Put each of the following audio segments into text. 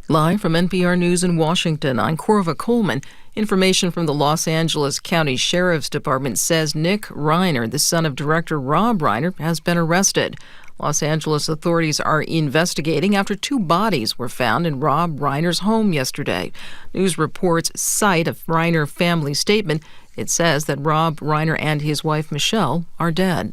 Live from NPR News in Washington, I'm Corva Coleman. Information from the Los Angeles County Sheriff's Department says Nick Reiner, the son of Director Rob Reiner, has been arrested. Los Angeles authorities are investigating after 2 bodies were found in Rob Reiner's home yesterday. News reports cite a Reiner family statement. It says that Rob Reiner and his wife Michelle are dead.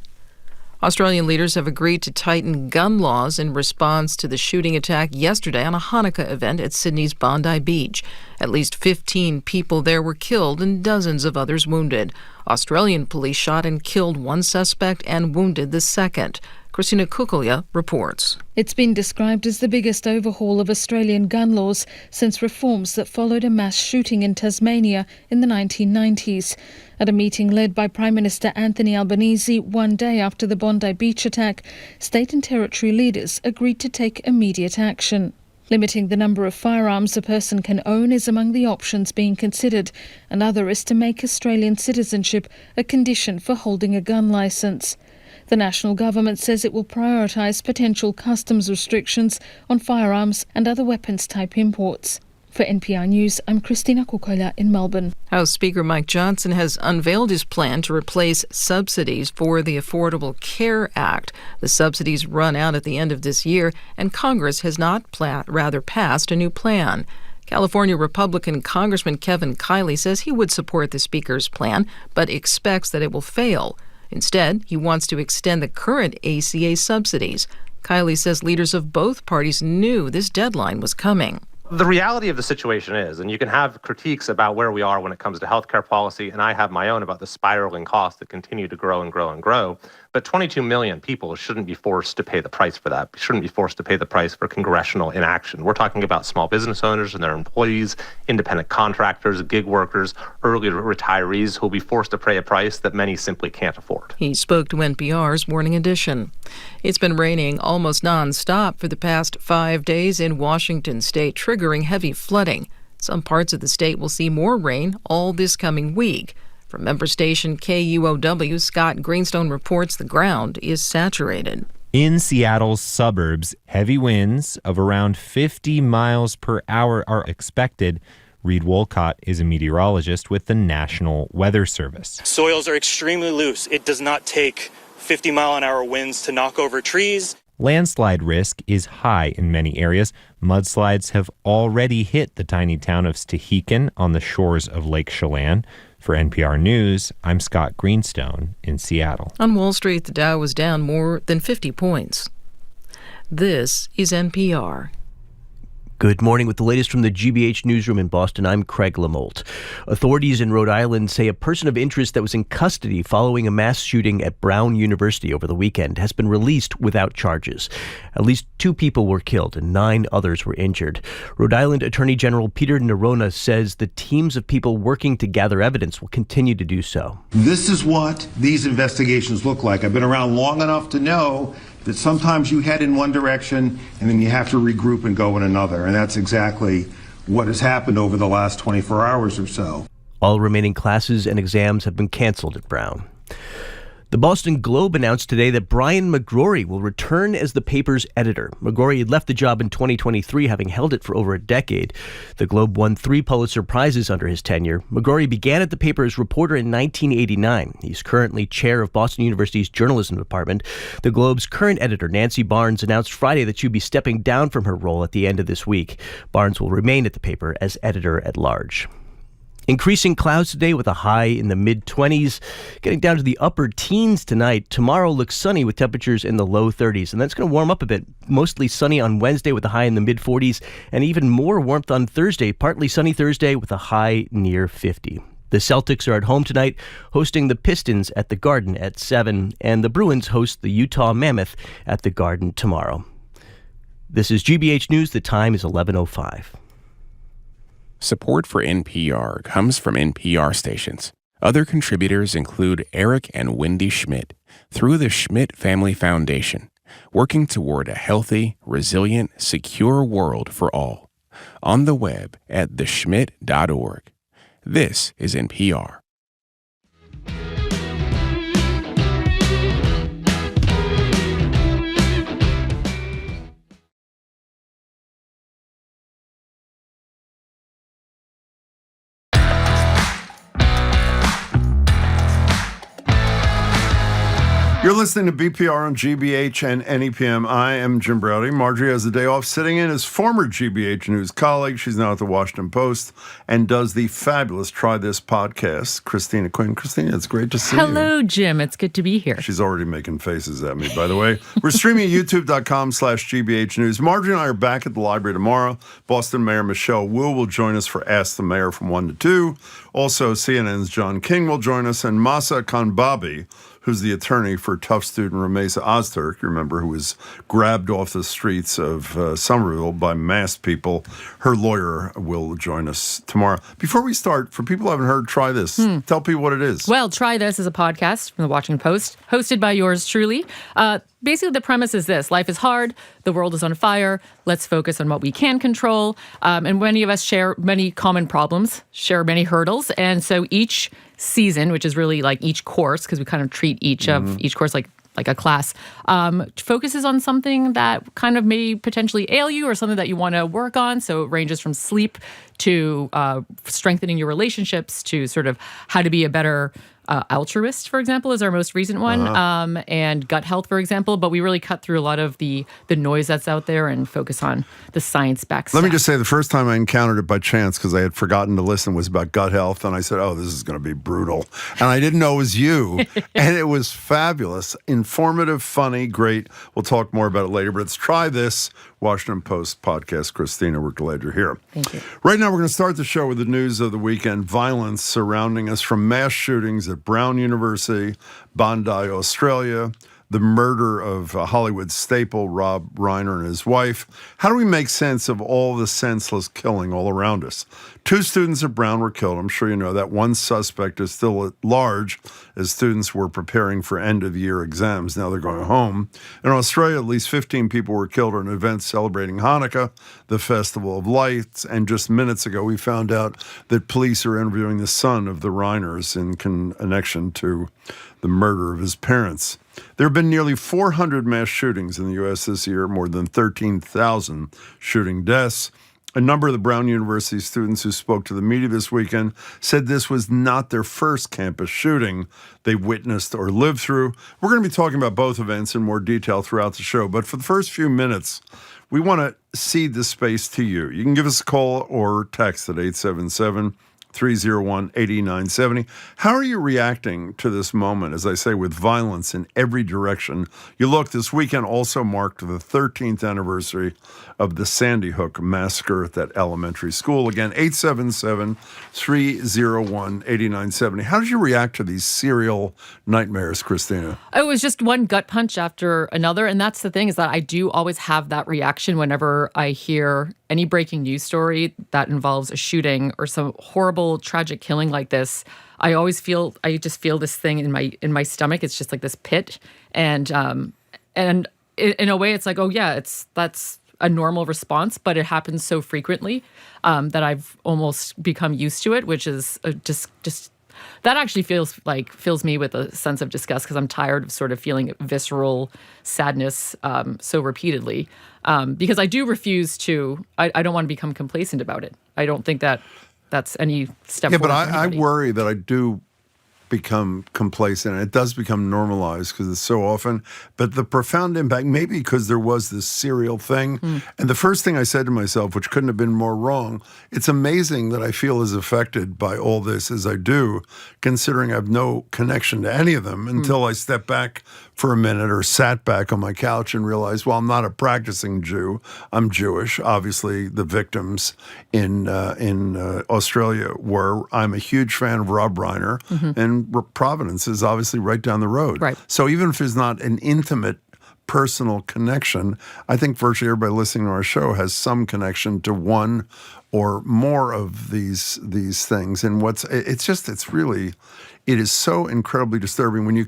Australian leaders have agreed to tighten gun laws in response to the shooting attack yesterday on a Hanukkah event at Sydney's Bondi Beach. At least 15 people there were killed and dozens of others wounded. Australian police shot and killed 1 suspect and wounded the second. Christina Kukulya reports. It's been described as the biggest overhaul of Australian gun laws since reforms that followed a mass shooting in Tasmania in the 1990s. At a meeting led by Prime Minister Anthony Albanese 1 day after the Bondi Beach attack, state and territory leaders agreed to take immediate action. Limiting the number of firearms a person can own is among the options being considered. Another is to make Australian citizenship a condition for holding a gun licence. The national government says it will prioritise potential customs restrictions on firearms and other weapons-type imports. For NPR News, I'm Christina Kukulya in Melbourne. House Speaker Mike Johnson has unveiled his plan to replace subsidies for the Affordable Care Act. The subsidies run out at the end of this year, and Congress has not passed a new plan. California Republican Congressman Kevin Kiley says he would support the Speaker's plan, but expects that it will fail. Instead, he wants to extend the current ACA subsidies. Kiley says leaders of both parties knew this deadline was coming. The reality of the situation is, and you can have critiques about where we are when it comes to healthcare policy, and I have my own about the spiraling costs that continue to grow and grow and grow, but 22 million people shouldn't be forced to pay the price for that, shouldn't be forced to pay the price for congressional inaction. We're talking about small business owners and their employees, independent contractors, gig workers, early retirees who will be forced to pay a price that many simply can't afford. He spoke to NPR's Morning Edition. It's been raining almost nonstop for the past 5 days in Washington state, triggering heavy flooding. Some parts of the state will see more rain all this coming week. From member station KUOW, Scott Greenstone reports the ground is saturated. In Seattle's suburbs, heavy winds of around 50 miles per hour are expected. Reed Wolcott is a meteorologist with the National Weather Service. Soils are extremely loose. It does not take 50-mile-an-hour winds to knock over trees. Landslide risk is high in many areas. Mudslides have already hit the tiny town of Stehekin on the shores of Lake Chelan. For NPR News, I'm Scott Greenstone in Seattle. On Wall Street, the Dow was down more than 50 points. This is NPR. Good morning. With the latest from the GBH newsroom in Boston, I'm Craig Lamolt. Authorities in Rhode Island say a person of interest that was in custody following a mass shooting at Brown University over the weekend has been released without charges. At least 2 people were killed and 9 others were injured. Rhode Island Attorney General Peter Nerona says the teams of people working to gather evidence will continue to do so. This is what these investigations look like. I've been around long enough to know that sometimes you head in one direction and then you have to regroup and go in another. And that's exactly what has happened over the last 24 hours or so. All remaining classes and exams have been canceled at Brown. The Boston Globe announced today that Brian McGrory will return as the paper's editor. McGrory had left the job in 2023, having held it for over a decade. The Globe won 3 Pulitzer Prizes under his tenure. McGrory began at the paper as reporter in 1989. He's currently chair of Boston University's journalism department. The Globe's current editor, Nancy Barnes, announced Friday that she'd be stepping down from her role at the end of this week. Barnes will remain at the paper as editor-at-large. Increasing clouds today with a high in the mid-20s, getting down to the upper teens tonight. Tomorrow looks sunny with temperatures in the low 30s, and that's going to warm up a bit. Mostly sunny on Wednesday with a high in the mid-40s, and even more warmth on Thursday. Partly sunny Thursday with a high near 50. The Celtics are at home tonight, hosting the Pistons at the Garden at 7, and the Bruins host the Utah Mammoth at the Garden tomorrow. This is GBH News. The time is 11:05. Support for NPR comes from NPR stations. Other contributors include Eric and Wendy Schmidt through the Schmidt Family Foundation, working toward a healthy, resilient, secure world for all. On the web at theschmidt.org. This is NPR. You're listening to BPR on GBH and NEPM. I am Jim Browdy. Marjorie has the day off, sitting in as former GBH News colleague. She's now at the Washington Post and does the fabulous Try This podcast. Christina Quinn. Christina, it's great to see you. Hello, Jim. It's good to be here. She's already making faces at me, by the way. We're streaming at youtube.com/GBH News. Marjorie and I are back at the library tomorrow. Boston Mayor Michelle Wu will join us for Ask the Mayor from 1 to 2. Also, CNN's John King will join us, and Masa Kanbabi, who's the attorney for Tufts student Ramesa Ozturk, you remember, who was grabbed off the streets of Somerville by masked people. Her lawyer will join us tomorrow. Before we start, for people who haven't heard, Try This. Tell people what it is. Well, Try This is a podcast from the Washington Post, hosted by yours truly. Basically, the premise is this. Life is hard. The world is on fire. Let's focus on what we can control. And many of us share many common problems, share many hurdles. And so each season, which is really like each course, because we kind of treat each course like a class, focuses on something that kind of may potentially ail you or something that you want to work on. So it ranges from sleep to strengthening your relationships to sort of how to be a better altruist, for example, is our most recent one, and gut health, for example. But we really cut through a lot of the noise that's out there and focus on the science-backed stuff. Let me just say, the first time I encountered it by chance, because I had forgotten to listen, was about gut health. And I said, oh, this is going to be brutal. And I didn't know it was you. And it was fabulous, informative, funny, great. We'll talk more about it later. But it's Try This, Washington Post podcast. Christina, we're glad you're here. Thank you. Right now, we're going to start the show with the news of the weekend. Violence surrounding us, from mass shootings at Brown University, Bondi, Australia, the murder of Hollywood staple Rob Reiner and his wife. How do we make sense of all the senseless killing all around us? 2 students at Brown were killed. I'm sure you know that. One suspect is still at large as students were preparing for end-of-year exams. Now they're going home. In Australia, at least 15 people were killed at an event celebrating Hanukkah, the Festival of Lights. And just minutes ago, we found out that police are interviewing the son of the Reiners in connection to the murder of his parents. There have been nearly 400 mass shootings in the U.S. this year, more than 13,000 shooting deaths. A number of the Brown University students who spoke to the media this weekend said this was not their first campus shooting they witnessed or lived through. We're going to be talking about both events in more detail throughout the show, but for the first few minutes, we want to cede the space to you. You can give us a call or text at 877-301-8970. How are you reacting to this moment, as I say, with violence in every direction? You look, this weekend also marked the 13th anniversary of the Sandy Hook massacre at that elementary school. Again, 877-301-8970. How did you react to these serial nightmares, Christina? It was just one gut punch after another. And that's the thing, is that I do always have that reaction whenever I hear any breaking news story that involves a shooting or some horrible, tragic killing like this. I just feel this thing in my stomach. It's just like this pit. And in a way, it's like, oh yeah, that's a normal response, but it happens so frequently that I've almost become used to it, which is just that actually fills me with a sense of disgust, because I'm tired of sort of feeling visceral sadness so repeatedly. Because I do refuse to, I don't want to become complacent about it. I don't think that's any step forward. Yeah, but I worry that I do become complacent, and it does become normalized because it's so often. But the profound impact, maybe because there was this serial thing, and the first thing I said to myself, which couldn't have been more wrong, it's amazing that I feel as affected by all this as I do, considering I have no connection to any of them until I step back for a minute or sat back on my couch and realized, well, I'm not a practicing Jew. I'm Jewish. Obviously, the victims in Australia were. I'm a huge fan of Rob Reiner, and Providence is obviously right down the road. Right. So even if it's not an intimate personal connection, I think virtually everybody listening to our show has some connection to one or more of these things. And it is so incredibly disturbing when you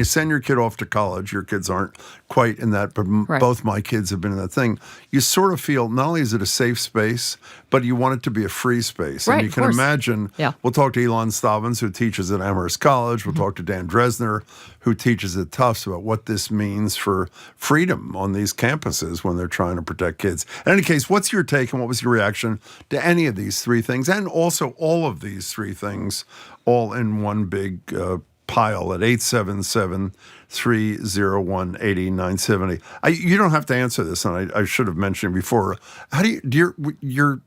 send your kid off to college. Your kids aren't quite in that, but both my kids have been in that thing. You sort of feel not only is it a safe space, but you want it to be a free space. Right, and you can imagine, we'll talk to Ilan Stavans, who teaches at Amherst College. We'll talk to Dan Drezner, who teaches at Tufts, about what this means for freedom on these campuses when they're trying to protect kids. In any case, what's your take and what was your reaction to any of these three things, and also all of these three things all in one big pile at 877-301-8970. You don't have to answer this, and I should have mentioned before. How do your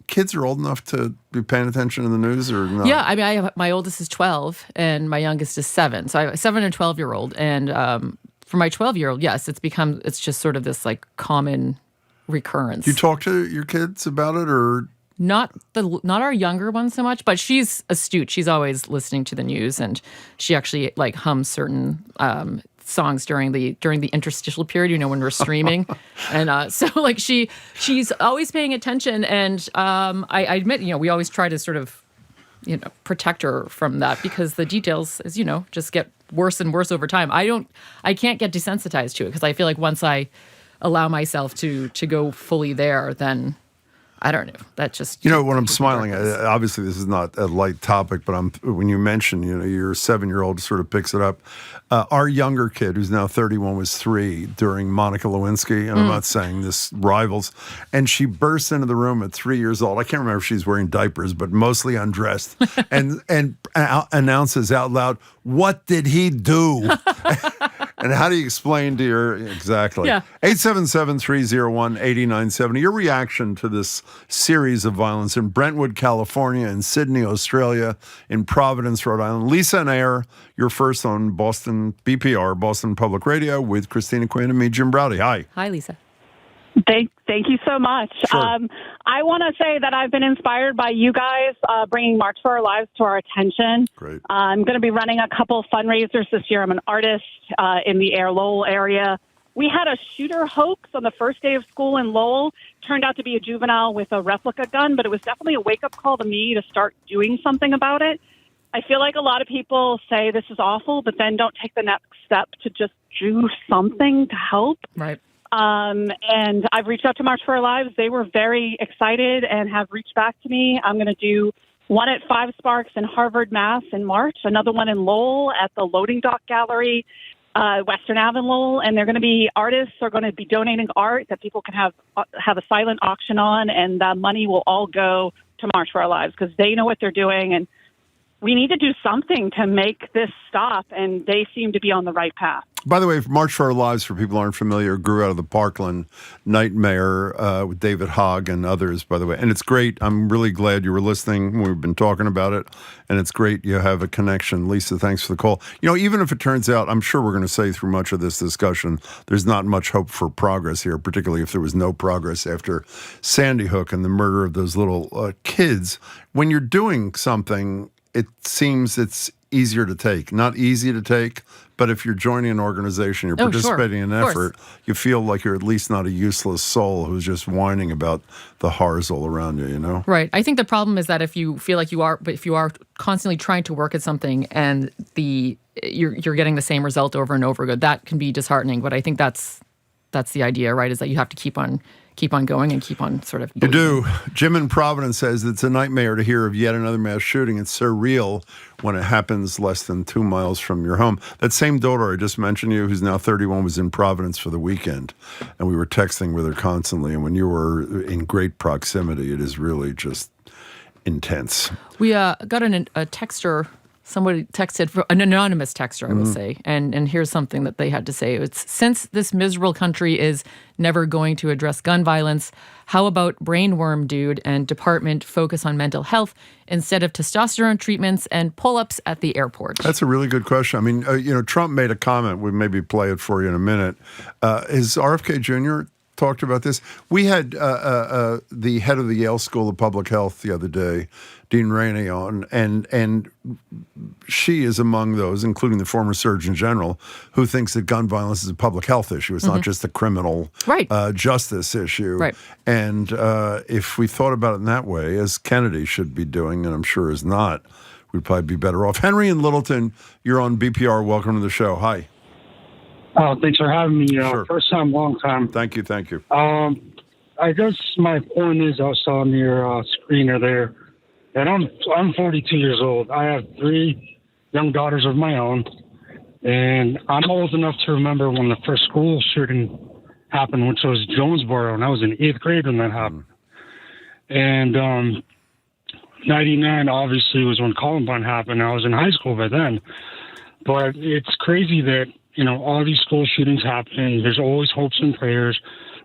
kids are old enough to be paying attention to the news or not? Yeah, I mean, my oldest is 12 and my youngest is 7. So I have a 7 and 12-year-old. And for my 12-year-old, yes, it's just sort of this like common recurrence. Do you talk to your kids about it or? Not our younger one so much, but she's astute. She's always listening to the news, and she actually like hums certain songs during the interstitial period, when we're streaming. And so like she's always paying attention. And I admit, we always try to sort of, protect her from that because the details, as just get worse and worse over time. I can't get desensitized to it because I feel like once I allow myself to go fully there, then I don't know. That just when I'm smiling, obviously this is not a light topic, but when you mention your 7-year-old sort of picks it up. Our younger kid, who's now 31, was 3 during Monica Lewinsky, and I'm not saying this rivals, and she bursts into the room at 3 years old. I can't remember if she's wearing diapers, but mostly undressed, and announces out loud, "What did he do?" And how do you explain to exactly? Yeah. 877-301-8970. Your reaction to this series of violence in Brentwood, California, in Sydney, Australia, in Providence, Rhode Island. Lisa and Ayer, you're first on Boston BPR, Boston Public Radio, with Christina Quinn and me, Jim Browdy. Hi. Hi, Lisa. Thank you so much. Sure. I want to say that I've been inspired by you guys bringing March for Our Lives to our attention. Great. I'm going to be running a couple fundraisers this year. I'm an artist in the Lowell area. We had a shooter hoax on the first day of school in Lowell. Turned out to be a juvenile with a replica gun, but it was definitely a wake-up call to me to start doing something about it. I feel like a lot of people say this is awful, but then don't take the next step to just do something to help. Right. And I've reached out to March for Our Lives. They were very excited and have reached back to me. I'm going to do one at 5 Sparks in Harvard, Mass. in March, another one in Lowell at the Loading Dock Gallery, Western Ave in Lowell. And they're going to be artists are going to be donating art that people can have a silent auction on, and the money will all go to March for Our Lives because they know what they're doing. And we need to do something to make this stop, and they seem to be on the right path. By the way, March for Our Lives, for people who aren't familiar, grew out of the Parkland Nightmare with David Hogg and others, by the way. And it's great. I'm really glad you were listening. We've been talking about it, and it's great you have a connection. Lisa, thanks for the call. Even if it turns out, I'm sure we're going to say through much of this discussion, there's not much hope for progress here, particularly if there was no progress after Sandy Hook and the murder of those little kids. When you're doing something, it seems it's easier to take. Not easy to take, but if you're joining an organization, you're participating in an effort, you feel like you're at least not a useless soul who's just whining about the horrors all around you, Right. I think the problem is that if you feel like you are, but if you are constantly trying to work at something and you're getting the same result over and over again, that can be disheartening. But I think that's the idea, right? Is that you have to keep on going and keep on sort of believing. You do. Jim in Providence says it's a nightmare to hear of yet another mass shooting. It's surreal when it happens less than 2 miles from your home. That same daughter I just mentioned to you, who's now 31, was in Providence for the weekend, and we were texting with her constantly. And when you were in great proximity, it is really just intense. We got a texter. Somebody texted, an anonymous texter, I will say, and here's something that they had to say. It's, since this miserable country is never going to address gun violence, how about brainworm dude and department focus on mental health instead of testosterone treatments and pull-ups at the airport? That's a really good question. I mean, Trump made a comment. We'll maybe play it for you in a minute. Is RFK Jr. talked about this? We had the head of the Yale School of Public Health the other day, Dean Rainey, on, and she is among those, including the former Surgeon General, who thinks that gun violence is a public health issue. It's not just a criminal justice issue. Right. And if we thought about it in that way, as Kennedy should be doing, and I'm sure is not, we'd probably be better off. Henry in Littleton, you're on BPR. Welcome to the show. Hi. Oh, thanks for having me. Sure. First time, long time. Thank you. I guess my point is, I saw on your screener there, and I'm 42 years old. I have 3 young daughters of my own, and I'm old enough to remember when the first school shooting happened, which was Jonesboro, and I was in 8th grade when that happened. And 99 obviously was when Columbine happened. I was in high school by then. But it's crazy that, all these school shootings happen. There's always hopes and prayers,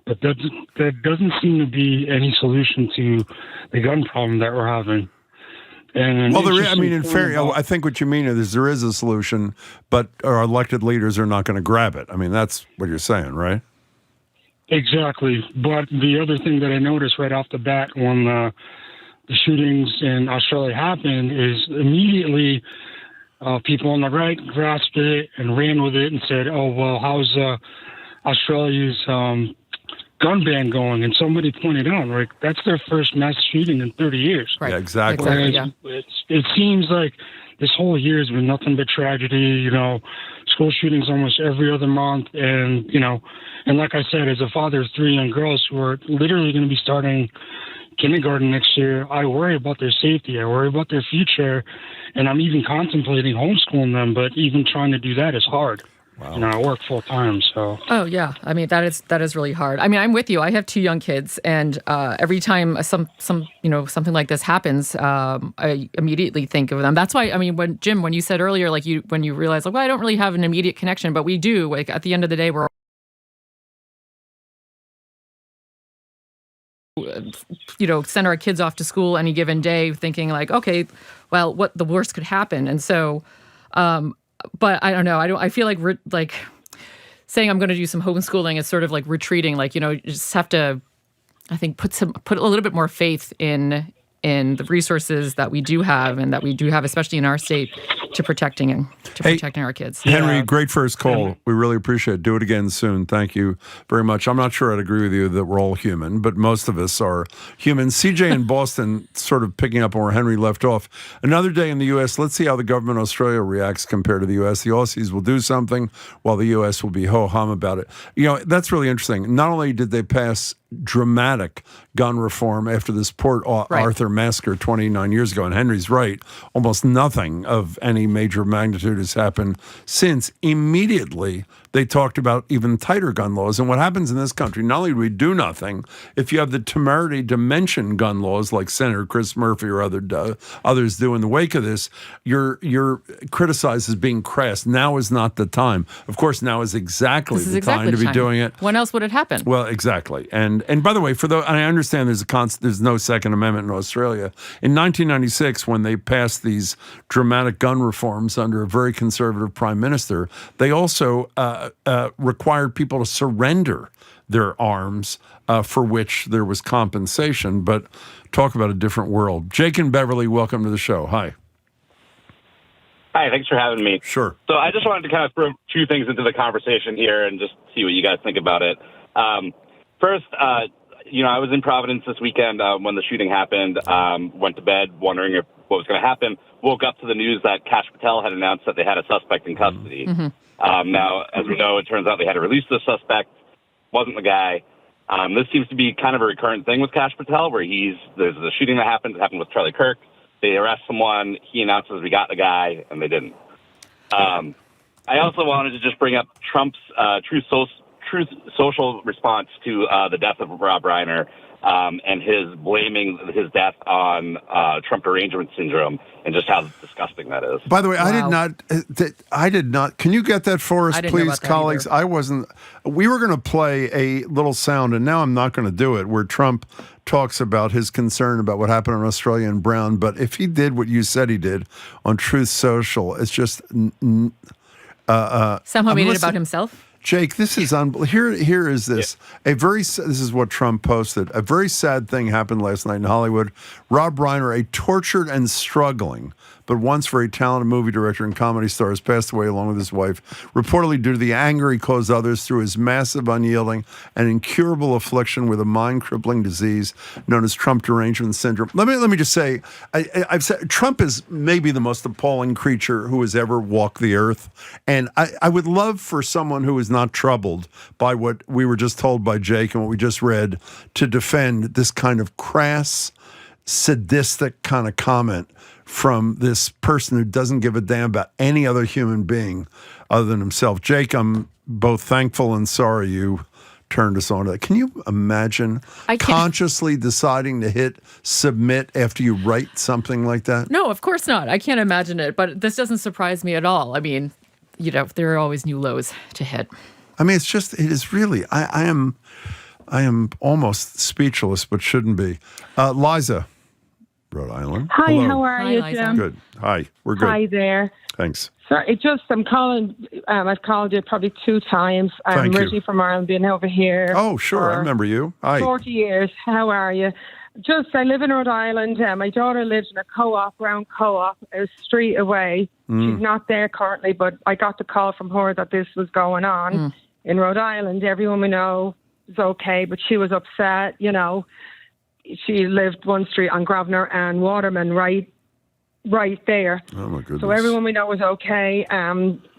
but that doesn't seem to be any solution to the gun problem that we're having. And well, I think what you mean is there is a solution, but our elected leaders are not going to grab it. I mean, that's what you're saying, right? Exactly. But the other thing that I noticed right off the bat when the shootings in Australia happened is immediately people on the right grasped it and ran with it and said, oh, well, how's Australia's gun ban going? And somebody pointed out, like, that's their first mass shooting in 30 years. Right. Yeah, exactly. Yeah. It seems like this whole year has been nothing but tragedy, school shootings almost every other month. And, and like I said, as a father of 3 young girls who are literally going to be starting kindergarten next year, I worry about their safety. I worry about their future. And I'm even contemplating homeschooling them, but even trying to do that is hard. Wow. I work full time, so. Oh yeah, I mean that is really hard. I mean, I'm with you. I have 2 young kids, and every time something like this happens, I immediately think of them. That's why, I mean, when you said earlier, like when you realize, like, well, I don't really have an immediate connection, but we do. Like at the end of the day, we're send our kids off to school any given day, thinking like, okay, well, what the worst could happen, and so. But I don't know. I feel like saying I'm going to do some homeschooling is sort of like retreating. Like, you just have to, I think, put a little bit more faith in the resources that we do have and that we do have, especially in our state, to protecting our kids. Henry, great first call. We really appreciate it. Do it again soon. Thank you very much. I'm not sure I'd agree with you that we're all human, but most of us are human. CJ in Boston, sort of picking up on where Henry left off. Another day in the U.S. Let's see how the government of Australia reacts compared to the U.S. The Aussies will do something while the U.S. will be ho-hum about it. That's really interesting. Not only did they pass dramatic gun reform after this Port Arthur massacre 29 years ago, and Henry's right, almost nothing of any major magnitude has happened since. Immediately they talked about even tighter gun laws. And what happens in this country, not only do we do nothing, if you have the temerity to mention gun laws like Senator Chris Murphy or others do in the wake of this, you're criticized as being crass. Now is not the time. Of course, now is exactly the time to be doing it. When else would it happen? Well, exactly. And by the way, I understand there's no Second Amendment in Australia. In 1996, when they passed these dramatic gun reforms under a very conservative prime minister, they also required people to surrender their arms, for which there was compensation. But talk about a different world. Jake and Beverly, welcome to the show. Hi. Hi, thanks for having me. Sure. So I just wanted to kind of throw 2 things into the conversation here and just see what you guys think about it. First, I was in Providence this weekend when the shooting happened, went to bed wondering what was going to happen, woke up to the news that Petals had announced that they had a suspect in custody. Mm-hmm. Now, as we know, it turns out they had to release the suspect, wasn't the guy. This seems to be kind of a recurrent thing with Petals, where there's a shooting that happened with Charlie Kirk. They arrest someone, he announces we got the guy, and they didn't. I also wanted to just bring up Trump's Truth Social response to the death of Rob Reiner and his blaming his death on Trump derangement syndrome and just how disgusting that is. By the way, wow. I did not. Can you get that for us, please, colleagues? I wasn't. We were going to play a little sound, and now I'm not going to do it, where Trump talks about his concern about what happened on Australia and Brown. But if he did what you said he did on Truth Social, it's just somehow made it about himself. Jake, this is unbelievable. Here is this. Yeah. This is what Trump posted. A very sad thing happened last night in Hollywood. Rob Reiner, a tortured and struggling, but once very talented movie director and comedy star, has passed away along with his wife, reportedly due to the anger he caused others through his massive, unyielding, and incurable affliction with a mind-crippling disease known as Trump derangement syndrome. Let me just say, I've said Trump is maybe the most appalling creature who has ever walked the earth, and I would love for someone who is not troubled by what we were just told by Jake and what we just read to defend this kind of crass, sadistic kind of comment from this person who doesn't give a damn about any other human being other than himself. Jake, I'm both thankful and sorry you turned us on to that. Can you imagine consciously deciding to hit submit after you write something like that? No, of course not. I can't imagine it, but this doesn't surprise me at all. I mean, there are always new lows to hit. I mean, it is really, I am almost speechless, but shouldn't be. Liza, Rhode Island. Hi, hello. how are you, Jim? Good. Hi, we're good. Hi there. Thanks. Sorry, I'm calling. I've called you probably 2 times. I'm Thank you. originally from Ireland, been over here. Oh, sure, I remember you. Hi. 40 years. How are you? I live in Rhode Island. My daughter lives in a co-op, round co-op, a street away. She's not there currently, but I got the call from her that this was going on in Rhode Island. Everyone we know is okay, but she was upset, She lived one street on Grosvenor and Waterman right there. Oh, my goodness. So everyone we know was okay.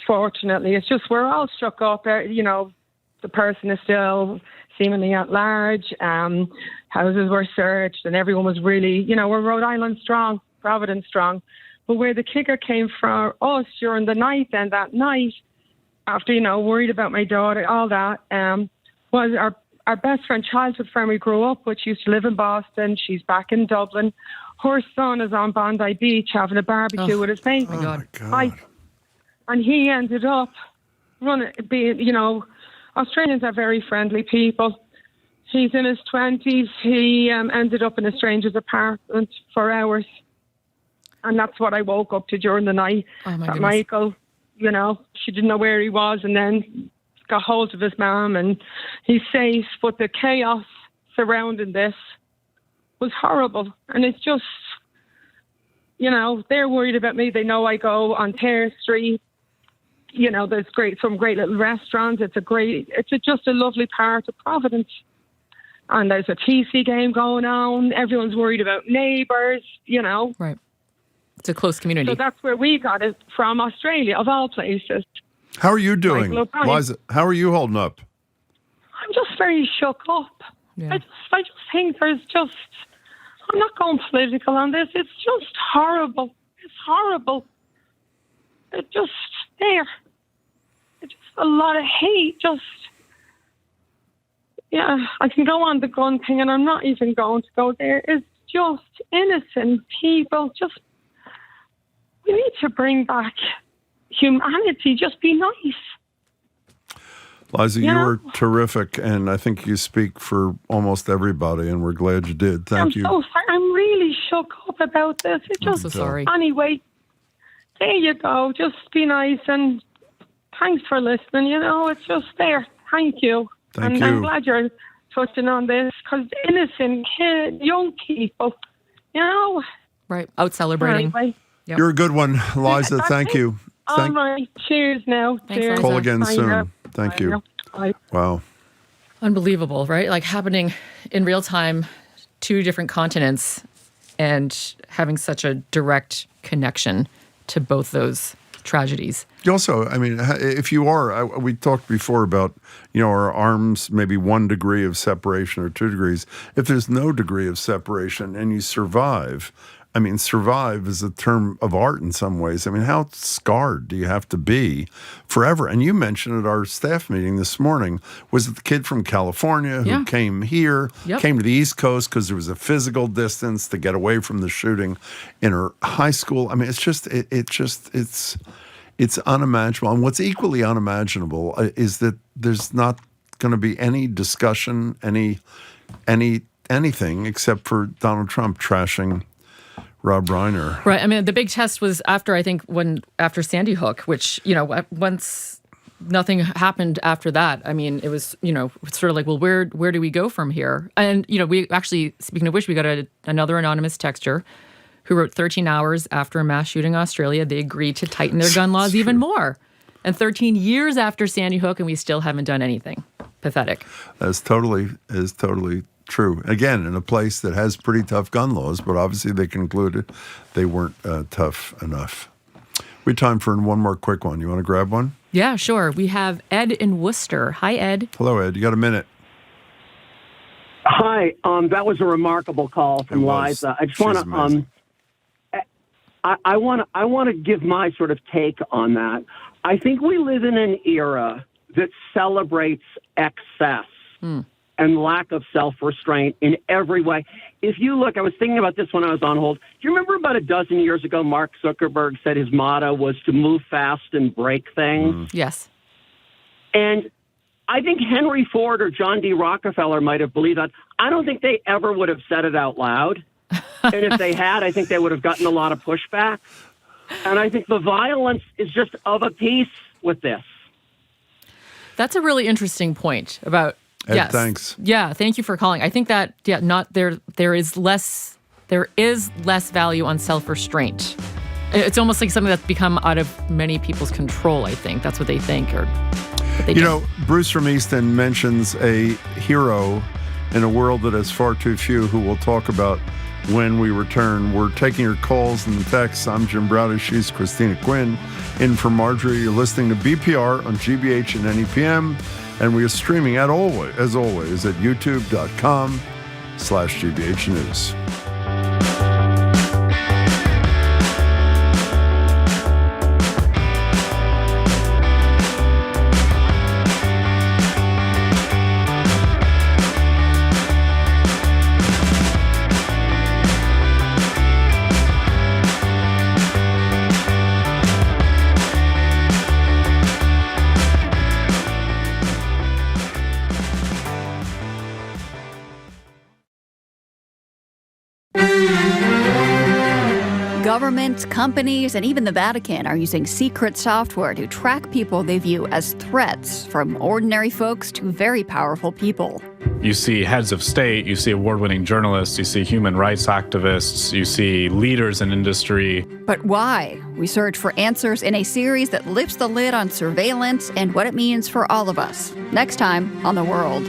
Fortunately, it's just we're all shook up. The person is still seemingly at large. Houses were searched, and everyone was really, we're Rhode Island strong, Providence strong. But where the kicker came from us during the night, then that night, after, worried about my daughter, all that, was our best friend, childhood friend we grew up with. She used to live in Boston. She's back in Dublin. Her son is on Bondi Beach having a barbecue with his mates. Oh, my God. And he ended up Australians are very friendly people. He's in his 20s. He ended up in a stranger's apartment for hours. And that's what I woke up to during the night. Oh, my that goodness. Michael, she didn't know where he was, and then got hold of his mom, and he's safe. But the chaos surrounding this was horrible. And it's just, they're worried about me. They know I go on Terrace Street. There's some great little restaurants. It's just a lovely part of Providence. And there's a TC game going on. Everyone's worried about neighbours, Right. It's a close community. So that's where we got it from, Australia, of all places. How are you doing, Liza? How are you holding up? I'm just very shook up. Yeah. I just think I'm not going political on this. It's just horrible. It's horrible. It's just there. It's just a lot of hate. I can go on the gun thing, and I'm not even going to go there. It's just innocent people. We need to bring back humanity. Just be nice. Liza, you were terrific, and I think you speak for almost everybody, and we're glad you did. Thank you. I'm so sorry. I'm really shook up about this. I'm so sorry. Anyway, there you go. Just be nice, and thanks for listening. It's just there. Thank you. Thank you. I'm glad you're touching on this, because innocent kids, young people, Right. Out celebrating. Anyway. Yep. You're a good one, Liza. Thank you. All right. Cheers now. Thanks, Cheers. Call again Bye soon. now. Thank Bye you. now. Bye. Wow. Unbelievable, right? Like happening in real time, 2 different continents, and having such a direct connection to both those tragedies. You also, if you are, we talked before about, our arms, maybe 1 degree of separation or 2 degrees. If there's no degree of separation and you survive, survive is a term of art in some ways. How scarred do you have to be forever? And you mentioned at our staff meeting this morning, was it the kid from California who came here, came to the East Coast because there was a physical distance to get away from the shooting in her high school? It's unimaginable. And what's equally unimaginable is that there's not going to be any discussion, anything except for Donald Trump trashing Rob Reiner. Right. The big test was after Sandy Hook, which, once nothing happened after that, it was, sort of like, well, where do we go from here? And, we actually, speaking of which, we got another anonymous texter who wrote 13 hours after a mass shooting in Australia, they agreed to tighten their gun laws even more. And 13 years after Sandy Hook, and we still haven't done anything. Pathetic. That's totally true. Again, in a place that has pretty tough gun laws, but obviously they concluded they weren't tough enough. We have time for one more quick one. You want to grab one? Yeah, sure. We have Ed in Worcester. Hi, Ed. Hello, Ed. You got a minute? Hi. That was a remarkable call from Liza. I just want to I want to give my sort of take on that. I think we live in an era that celebrates excess. and lack of self-restraint in every way. If you look, I was thinking about this when I was on hold. Do you remember about a dozen years ago, Mark Zuckerberg said his motto was to move fast and break things? Yes. And I think Henry Ford or John D. Rockefeller might have believed that. I don't think they ever would have said it out loud. And if they had, I think they would have gotten a lot of pushback. And I think the violence is just of a piece with this. That's a really interesting point about. Ed, yes. thanks. Yeah, thank you for calling. I think that there is less value on self-restraint. It's almost like something that's become out of many people's control, I think. That's what they think. Bruce from Easton mentions a hero in a world that has far too few, who we'll talk about when we return. We're taking your calls and texts. I'm Jim Browder. She's Christina Quinn. In for Marjorie. You're listening to BPR on GBH and NEPM. And we are streaming as always, at youtube.com/GBH News. Governments, companies, and even the Vatican are using secret software to track people they view as threats, from ordinary folks to very powerful people. You see heads of state, you see award-winning journalists, you see human rights activists, you see leaders in industry. But why? We search for answers in a series that lifts the lid on surveillance and what it means for all of us. Next time on The World.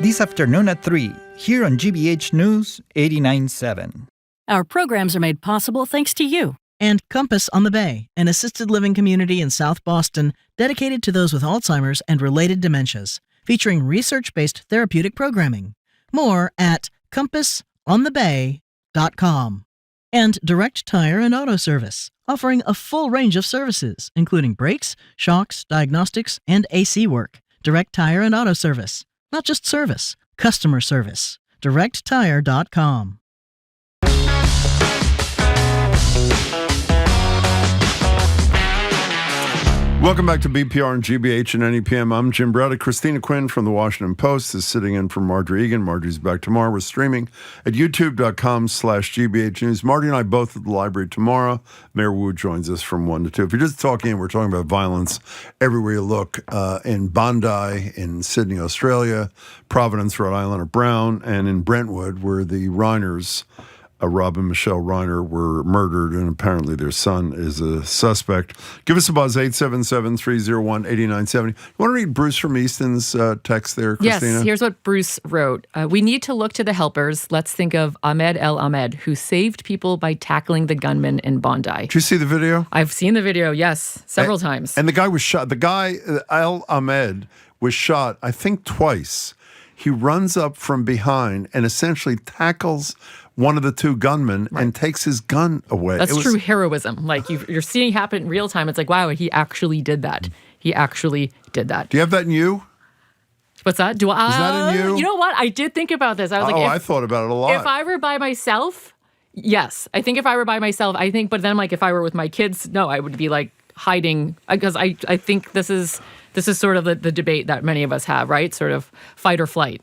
This afternoon at 3, here on GBH News 89.7. Our programs are made possible thanks to you and Compass on the Bay, an assisted living community in South Boston dedicated to those with Alzheimer's and related dementias, featuring research-based therapeutic programming. More at compassonthebay.com. And Direct Tire and Auto Service, offering a full range of services, including brakes, shocks, diagnostics, and AC work. Direct Tire and Auto Service. Not just service, customer service. DirectTire.com. Welcome back to BPR and GBH and NEPM. I'm Jim Browder. Christina Quinn from the Washington Post is sitting in for Marjorie Egan. Marjorie's back tomorrow. We're streaming at youtube.com/GBH News. Marty and I both at the library tomorrow. Mayor Wu joins us from 1 to 2. If you're just talking, we're talking about violence everywhere you look, in Bondi, in Sydney, Australia, Providence, Rhode Island, or Brown, and in Brentwood, where the Reiners, Rob and Michelle Reiner, were murdered, and apparently their son is a suspect. Give us a buzz, 877-301-8970. You want to read Bruce from Easton's text there, Christina? Yes, here's what Bruce wrote. We need to look to the helpers. Let's think of Ahmed El Ahmed, who saved people by tackling the gunman in Bondi. Did you see the video? I've seen the video, yes, several times. And the guy was shot. The guy, El Ahmed, was shot, I think, twice. He runs up from behind and essentially tackles one of the two gunmen and takes his gun away. That's true heroism. Like you're seeing happen in real time. It's like, wow, he actually did that. He actually did that. Do you have that in you? What's that? Is that in you? You know what? I did think about this. I was like, I thought about it a lot. If I were by myself, yes. I think if I were by myself, but then like if I were with my kids, no, I would be like hiding, because I think this is sort of the debate that many of us have, right? Sort of fight or flight.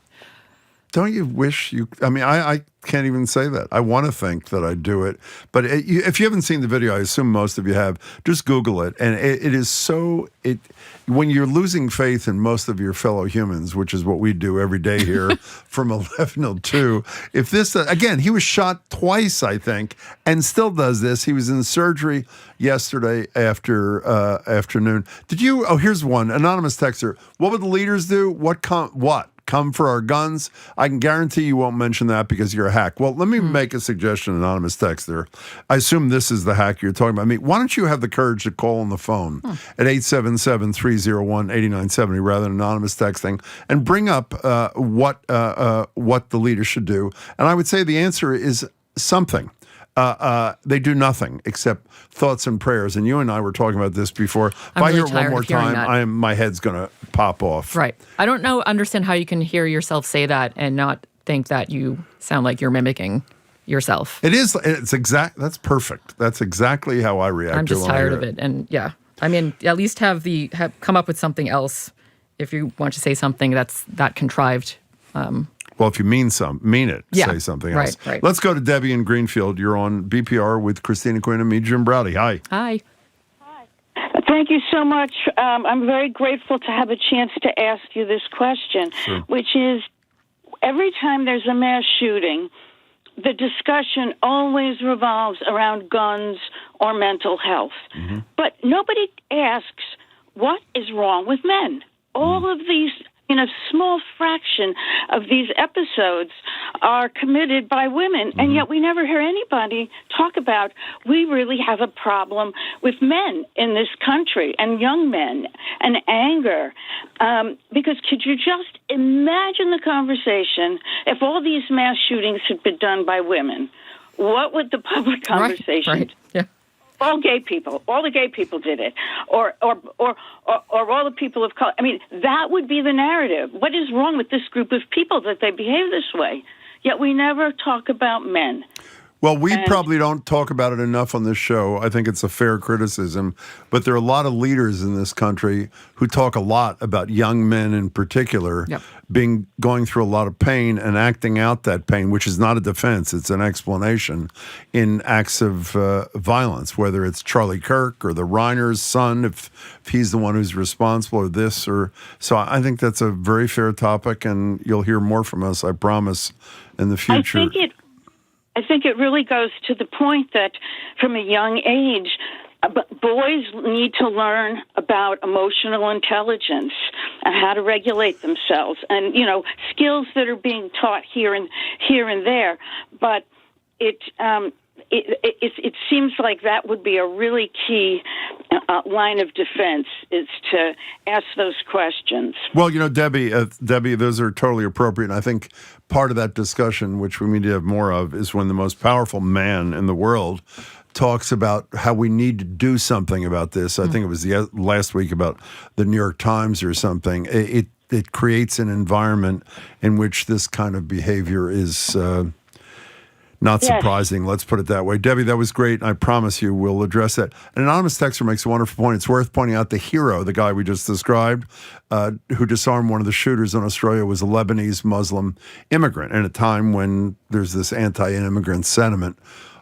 Don't you wish you... I mean, I can't even say that. I want to think that I'd do it. But if you haven't seen the video, I assume most of you have, just Google it. And it is so... When you're losing faith in most of your fellow humans, which is what we do every day here from 11 till 2, if this... again, he was shot twice, I think, and still does this. He was in surgery yesterday afternoon. Did you... Oh, here's one. Anonymous texter. What would the leaders do? What? Come for our guns? I can guarantee you won't mention that because you're a hack. Well, let me make a suggestion, anonymous texter. I assume this is the hack you're talking about. I mean, why don't you have the courage to call on the phone at 877-301-8970 rather than anonymous texting and bring up what the leaders should do? And I would say the answer is something. they do nothing except thoughts and prayers. And you and I were talking about this before. If I hear it one more time, my head's going to pop off. Right. I don't understand how you can hear yourself say that and not think that you sound like you're mimicking yourself. That's perfect. That's exactly how I react. I'm just tired of it. And yeah, I mean, at least have come up with something else if you want to say something that's that contrived. Well, if you mean it, say something else. Right. Let's go to Debbie in Greenfield. You're on BPR with Christina Quinn and me, Jim Browdy. Hi. Hi. Thank you so much. I'm very grateful to have a chance to ask you this question, which is, every time there's a mass shooting, the discussion always revolves around guns or mental health. Mm-hmm. But nobody asks, what is wrong with men? All of these, a small fraction of these episodes are committed by women, and yet we never hear anybody talk about, we really have a problem with men in this country, and young men, and anger. Because could you just imagine the conversation if all these mass shootings had been done by women? What would the public conversation Right. Yeah. All the gay people did it, or all the people of color. I mean, that would be the narrative. What is wrong with this group of people that they behave this way? Yet we never talk about men. Well, we probably don't talk about it enough on this show. I think it's a fair criticism. But there are a lot of leaders in this country who talk a lot about young men in particular going through a lot of pain and acting out that pain, which is not a defense. It's an explanation in acts of violence, whether it's Charlie Kirk or the Reiner's son, if he's the one who's responsible, or this. So I think that's a very fair topic, and you'll hear more from us, I promise, in the future. I think it really goes to the point that from a young age, boys need to learn about emotional intelligence and how to regulate themselves, and skills that are being taught here and there. But it seems like that would be a really key line of defense, is to ask those questions. Well, Debbie, those are totally appropriate. And I think part of that discussion, which we need to have more of, is when the most powerful man in the world talks about how we need to do something about this. I think it was last week about the New York Times or something. It creates an environment in which this kind of behavior is not surprising. Let's put it that way. Debbie, that was great. I promise you we'll address that. An anonymous texter makes a wonderful point. It's worth pointing out the hero, the guy we just described, who disarmed one of the shooters in Australia, was a Lebanese Muslim immigrant, in a time when there's this anti-immigrant sentiment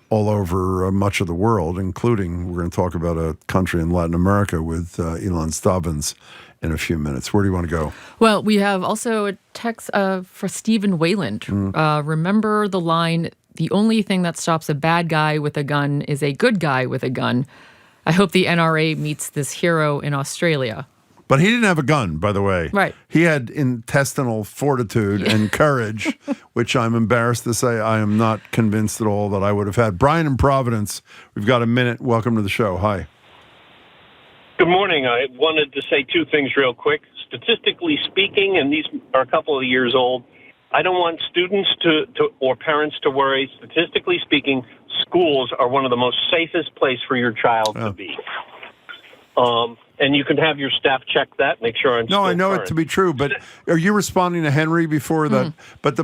all over much of the world, including, we're going to talk about a country in Latin America with Ilan Stavans in a few minutes. Where do you want to go? Well, we have also a text for Stephen Wayland. Remember the line, the only thing that stops a bad guy with a gun is a good guy with a gun. I hope the NRA meets this hero in Australia. But he didn't have a gun, by the way. Right. He had intestinal fortitude and courage, which I'm embarrassed to say I am not convinced at all that I would have had. Brian in Providence, we've got a minute. Welcome to the show. Hi. Good morning. I wanted to say two things real quick. Statistically speaking, and these are a couple of years old, I don't want students or parents to worry. Statistically speaking, schools are one of the most safest place for your child to be. And you can have your staff check that, make sure I'm No, I know current. it to be true, but are you responding to Henry before that? But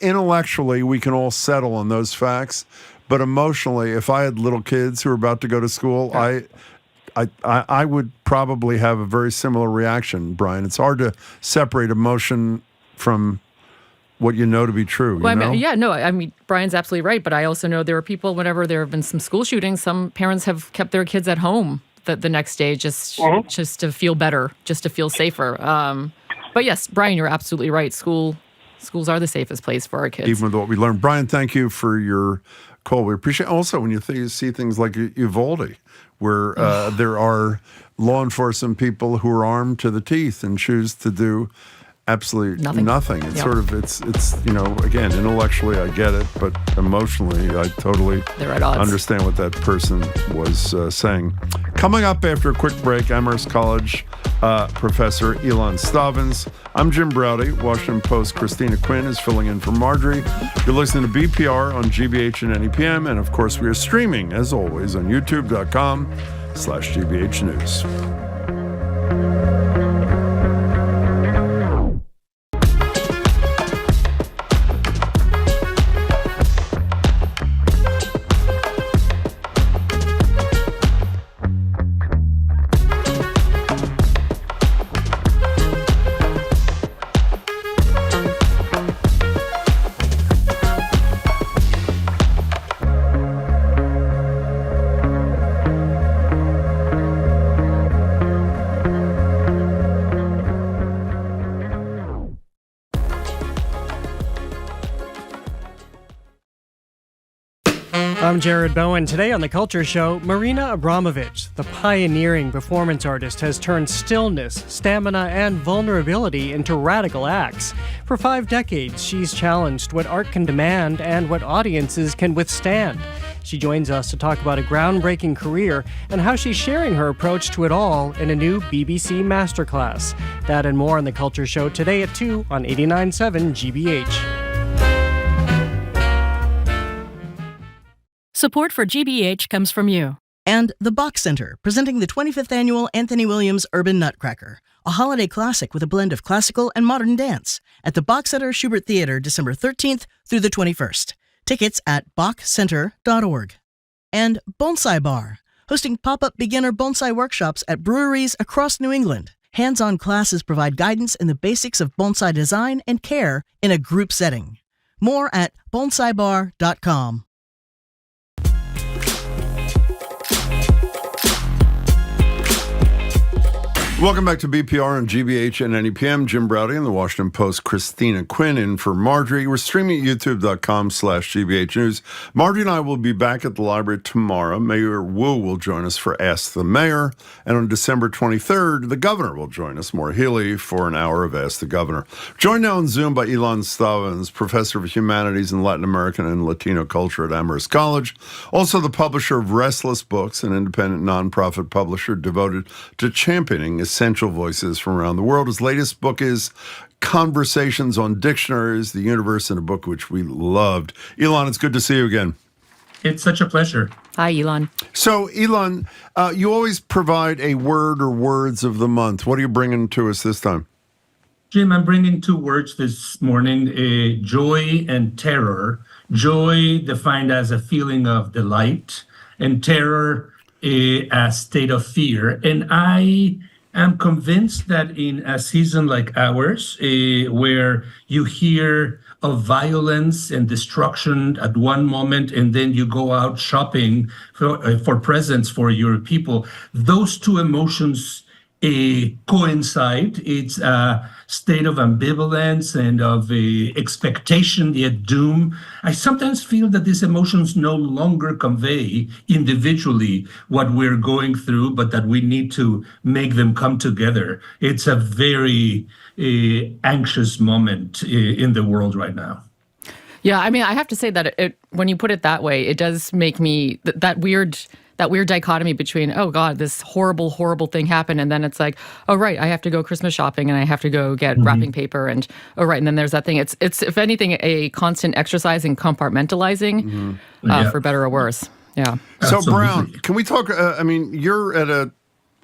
intellectually, we can all settle on those facts. But emotionally, if I had little kids who were about to go to school, I would probably have a very similar reaction, Brian. It's hard to separate emotion from what you know to be true. Well, I mean, Brian's absolutely right. But I also know there are people, whenever there have been some school shootings, some parents have kept their kids at home the next day just to feel better, just to feel safer. But yes, Brian, you're absolutely right. Schools are the safest place for our kids. Even with what we learned. Brian, thank you for your call. We appreciate also when you see things like Uvalde, where there are law enforcement people who are armed to the teeth and choose to do absolutely nothing. It's sort of, it's again, intellectually I get it, but emotionally I totally understand what that person was saying. Coming up after a quick break, Amherst College Professor Ilan Stavans. I'm Jim Browdy. Washington Post Christina Quinn is filling in for Marjorie. You're listening to BPR on GBH and NEPM. And of course, we are streaming, as always, on youtube.com/GBH News. I'm Jared Bowen. Today on The Culture Show, Marina Abramovich, the pioneering performance artist, has turned stillness, stamina, and vulnerability into radical acts. For 5 decades, she's challenged what art can demand and what audiences can withstand. She joins us to talk about a groundbreaking career and how she's sharing her approach to it all in a new BBC masterclass. That and more on The Culture Show today at 2 on 89.7 GBH. Support for GBH comes from you. And the Bach Center, presenting the 25th Annual Anthony Williams Urban Nutcracker, a holiday classic with a blend of classical and modern dance, at the Bach Center Schubert Theater December 13th through the 21st. Tickets at bachcenter.org. And Bonsai Bar, hosting pop-up beginner bonsai workshops at breweries across New England. Hands-on classes provide guidance in the basics of bonsai design and care in a group setting. More at bonsaibar.com. Welcome back to BPR on GBH and NEPM. Jim Browdy and the Washington Post Christina Quinn in for Marjorie. We're streaming at youtube.com/GBH News. Marjorie and I will be back at the library tomorrow. Mayor Wu will join us for Ask the Mayor. And on December 23rd, the governor will join us, Maura Healey, for an hour of Ask the Governor. Joined now on Zoom by Ilan Stavans, professor of humanities and Latin American and Latino culture at Amherst College. Also the publisher of Restless Books, an independent nonprofit publisher devoted to championing essential voices from around the world. His latest book is Conversations on Dictionaries, the Universe, in a book which we loved. Ilan, it's good to see you again. It's such a pleasure. Hi, Ilan. So, Ilan, you always provide a word or words of the month. What are you bringing to us this time? Jim, I'm bringing 2 words this morning, joy and terror. Joy defined as a feeling of delight, and terror a state of fear. And I am convinced that in a season like ours, where you hear of violence and destruction at one moment, and then you go out shopping for presents for your people, those 2 emotions coincide. It's a state of ambivalence and of expectation, yet doom. I sometimes feel that these emotions no longer convey individually what we're going through, but that we need to make them come together. It's a very anxious moment in the world right now. Yeah, I mean, I have to say that when you put it that way, it does make me that weird dichotomy between, oh God, this horrible, horrible thing happened. And then it's like, oh, right, I have to go Christmas shopping and I have to go get wrapping paper. And, oh, right. And then there's that thing. It's if anything, a constant exercise in compartmentalizing, for better or worse. Yeah. So, Brown, can we talk? You're at a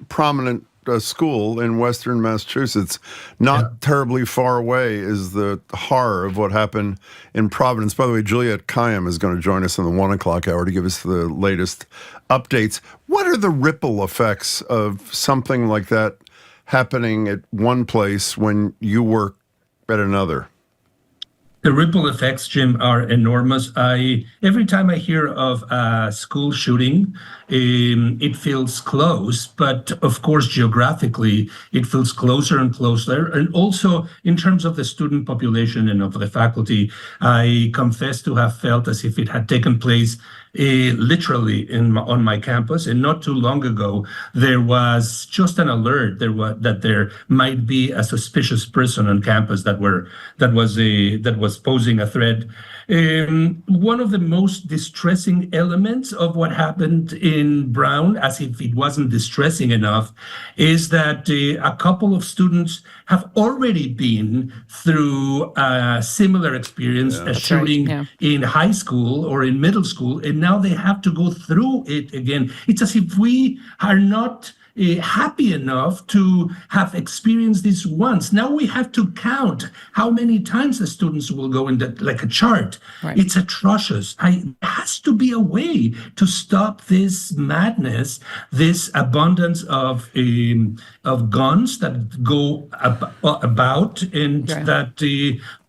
prominent school in Western Massachusetts. Not terribly far away is the horror of what happened in Providence. By the way, Juliet Kayyem is going to join us in the 1 o'clock hour to give us the latest updates. What are the ripple effects of something like that happening at one place when you work at another? The ripple effects, Jim, are enormous. Every time I hear of a school shooting, it feels close, but of course, geographically, it feels closer and closer. And also, in terms of the student population and of the faculty, I confess to have felt as if it had taken place literally on my campus. And not too long ago, there was just an alert that there might be a suspicious person on campus that was was posing a threat. One of the most distressing elements of what happened in Brown, as if it wasn't distressing enough, is that a couple of students have already been through a similar experience, a shooting in high school or in middle school, and now they have to go through it again. It's as if we are not happy enough to have experienced this once. Now we have to count how many times the students will go in that, like a chart. Right. It's atrocious. There has to be a way to stop this madness, this abundance of guns that go about and that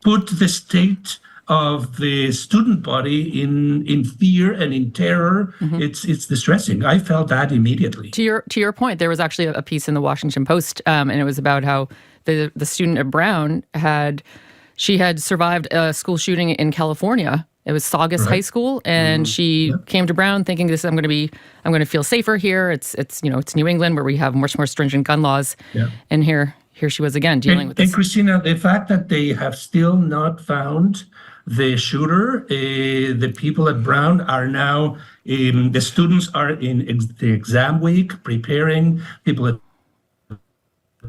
put the state of the student body in fear and in terror. It's distressing. I felt that immediately. To your point, there was actually a piece in the Washington Post, and it was about how the student at Brown had survived a school shooting in California. It was Saugus High School, and she came to Brown thinking, "This I'm going to feel safer here. It's New England where we have much more stringent gun laws." Yeah. And here she was again dealing with this. And Christina, the fact that they have still not found the shooter, the people at Brown are now, the students are in the exam week preparing. People at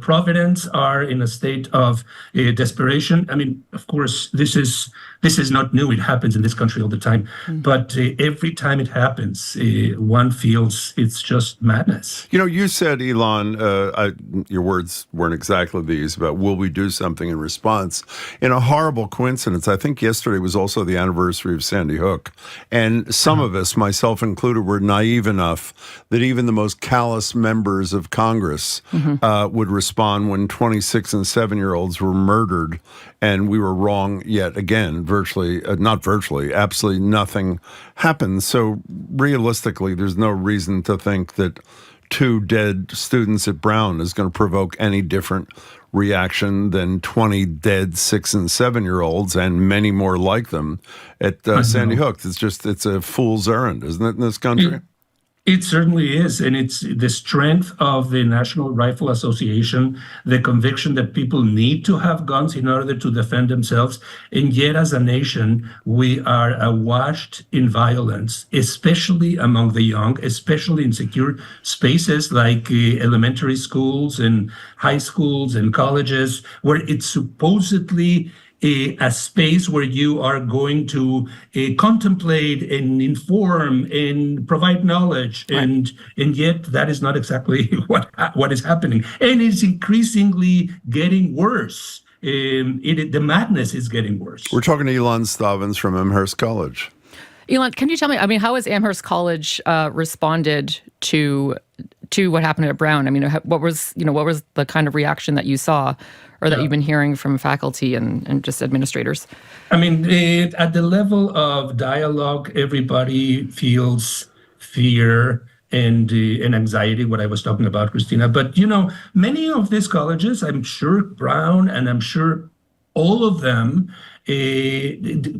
Providence are in a state of desperation. I mean, of course, this is not new. It happens in this country all the time. But every time it happens, one feels it's just madness. You know, you said, Ilan, your words weren't exactly these, but will we do something in response? In a horrible coincidence, I think yesterday was also the anniversary of Sandy Hook. And some of us, myself included, were naive enough that even the most callous members of Congress would respond when 26 and 7-year-olds were murdered, and we were wrong yet again. Absolutely nothing happened. So realistically, there's no reason to think that 2 dead students at Brown is going to provoke any different reaction than 20 dead 6 and 7-year-olds and many more like them at Sandy Hook. It's a fool's errand, isn't it, in this country? It certainly is, and it's the strength of the National Rifle Association, the conviction that people need to have guns in order to defend themselves, and yet as a nation, we are awash in violence, especially among the young, especially in secure spaces like elementary schools and high schools and colleges, where it's supposedly a space where you are going to contemplate and inform and provide knowledge, and yet that is not exactly what is happening, and it's increasingly getting worse. The madness is getting worse. We're talking to Ilan Stavans from Amherst College. Ilan, can you tell me? I mean, how has Amherst College responded to what happened at Brown? I mean, what was the kind of reaction that you saw, or that you've been hearing from faculty and just administrators? I mean, at the level of dialogue, everybody feels fear and anxiety, what I was talking about, Christina. But, many of these colleges, I'm sure Brown, and I'm sure all of them,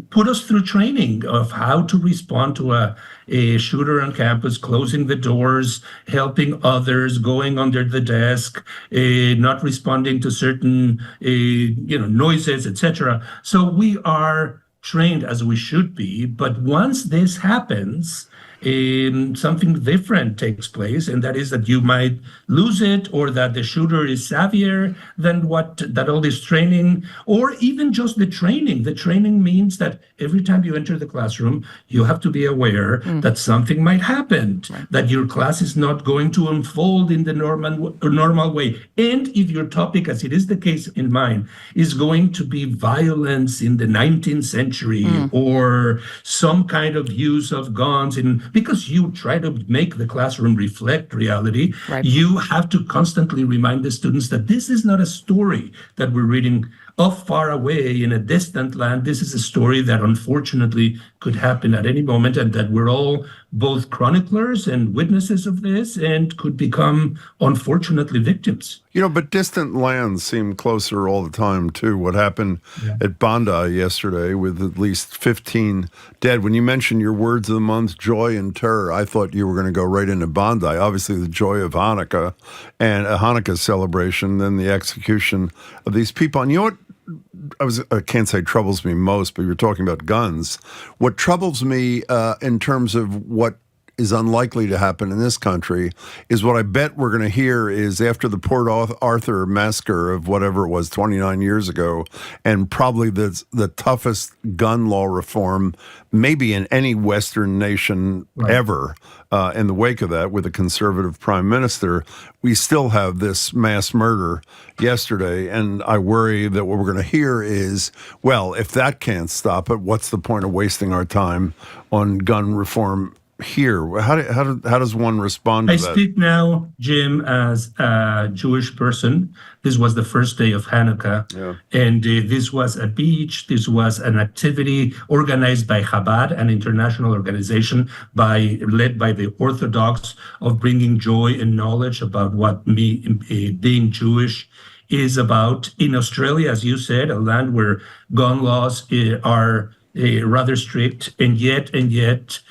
put us through training of how to respond to a shooter on campus, closing the doors, helping others, going under the desk, not responding to certain noises, etc. So we are trained as we should be. But once this happens, something different takes place, and that is that you might lose it, or that the shooter is savvier than that all this training, or even just the training. The training means that every time you enter the classroom, you have to be aware that something might happen, that your class is not going to unfold in the normal way. And if your topic, as it is the case in mine, is going to be violence in the 19th century, or some kind of use of guns because you try to make the classroom reflect reality, you have to constantly remind the students that this is not a story that we're reading off far away in a distant land. This is a story that unfortunately could happen at any moment, and that we're all both chroniclers and witnesses of this, and could become, unfortunately, victims. But distant lands seem closer all the time, too. What happened at Bondi yesterday with at least 15 dead. When you mentioned your words of the month, joy and terror, I thought you were going to go right into Bondi. Obviously, the joy of Hanukkah and a Hanukkah celebration, then the execution of these people. And you know what I can't say troubles me most, but you're talking about guns. What troubles me in terms of what is unlikely to happen in this country is what I bet we're going to hear is after the Port Arthur massacre of whatever it was 29 years ago, and probably the toughest gun law reform maybe in any Western nation ever. In the wake of that, with a conservative prime minister, we still have this mass murder yesterday, and I worry that what we're going to hear is, well, if that can't stop it, what's the point of wasting our time on gun reform here? How does one respond to that? I speak now, Jim, as a Jewish person. This was the first day of Hanukkah, and this was a beach. This was an activity organized by Chabad, an international organization led by the Orthodox, of bringing joy and knowledge about what being Jewish is about. In Australia, as you said, a land where gun laws are rather strict, and yet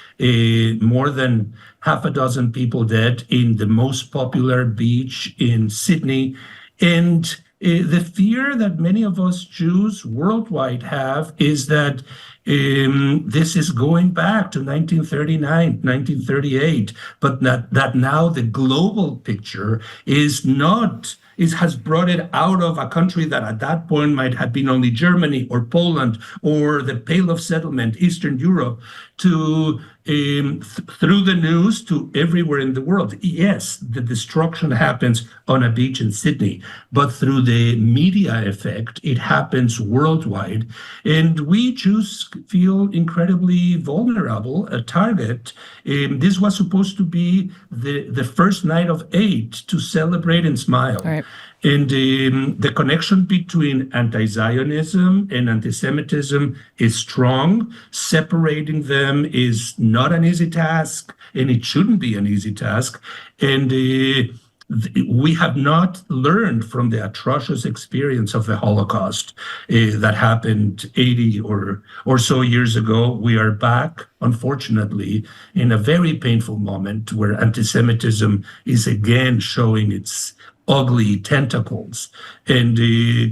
more than half a dozen people dead in the most popular beach in Sydney. And the fear that many of us Jews worldwide have is that this is going back to 1939, 1938, but that now the global picture is not. It has brought it out of a country that at that point might have been only Germany or Poland or the Pale of Settlement, Eastern Europe, to through the news to everywhere in the world. Yes, the destruction happens on a beach in Sydney, but through the media effect, it happens worldwide. And we Jews feel incredibly vulnerable, a target. This was supposed to be the first night of 8 to celebrate and smile. Right. And the connection between anti-Zionism and anti-Semitism is strong. Separating them is not an easy task, and it shouldn't be an easy task. And we have not learned from the atrocious experience of the Holocaust that happened 80 or so years ago. We are back, unfortunately, in a very painful moment where anti-Semitism is again showing its ugly tentacles, and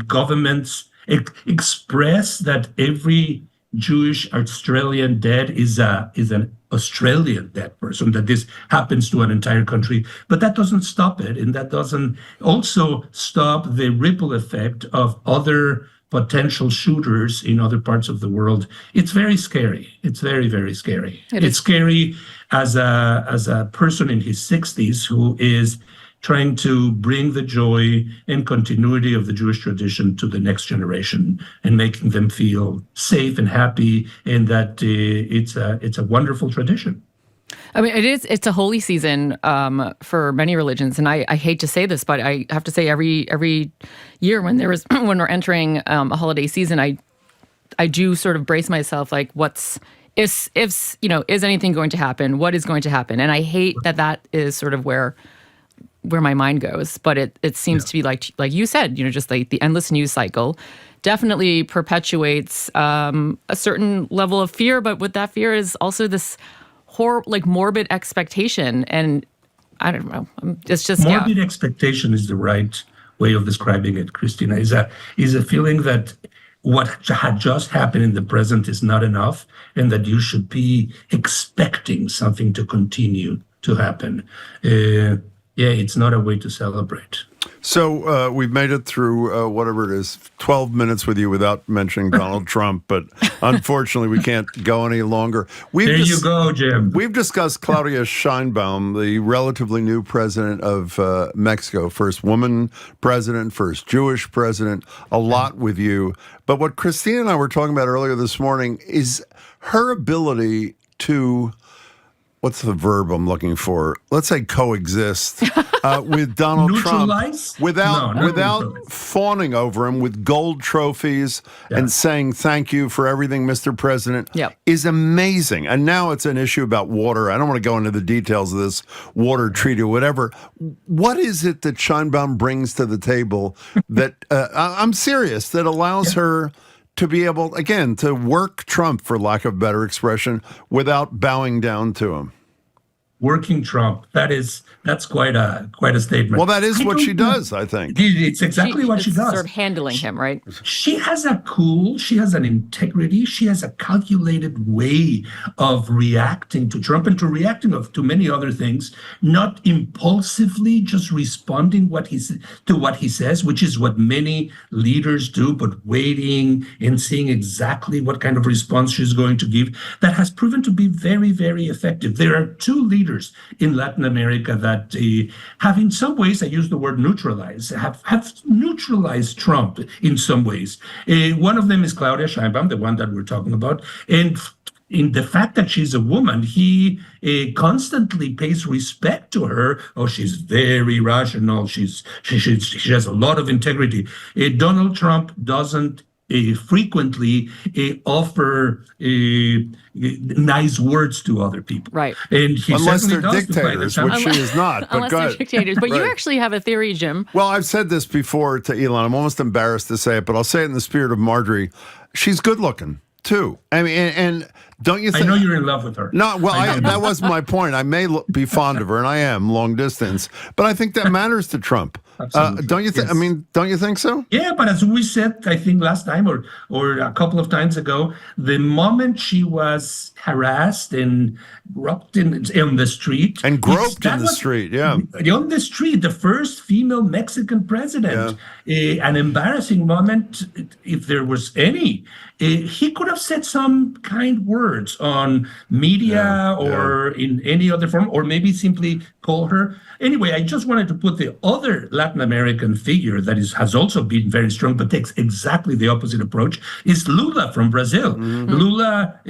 governments express that every Jewish Australian dead is an Australian dead person, that this happens to an entire country. But that doesn't stop it, and that doesn't also stop the ripple effect of other potential shooters in other parts of the world. It's very scary. It's very, very scary. It's scary as a person in his 60s who is trying to bring the joy and continuity of the Jewish tradition to the next generation and making them feel safe and happy, and that it's a wonderful tradition. I mean, it's a holy season for many religions, and I hate to say this, but I have to say every year when we're entering a holiday season, I do sort of brace myself, like, is anything going to happen? What is going to happen? And I hate that is sort of where my mind goes, but it seems to be like you said, just like the endless news cycle definitely perpetuates a certain level of fear, but with that fear is also this morbid expectation, and I don't know, it's just morbid expectation is the right way of describing it, Christina. Is a feeling that what had just happened in the present is not enough, and that you should be expecting something to continue to happen. It's not a way to celebrate. So we've made it through whatever it is, 12 minutes with you without mentioning Donald Trump, but unfortunately we can't go any longer. There you go, Jim. We've discussed Claudia Sheinbaum, the relatively new president of Mexico, first woman president, first Jewish president, a lot with you. But what Christina and I were talking about earlier this morning is her ability to, what's the verb I'm looking for? Let's say coexist with Donald Trump without fawning over him with gold trophies and saying thank you for everything, Mr. President, is amazing. And now it's an issue about water. I don't want to go into the details of this water treaty or whatever. What is it that Sheinbaum brings to the table that, I'm serious, that allows her to be able, again, to work Trump, for lack of a better expression, without bowing down to him? working Trump. That's quite a statement. Well, that is what she does, I think. It's exactly what she does. Sort of handling him, right? She has she has an integrity, she has a calculated way of reacting to Trump and to many other things, not impulsively just responding to what he says, which is what many leaders do, but waiting and seeing exactly what kind of response she's going to give. That has proven to be very, very effective. There are two leaders in Latin America that have in some ways, I use the word neutralize, have neutralized Trump in some ways. One of them is Claudia Sheinbaum, the one that we're talking about. And in the fact that she's a woman, he constantly pays respect to her. Oh, she's very rational. She has a lot of integrity. Donald Trump doesn't frequently offer nice words to other people. Right. And he unless they're does dictators, which she is not. But unless they're dictators. But you actually have a theory, Jim. Well, I've said this before to Ilan. I'm almost embarrassed to say it, but I'll say it in the spirit of Marjorie. She's good looking, too. I mean, and don't you think... I know you're in love with her. No, well, that was my point. I may be fond of her, and I am, long distance. But I think that matters to Trump. Don't you think? Yes. I mean, don't you think so? Yeah, but as we said, I think last time or a couple of times ago, the moment she was harassed and groped in the street, and groped in the street, on the street, the first female Mexican president, an embarrassing moment, if there was any. He could have said some kind words on media or in any other form, or maybe simply call her. Anyway, I just wanted to put the other Latin American figure that has also been very strong, but takes exactly the opposite approach, is Lula from Brazil. Mm-hmm. Lula,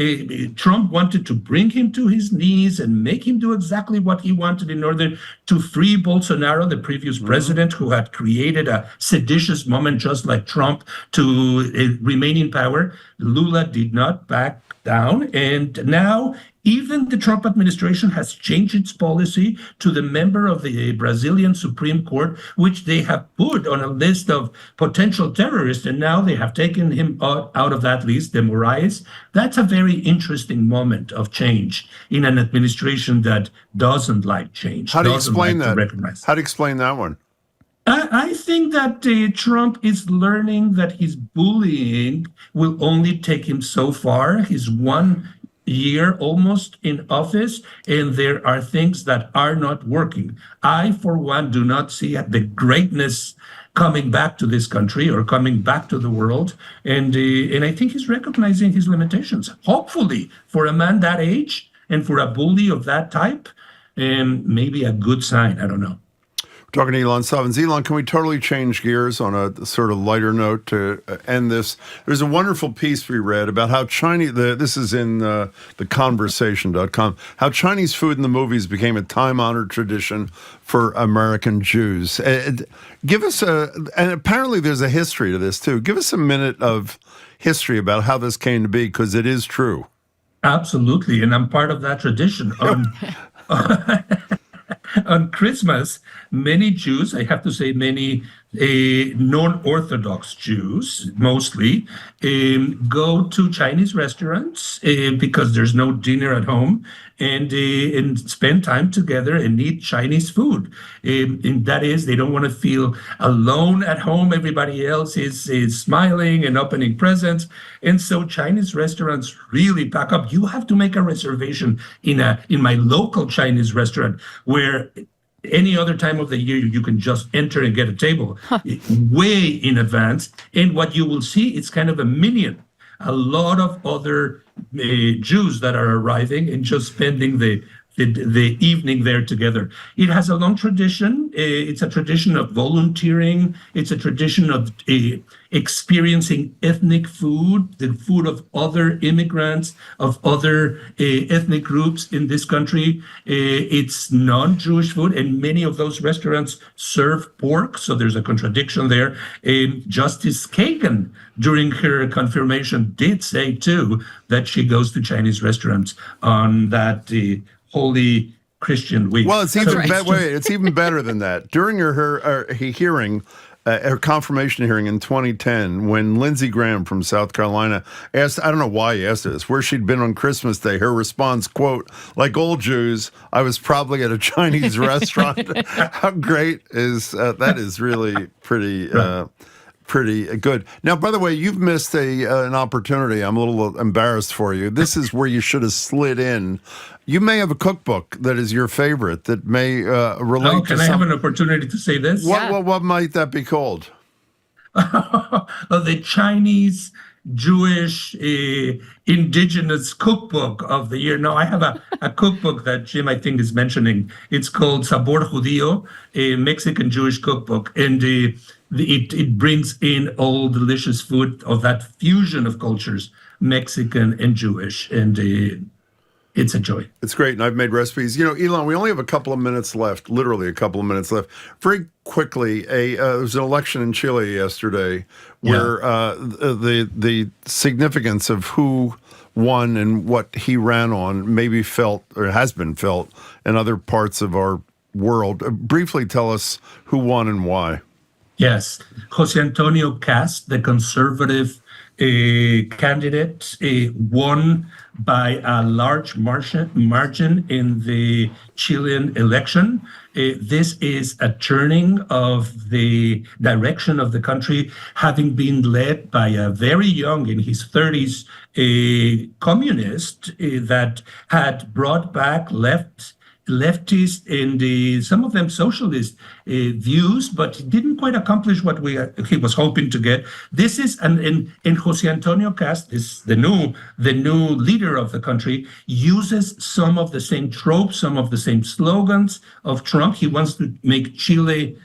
Trump wanted to bring him to his knees and make him do exactly what he wanted in order to free Bolsonaro, the previous president, who had created a seditious moment just like Trump to remain in power. Lula did not back down, and now even the Trump administration has changed its policy to the member of the Brazilian Supreme Court, which they have put on a list of potential terrorists, and now they have taken him out of that list, de Moraes. That's a very interesting moment of change in an administration that doesn't like change. How do you explain that? How do you explain that one? I think that Trump is learning that his bullying will only take him so far. He's 1 year almost in office, and there are things that are not working. I, for one, do not see the greatness coming back to this country or coming back to the world. And I think he's recognizing his limitations. Hopefully, for a man that age and for a bully of that type, maybe a good sign. I don't know. Talking to Ilan Stavans. Ilan, can we totally change gears on a sort of lighter note to end this? There's a wonderful piece we read about how Chinese, this is in theconversation.com, how Chinese food in the movies became a time-honored tradition for American Jews. Give us and apparently there's a history to this too. Give us a minute of history about how this came to be, because it is true. Absolutely, and I'm part of that tradition. On Christmas, many Jews, I have to say many non-Orthodox Jews, mostly, go to Chinese restaurants because there's no dinner at home, and spend time together and eat Chinese food. And that is, they don't want to feel alone at home. Everybody else is smiling and opening presents. And so Chinese restaurants really pack up. You have to make a reservation in my local Chinese restaurant, where any other time of the year you can just enter and get a table way in advance. And what you will see, it's kind of a minion. A lot of other Jews that are arriving and just spending the evening there together. It has a long tradition. It's a tradition of volunteering. It's a tradition of experiencing ethnic food, the food of other immigrants, of other ethnic groups in this country. It's non-Jewish food, and many of those restaurants serve pork, so there's a contradiction there. Justice Kagan, during her confirmation, did say, too, that she goes to Chinese restaurants on that Holy Christian Week. Well, it's even better than that. During her hearing, her confirmation hearing in 2010 when Lindsey Graham from South Carolina asked, I don't know why he asked this, where she'd been on Christmas Day. Her response, quote, like old Jews, I was probably at a Chinese restaurant. How great is that? Is really pretty good. Now, by the way, you've missed an opportunity. I'm a little embarrassed for you. This is where you should have slid in. You may have a cookbook that is your favorite that may relate to can I have an opportunity to say this? What might that be called? The Chinese Jewish indigenous cookbook of the year. No, I have a cookbook that Jim, I think, is mentioning. It's called Sabor Judío, a Mexican Jewish cookbook. And it brings in all delicious food of that fusion of cultures, Mexican and Jewish. And it's a joy. It's great, and I've made recipes. You know, Ilan, we only have a couple of minutes left, literally a couple of minutes left. Very quickly, there was an election in Chile yesterday where the significance of who won and what he ran on may be felt, or has been felt, in other parts of our world. Briefly tell us who won and why. Yes, Jose Antonio Cast, the conservative candidate, won by a large margin in the Chilean election. This is a turning of the direction of the country, having been led by a very young, in his 30s, communist that had brought back leftist and some of them socialist views, but he didn't quite accomplish what he was hoping to get. This is in Jose Antonio Cast, the new leader of the country, uses some of the same tropes, some of the same slogans of Trump. He wants to make Chile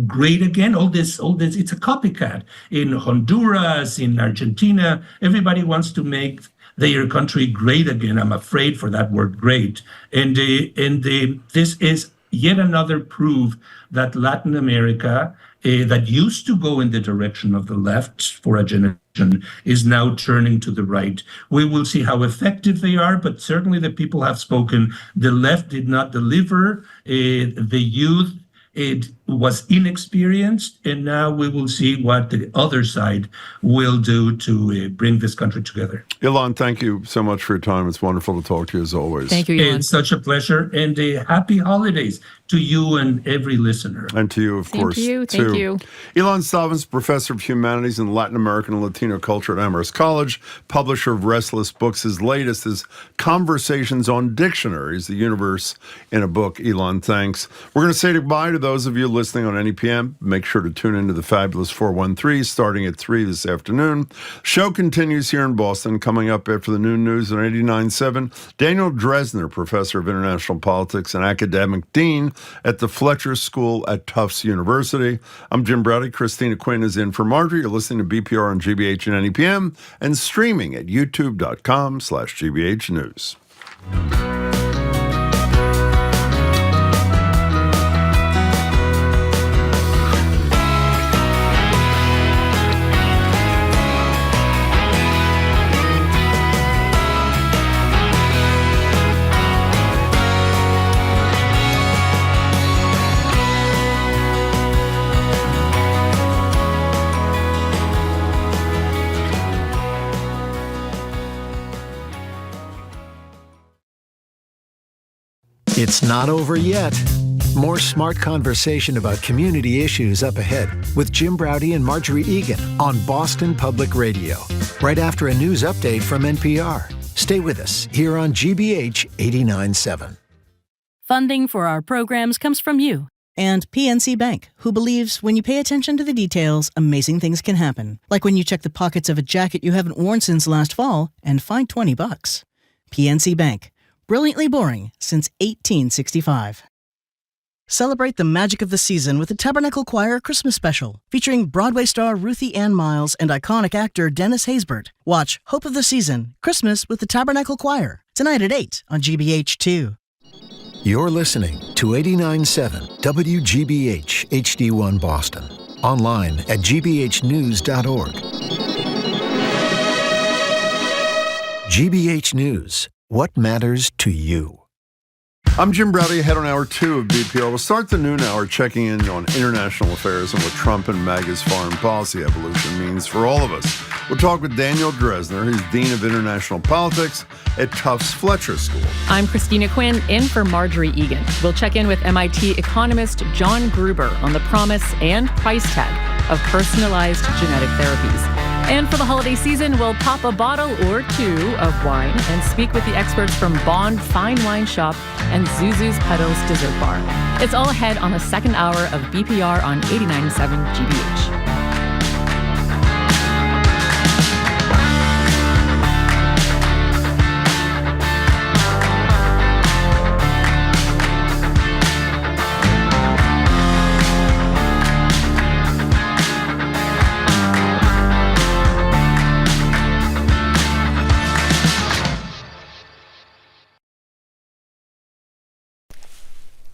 great again. All this, it's a copycat. In Honduras, in Argentina, everybody wants to make their country great again. I'm afraid for that word, great. And this is yet another proof that Latin America, that used to go in the direction of the left for a generation, is now turning to the right. We will see how effective they are, but certainly the people have spoken. The left did not deliver. The youth, it was inexperienced, and now we will see what the other side will do to bring this country together. Ilan, thank you so much for your time. It's wonderful to talk to you as always. Thank you, Ilan. It's such a pleasure, and happy holidays to you and every listener. And to you, of course, too. Thank you. Ilan Stavans, Professor of Humanities in Latin American and Latino Culture at Amherst College, publisher of Restless Books. His latest is Conversations on Dictionaries, the Universe in a Book. Ilan, thanks. We're going to say goodbye to those of you listening on NEPM. Make sure to tune into the fabulous 413 starting at 3 this afternoon. Show continues here in Boston. Coming up after the noon news on 89.7, Daniel Drezner, Professor of International Politics and Academic Dean at the Fletcher School at Tufts University. I'm Jim Browdy. Christina Quinn is in for Marjorie. You're listening to BPR on GBH and NEPM and streaming at youtube.com/GBH News. It's not over yet. More smart conversation about community issues up ahead with Jim Browdy and Marjorie Egan on Boston Public Radio, right after a news update from NPR. Stay with us here on GBH 89.7. Funding for our programs comes from you and PNC Bank, who believes when you pay attention to the details, amazing things can happen. Like when you check the pockets of a jacket you haven't worn since last fall and find $20. PNC Bank. Brilliantly boring since 1865. Celebrate the magic of the season with the Tabernacle Choir Christmas Special, featuring Broadway star Ruthie Ann Miles and iconic actor Dennis Haysbert. Watch Hope of the Season, Christmas with the Tabernacle Choir, tonight at 8 on GBH2. You're listening to 89.7 WGBH HD1 Boston. Online at gbhnews.org. GBH News. What matters to you? I'm Jim Browdy, ahead on Hour 2 of BPR. We'll start the noon hour checking in on international affairs and what Trump and MAGA's foreign policy evolution means for all of us. We'll talk with Daniel Drezner. He's Dean of International Politics at Tufts Fletcher School. I'm Christina Quinn, in for Marjorie Egan. We'll check in with MIT economist John Gruber on the promise and price tag of personalized genetic therapies. And for the holiday season, we'll pop a bottle or two of wine and speak with the experts from Bonde Fine Wine Shop and Zuzu's Petals Dessert Bar. It's all ahead on the second hour of BPR on 89.7 GBH.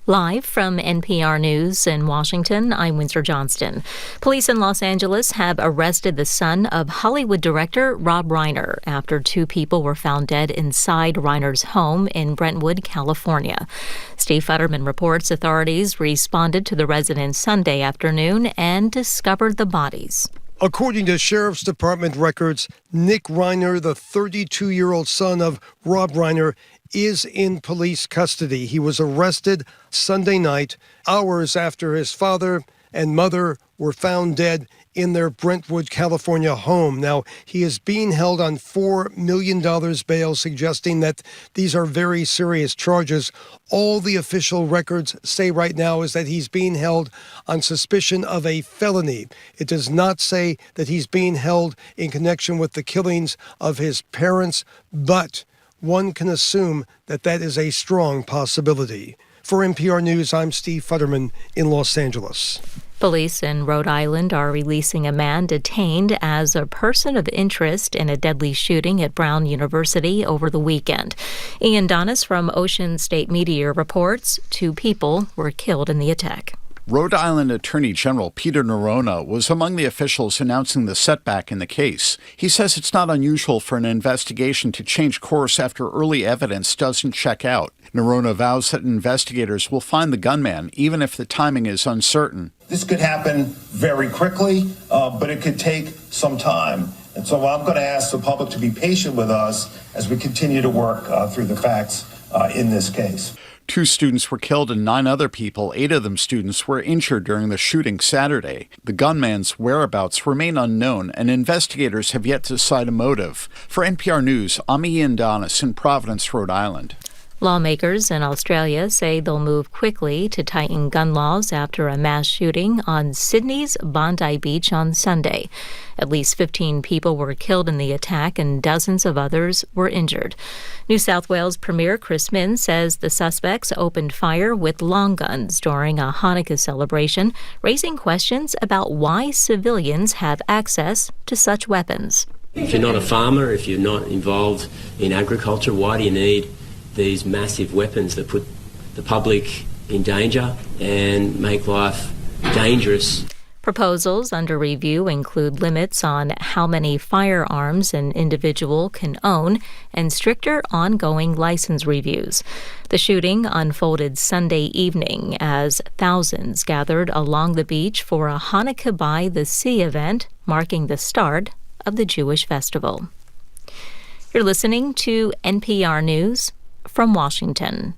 Live from NPR News in Washington, I'm Windsor Johnston. Police in Los Angeles have arrested the son of Hollywood director Rob Reiner after two people were found dead inside Reiner's home in Brentwood, California. Steve Futterman reports authorities responded to the residence Sunday afternoon and discovered the bodies. According to Sheriff's Department records, Nick Reiner, the 32-year-old son of Rob Reiner, is in police custody. He was arrested Sunday night, hours after his father and mother were found dead in their Brentwood, California home. Now, he is being held on $4 million bail, suggesting that these are very serious charges. All the official records say right now is that he's being held on suspicion of a felony. It does not say that he's being held in connection with the killings of his parents, but one can assume that that is a strong possibility. For NPR News, I'm Steve Futterman in Los Angeles. Police in Rhode Island are releasing a man detained as a person of interest in a deadly shooting at Brown University over the weekend. Ian Donis from Ocean State Media reports 2 people were killed in the attack. Rhode Island Attorney General Peter Nerona was among the officials announcing the setback in the case. He says it's not unusual for an investigation to change course after early evidence doesn't check out. Nerona vows that investigators will find the gunman, even if the timing is uncertain. This could happen very quickly, but it could take some time. And so I'm going to ask the public to be patient with us as we continue to work through the facts in this case. 2 students were killed and 9 other people, 8 of them students, were injured during the shooting Saturday. The gunman's whereabouts remain unknown, and investigators have yet to cite a motive. For NPR News, I'm Ian Donis in Providence, Rhode Island. Lawmakers in Australia say they'll move quickly to tighten gun laws after a mass shooting on Sydney's Bondi Beach on Sunday. At least 15 people were killed in the attack and dozens of others were injured. New South Wales Premier Chris Minns says the suspects opened fire with long guns during a Hanukkah celebration, raising questions about why civilians have access to such weapons. If you're not a farmer, if you're not involved in agriculture, why do you need these massive weapons that put the public in danger and make life dangerous? Proposals under review include limits on how many firearms an individual can own and stricter ongoing license reviews. The shooting unfolded Sunday evening as thousands gathered along the beach for a Hanukkah by the Sea event, marking the start of the Jewish festival. You're listening to NPR News from Washington.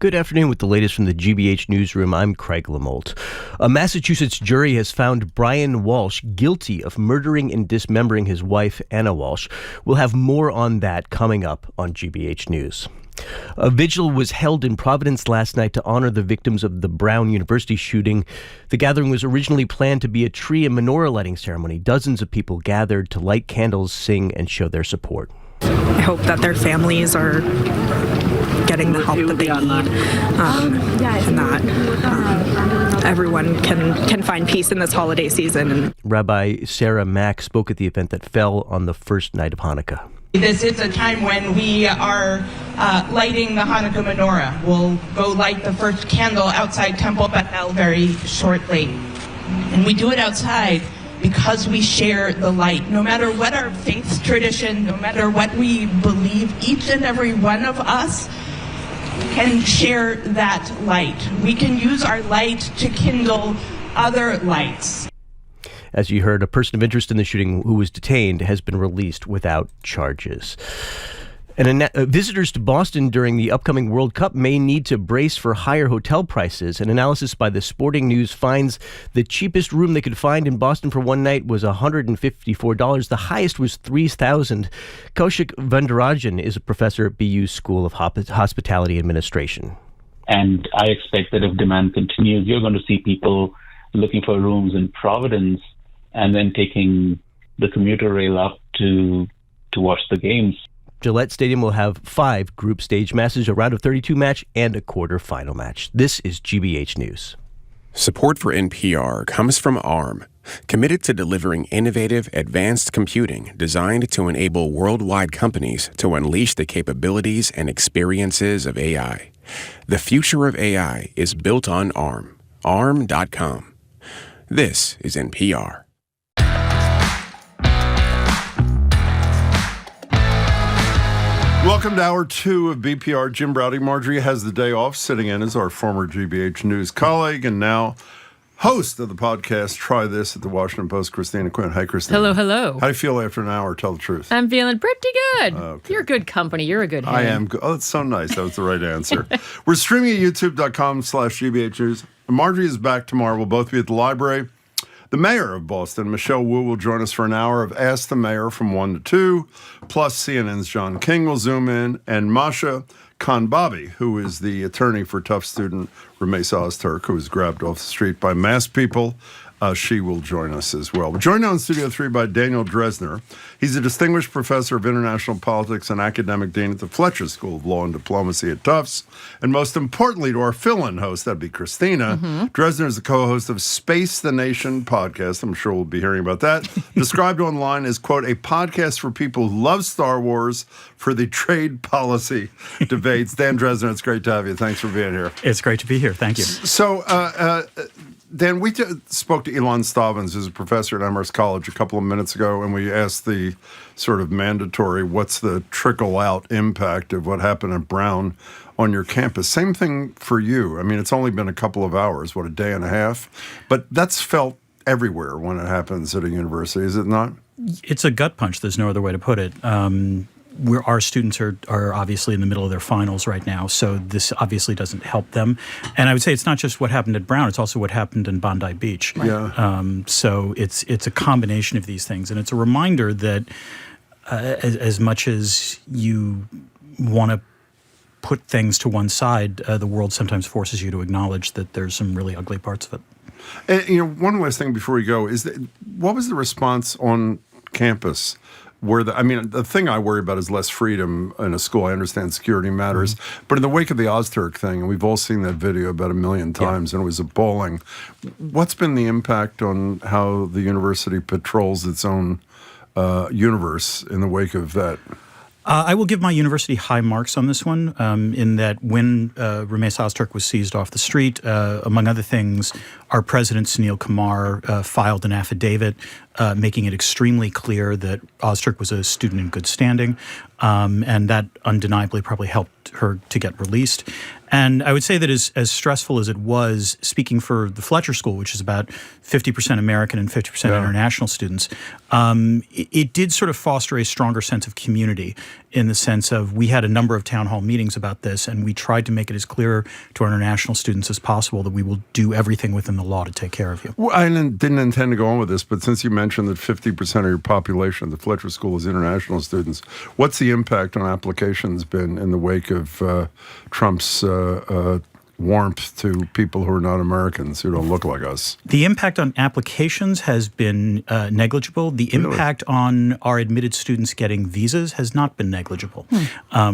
Good afternoon with the latest from the GBH Newsroom. I'm Craig Lamolt. A Massachusetts jury has found Brian Walsh guilty of murdering and dismembering his wife, Anna Walsh. We'll have more on that coming up on GBH News. A vigil was held in Providence last night to honor the victims of the Brown University shooting. The gathering was originally planned to be a tree and menorah lighting ceremony. Dozens of people gathered to light candles, sing, and show their support. I hope that their families are getting the help that they need, and that everyone can find peace in this holiday season. Rabbi Sarah Mack spoke at the event that fell on the first night of Hanukkah. This is a time when we are lighting the Hanukkah menorah. We'll go light the first candle outside Temple Bethel very shortly. And we do it outside because we share the light. No matter what our faith tradition, no matter what we believe, each and every one of us can share that light. We can use our light to kindle other lights. As you heard, a person of interest in the shooting who was detained has been released without charges. And visitors to Boston during the upcoming World Cup may need to brace for higher hotel prices. An analysis by the Sporting News finds the cheapest room they could find in Boston for one night was $154. The highest was $3,000. Kaushik Vandarajan is a professor at BU's School of Hospitality Administration. And I expect that if demand continues, you're going to see people looking for rooms in Providence and then taking the commuter rail up to watch the games. Gillette Stadium will have 5 group stage matches, a round of 32 match, and a quarterfinal match. This is GBH News. Support for NPR comes from ARM, committed to delivering innovative, advanced computing designed to enable worldwide companies to unleash the capabilities and experiences of AI. The future of AI is built on ARM. ARM.com. This is NPR. Welcome to Hour 2 of BPR. Jim Braude. Marjorie has the day off. Sitting in is our former GBH News colleague and now host of the podcast Try This at the Washington Post, Christina Quinn. Hi, Christina. Hello, hello. How do you feel after an hour? Tell the truth. I'm feeling pretty good. Okay. You're good company. You're a good head. I am. Oh, that's so nice. That was the right answer. We're streaming at youtube.com/GBH News. Marjorie is back tomorrow. We'll both be at the library. The mayor of Boston, Michelle Wu, will join us for an hour of Ask the Mayor from 1 to 2. Plus, CNN's John King will zoom in. And Masha Khanbabi, who is the attorney for Tufts student Remes Ozturk, who was grabbed off the street by masked people, she will join us as well. We're joined now in Studio 3 by Daniel Drezner. He's a distinguished professor of international politics and academic dean at the Fletcher School of Law and Diplomacy at Tufts. And most importantly, to our fill-in host, that'd be Christina, Drezner is the co-host of Space the Nation podcast. I'm sure we'll be hearing about that. Described online as, quote, a podcast for people who love Star Wars for the trade policy debates. Dan Drezner, it's great to have you. Thanks for being here. It's great to be here. Thank you. So, Dan, we spoke to Ilan Stavans, who's a professor at Amherst College, a couple of minutes ago, and we asked the sort of mandatory, what's the trickle-out impact of what happened at Brown on your campus? Same thing for you. I mean, it's only been a couple of hours, a day and a half? But that's felt everywhere when it happens at a university, is it not? It's a gut punch. There's no other way to put it. Our students are obviously in the middle of their finals right now, so this obviously doesn't help them. And I would say it's not just what happened at Brown, it's also what happened in Bondi Beach. Right. Yeah. So it's a combination of these things. And it's a reminder that as much as you want to put things to one side, the world sometimes forces you to acknowledge that there's some really ugly parts of it. And, one last thing before we go is that, what was the response on campus? The thing I worry about is less freedom in a school. I understand security matters. But in the wake of the Ozturk thing, and we've all seen that video about 1 million times, and it was appalling, what's been the impact on how the university patrols its own universe in the wake of that? I will give my university high marks on this one, in that when Remes Ozturk was seized off the street, among other things, our president, Sunil Kumar, filed an affidavit making it extremely clear that Ozturk was a student in good standing, and that undeniably probably helped her to get released. And I would say that as stressful as it was, speaking for the Fletcher School, which is about 50% American and 50% international students, it did sort of foster a stronger sense of community, in the sense of we had a number of town hall meetings about this, and we tried to make it as clear to our international students as possible that we will do everything within the law to take care of you. Well, I didn't intend to go on with this, but since you mentioned that 50% of your population at the Fletcher School is international students, what's the impact on applications been in the wake of Trump's warmth to people who are not Americans, who don't look like us? The impact on applications has been negligible. The impact on our admitted students getting visas has not been negligible.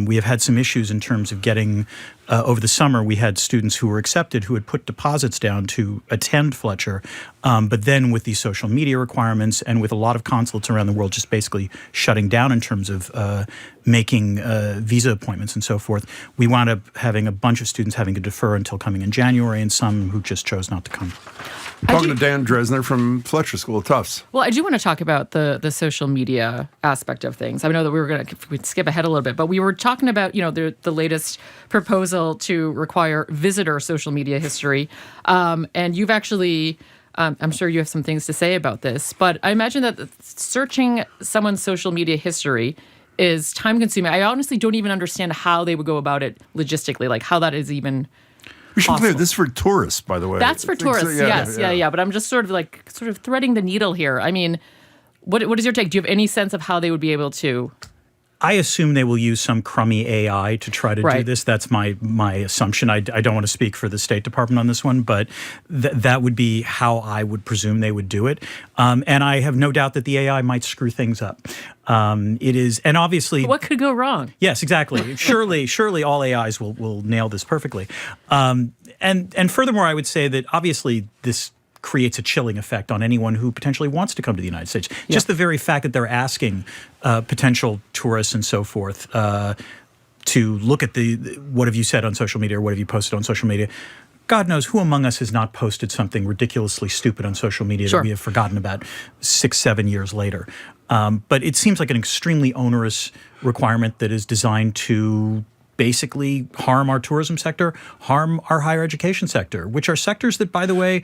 We have had some issues in terms of getting, over the summer, we had students who were accepted who had put deposits down to attend Fletcher, but then with these social media requirements and with a lot of consulates around the world just basically shutting down in terms of making visa appointments and so forth, we wound up having a bunch of students having to defer until coming in January, and some who just chose not to come. Talking to Dan Drezner from Fletcher School at Tufts. Well, I do want to talk about the social media aspect of things. I know that we'd skip ahead a little bit, but we were talking about, the latest proposal to require visitor social media history. And you've actually, I'm sure you have some things to say about this, but I imagine that searching someone's social media history is time consuming. I honestly don't even understand how they would go about it logistically, like how that is even we should possible. clear this is for tourists, by the way. That's for tourists, yes. But I'm just sort of threading the needle here. I mean, what is your take? Do you have any sense of how they would be able to? I assume they will use some crummy AI to try to do this. That's my assumption. I don't want to speak for the State Department on this one, but that would be how I would presume they would do it. And I have no doubt that the AI might screw things up. It is, and obviously, what could go wrong? Yes, exactly. Surely, all AIs will nail this perfectly. And furthermore, I would say that obviously this creates a chilling effect on anyone who potentially wants to come to the United States. Yeah. Just the very fact that they're asking potential tourists and so forth to look at what have you said on social media or what have you posted on social media. God knows who among us has not posted something ridiculously stupid on social media that we have forgotten about 6-7 years later. But it seems like an extremely onerous requirement that is designed to basically harm our tourism sector, harm our higher education sector, which are sectors that, by the way,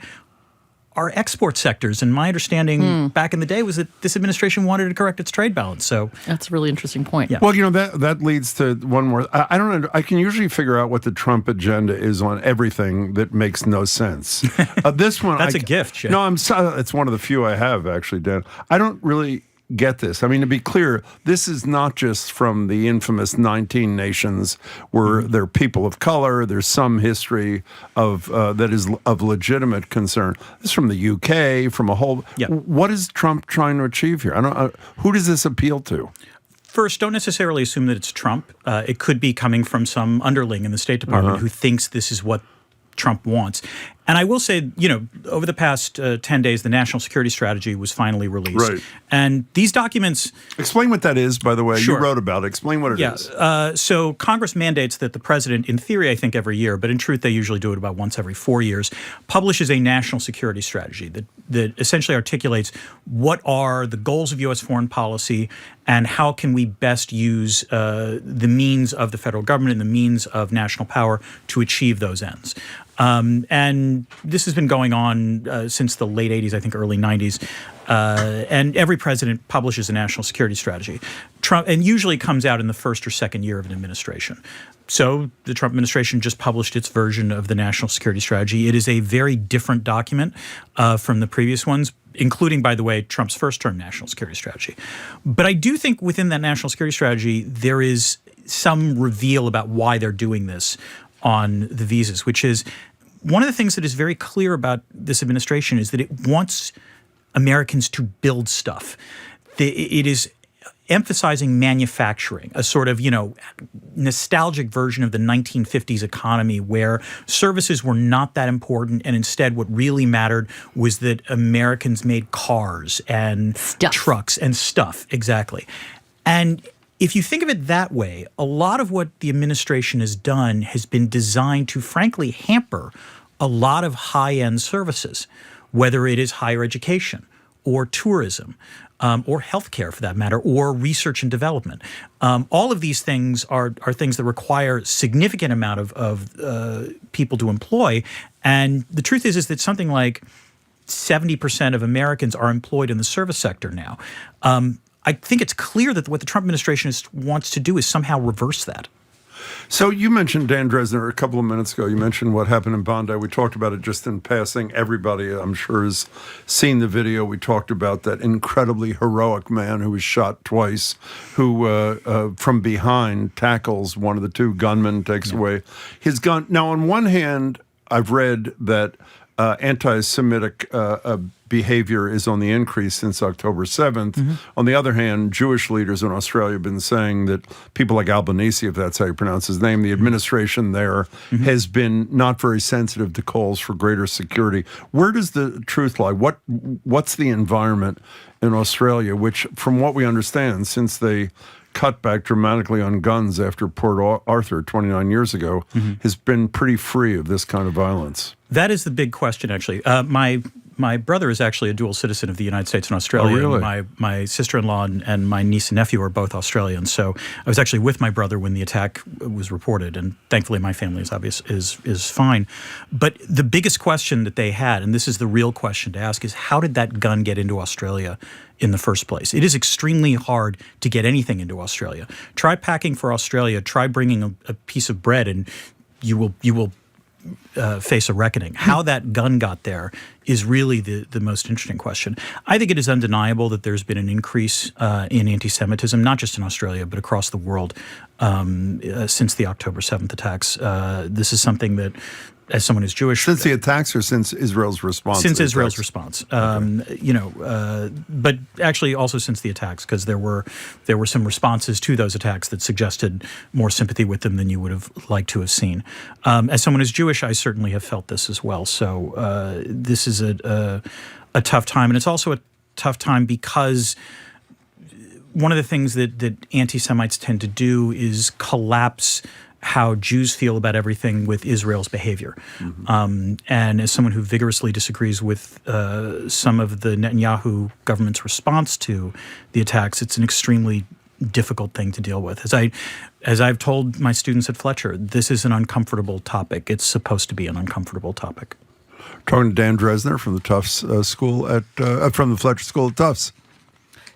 are export sectors. And my understanding back in the day was that this administration wanted to correct its trade balance. So that's a really interesting point. Yeah. Well, that leads to one more. I don't know. I can usually figure out what the Trump agenda is on everything that makes no sense. This one, that's a gift. Chip. No, it's one of the few I have actually, Dan. I don't really get this. I mean, to be clear, this is not just from the infamous 19 nations where there are people of color. There's some history of that is of legitimate concern. This is from the UK, from a whole. Yeah. What is Trump trying to achieve here? Who does this appeal to? First, don't necessarily assume that it's Trump. It could be coming from some underling in the State Department who thinks this is what Trump wants. And I will say, over the past 10 days, the National Security Strategy was finally released. Right. And these documents... Explain what that is, by the way. Sure. You wrote about it. Explain what it is. So Congress mandates that the president, in theory, I think every year, but in truth, they usually do it about once every 4 years, publishes a national security strategy that essentially articulates what are the goals of U.S. foreign policy and how can we best use the means of the federal government and the means of national power to achieve those ends. And this has been going on since the late 80s, I think early 90s. And every president publishes a national security strategy. And usually comes out in the first or second year of an administration. So the Trump administration just published its version of the national security strategy. It is a very different document from the previous ones, including, by the way, Trump's first-term national security strategy. But I do think within that national security strategy, there is some reveal about why they're doing this on the visas, which is one of the things that is very clear about this administration is that it wants Americans to build stuff. It is emphasizing manufacturing, a sort of, nostalgic version of the 1950s economy where services were not that important and instead what really mattered was that Americans made cars and trucks and stuff. Exactly. And if you think of it that way, a lot of what the administration has done has been designed to, frankly, hamper a lot of high-end services, whether it is higher education or tourism or healthcare, for that matter, or research and development. All of these things are things that require significant amount of people to employ. And the truth is that something like 70% of Americans are employed in the service sector now. I think it's clear that what the Trump administration wants to do is somehow reverse that. So you mentioned Dan Drezner a couple of minutes ago. You mentioned what happened in Bondi. We talked about it just in passing. Everybody, I'm sure, has seen the video. We talked about that incredibly heroic man who was shot twice, who from behind tackles one of the two gunmen, takes away his gun. Now, on one hand, I've read that anti-Semitic behavior is on the increase since October 7th. Mm-hmm. On the other hand, Jewish leaders in Australia have been saying that people like Albanese, if that's how you pronounce his name, the administration there has been not very sensitive to calls for greater security. Where does the truth lie? What's the environment in Australia, which, from what we understand, since they cut back dramatically on guns after Port Arthur 29 years ago, has been pretty free of this kind of violence? That is the big question, actually. my brother is actually a dual citizen of the United States and Australia. Oh, really? My sister-in-law and my niece and nephew are both Australian. So I was actually with my brother when the attack was reported, and thankfully my family is fine. But the biggest question that they had, and this is the real question to ask, is how did that gun get into Australia in the first place? It is extremely hard to get anything into Australia. Try packing for Australia. Try bringing a piece of bread, and you will face a reckoning. How that gun got there is really the most interesting question. I think it is undeniable that there's been an increase in anti-Semitism, not just in Australia, but across the world since the October 7th attacks. This is something that, as someone who's Jewish... Since the attacks or since Israel's response? Since Israel's response. But actually also since the attacks, because there were some responses to those attacks that suggested more sympathy with them than you would have liked to have seen. As someone who's Jewish, I certainly have felt this as well. So this is a tough time. And it's also a tough time because one of the things that anti-Semites tend to do is collapse how Jews feel about everything with Israel's behavior. Mm-hmm. And as someone who vigorously disagrees with some of the Netanyahu government's response to the attacks, it's an extremely difficult thing to deal with. As I've told my students at Fletcher, this is an uncomfortable topic. It's supposed to be an uncomfortable topic. Talking to Dan Drezner from the Tufts School from the Fletcher School at Tufts.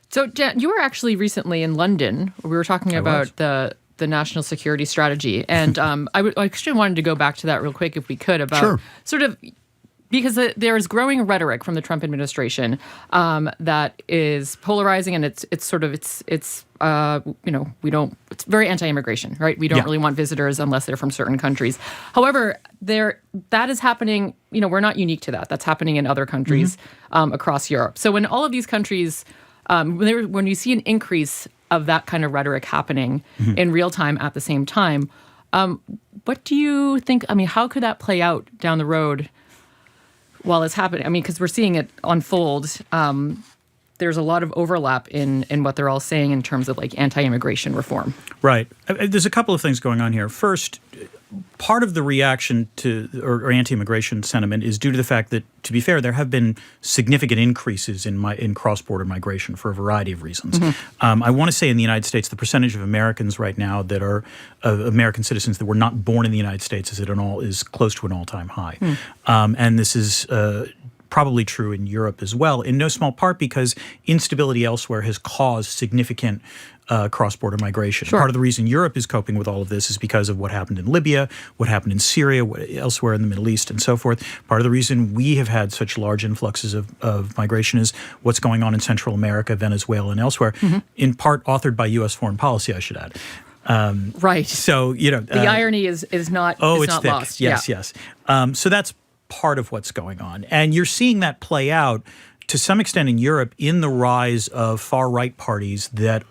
So, Dan, you were actually recently in London. We were talking about the national security strategy. And I actually wanted to go back to that real quick, if we could, about sort of, because there is growing rhetoric from the Trump administration that is polarizing, and it's very anti-immigration, right? We don't really want visitors unless they're from certain countries. However, that is happening, we're not unique to that. That's happening in other countries across Europe. So when all of these countries, when you see an increase of that kind of rhetoric happening in real time at the same time, what do you think? I mean, how could that play out down the road while it's happening? I mean, because we're seeing it unfold. There's a lot of overlap in what they're all saying in terms of like anti-immigration reform. Right. There's a couple of things going on here. First, part of the reaction to or anti-immigration sentiment is due to the fact that, to be fair, there have been significant increases in cross-border migration for a variety of reasons. I want to say in the United States, the percentage of Americans right now that are American citizens that were not born in the United States is close to an all-time high. And this is probably true in Europe as well, in no small part because instability elsewhere has caused significant cross-border migration. Part of the reason Europe is coping with all of this is because of what happened in Libya, what happened in Syria, elsewhere in the Middle East, and so forth. Part of the reason we have had such large influxes of migration is what's going on in Central America, Venezuela, and elsewhere, in part authored by U.S. foreign policy, I should add. Right. So, the irony is not it's not thick. lost. Yes. So that's part of what's going on. And you're seeing that play out to some extent in Europe in the rise of far-right parties that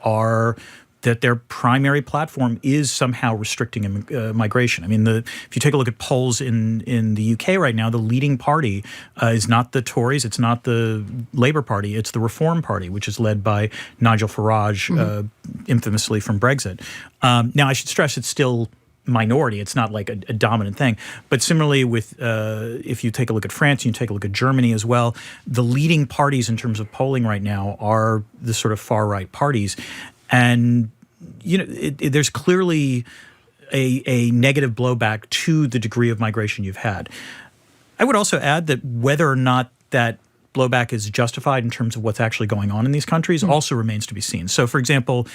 their primary platform is somehow restricting migration. I mean, if you take a look at polls in the UK right now, the leading party is not the Tories, it's not the Labour Party, it's the Reform Party, which is led by Nigel Farage, infamously from Brexit. Now, I should stress it's still minority. It's not like a dominant thing. But similarly with, if you take a look at France, you take a look at Germany as well, the leading parties in terms of polling right now are the sort of far-right parties. And, there's clearly a negative blowback to the degree of migration you've had. I would also add that whether or not that blowback is justified in terms of what's actually going on in these countries also remains to be seen. So, for example,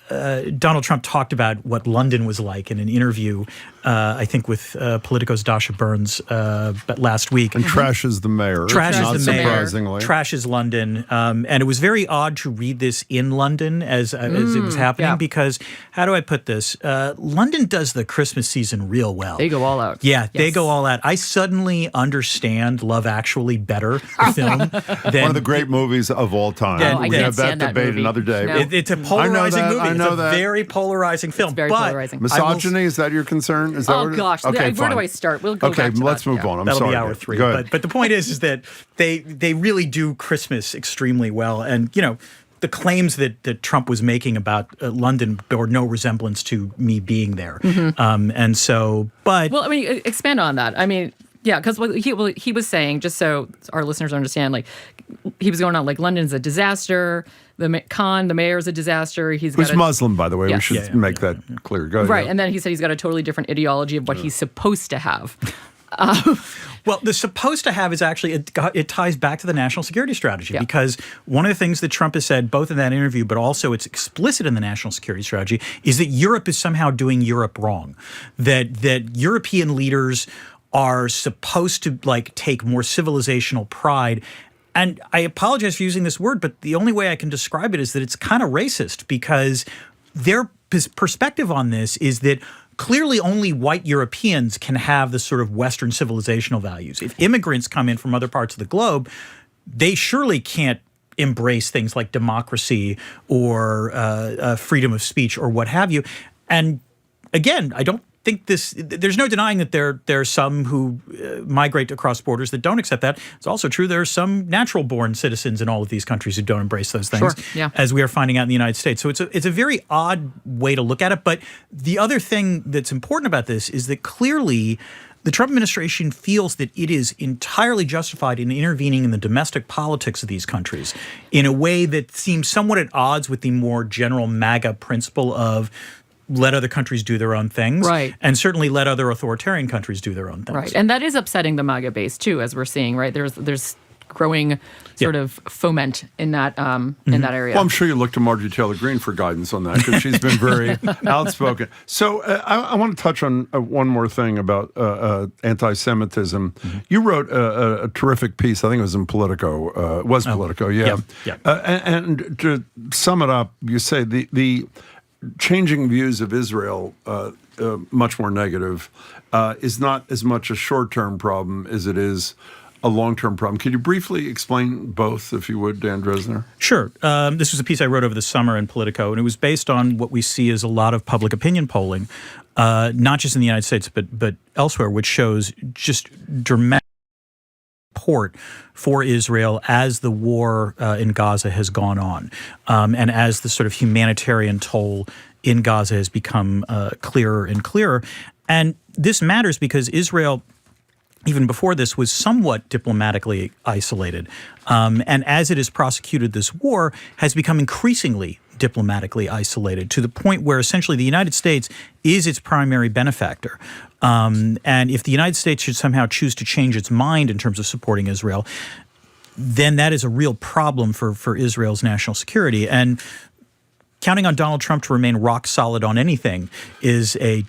Donald Trump talked about what London was like in an interview, I think with Politico's Dasha Burns last week. And trashes the mayor. Trashes the mayor. Surprisingly. Trashes London. And it was very odd to read this in London as it was happening because, how do I put this? London does the Christmas season real well. They go all out. Yeah, they go all out. I suddenly understand Love Actually better, the film. Than, one of the great movies of all time. I can't stand that debate movie. Another day. No. It's a polarizing movie. It's a very polarizing film. It's very polarizing. Misogyny, is that your concern? Is that gosh. Okay, where do I start? We'll go back to let's that. move on. I'm That'll sorry. be hour 3. Go ahead. But the point is that they really do Christmas extremely well. And, the claims that Trump was making about London bore no resemblance to me being there. And so, but... Well, I mean, expand on that. I mean, Yeah, because he was saying, just so our listeners understand, like he was going on like London's a disaster, the mayor's a disaster. Who's Muslim, by the way. Yes. We should make that clear. Go ahead. Right, and then he said he's got a totally different ideology of what he's supposed to have. Well, the supposed to have is actually, it ties back to the national security strategy because one of the things that Trump has said, both in that interview, but also it's explicit in the national security strategy, is that Europe is somehow doing Europe wrong. That European leaders are supposed to like take more civilizational pride. And I apologize for using this word, but the only way I can describe it is that it's kind of racist because their perspective on this is that clearly only white Europeans can have the sort of Western civilizational values. If immigrants come in from other parts of the globe, they surely can't embrace things like democracy or freedom of speech or what have you. And again, I don't think there's no denying that there are some who migrate across borders that don't accept that. It's also true there are some natural-born citizens in all of these countries who don't embrace those things, as we are finding out in the United States. So it's a very odd way to look at it. But the other thing that's important about this is that clearly the Trump administration feels that it is entirely justified in intervening in the domestic politics of these countries in a way that seems somewhat at odds with the more general MAGA principle of let other countries do their own things, and certainly let other authoritarian countries do their own things. Right, and that is upsetting the MAGA base too, as we're seeing. Right, there's growing sort of foment in that in that area. Well, I'm sure you look to Marjorie Taylor Greene for guidance on that because she's been very outspoken. So I want to touch on one more thing about anti-Semitism. You wrote a terrific piece. I think it was in Politico. Politico, yeah. And to sum it up, you say the changing views of Israel, much more negative, is not as much a short-term problem as it is a long-term problem. Could you briefly explain both, if you would, Dan Drezner? Sure. This was a piece I wrote over the summer in Politico, and it was based on what we see as a lot of public opinion polling, not just in the United States, but elsewhere, which shows just dramatic support for Israel as the war in Gaza has gone on, and as the sort of humanitarian toll in Gaza has become clearer and clearer. And this matters because Israel, even before this, was somewhat diplomatically isolated. And as it has prosecuted this war, has become increasingly diplomatically isolated to the point where essentially the United States is its primary benefactor. And if the United States should somehow choose to change its mind in terms of supporting Israel, then that is a real problem for Israel's national security. And counting on Donald Trump to remain rock solid on anything is a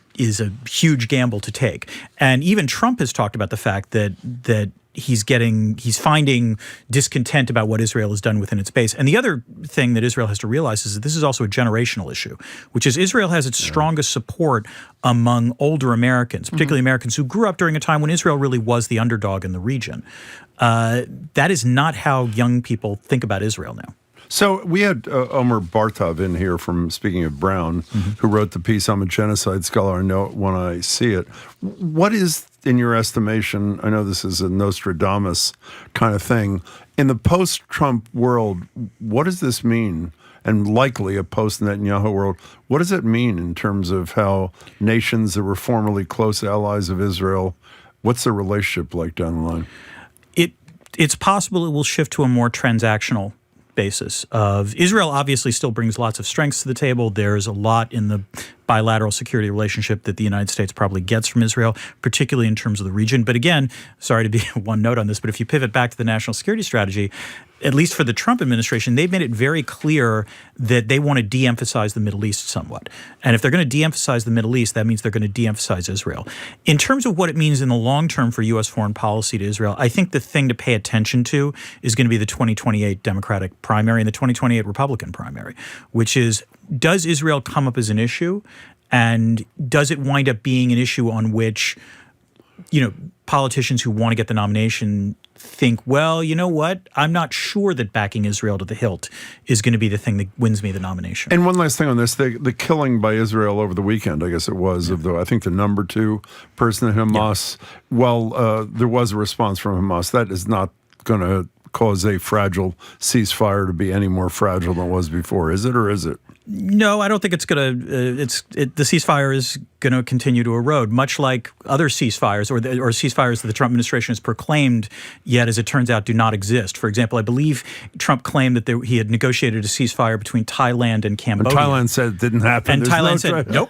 huge gamble to take. And even Trump has talked about the fact that he's finding discontent about what Israel has done within its base. And the other thing that Israel has to realize is that this is also a generational issue, which is Israel has its strongest support among older Americans, particularly Americans who grew up during a time when Israel really was the underdog in the region. That is not how young people think about Israel now. So we had Omer Bartov in here from Speaking of Brown, who wrote the piece, I'm a genocide scholar, I know it when I see it. What is, in your estimation, I know this is a Nostradamus kind of thing, in the post-Trump world, what does this mean? And likely a post-Netanyahu world, what does it mean in terms of how nations that were formerly close allies of Israel, what's their relationship like down the line? It's possible it will shift to a more transactional basis of Israel obviously still brings lots of strengths to the table. There's a lot in the bilateral security relationship that the United States probably gets from Israel, particularly in terms of the region. But again, sorry to be one note on this, but if you pivot back to the national security strategy, at least for the Trump administration, they've made it very clear that they want to de-emphasize the Middle East somewhat. And if they're going to de-emphasize the Middle East, that means they're going to de-emphasize Israel. In terms of what it means in the long term for U.S. foreign policy to Israel, I think the thing to pay attention to is going to be the 2028 Democratic primary and the 2028 Republican primary, which is, does Israel come up as an issue? And does it wind up being an issue on which, politicians who want to get the nomination think, well, you know what? I'm not sure that backing Israel to the hilt is going to be the thing that wins me the nomination. And one last thing on this, the killing by Israel over the weekend, I guess it was, of I think the number 2 person at Hamas. Yeah. Well, there was a response from Hamas. That is not going to cause a fragile ceasefire to be any more fragile than it was before, is it, or is it? No, I don't think it's going to. The ceasefire is going to continue to erode, much like other ceasefires or ceasefires that the Trump administration has proclaimed, yet as it turns out do not exist. For example, I believe Trump claimed that he had negotiated a ceasefire between Thailand and Cambodia. And Thailand said it didn't happen. And Thailand said, nope,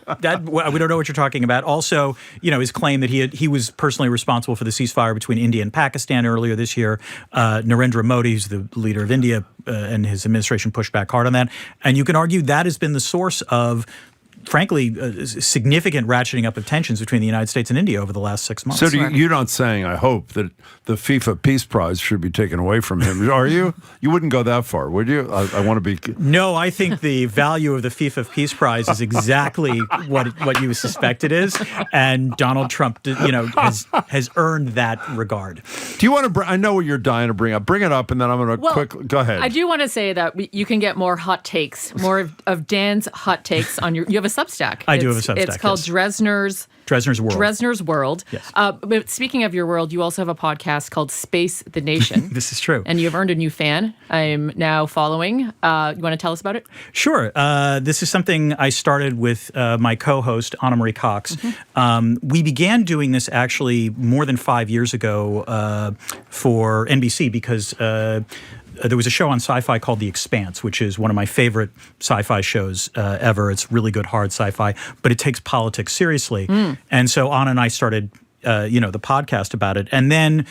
we don't know what you're talking about. Also, his claim that he was personally responsible for the ceasefire between India and Pakistan earlier this year. Narendra Modi, who's the leader of India, and his administration pushed back hard on that. And you can argue that has been the source of, frankly, significant ratcheting up of tensions between the United States and India over the last 6 months. So you're not saying, I hope, that the FIFA Peace Prize should be taken away from him, are you? You wouldn't go that far, would you? I want to be... No, I think the value of the FIFA Peace Prize is exactly what you suspect it is, and Donald Trump, has earned that regard. Do you want to... I know what you're dying to bring up. Bring it up, and then I'm going to go ahead. I do want to say that you can get more hot takes, more of Dan's hot takes on you have a Substack. I do have a Substack. It's called Drezner's World. Drezner's World. Yes. But speaking of your world, you also have a podcast called Space the Nation. This is true. And you have earned a new fan. I'm now following. You want to tell us about it? Sure. This is something I started with my co-host, Anna Marie Cox. Mm-hmm. We began doing this actually more than 5 years ago for NBC because there was a show on Sci-Fi called The Expanse, which is one of my favorite sci-fi shows ever. It's really good, hard sci-fi, but it takes politics seriously. And so Anna and I started, the podcast about it. And then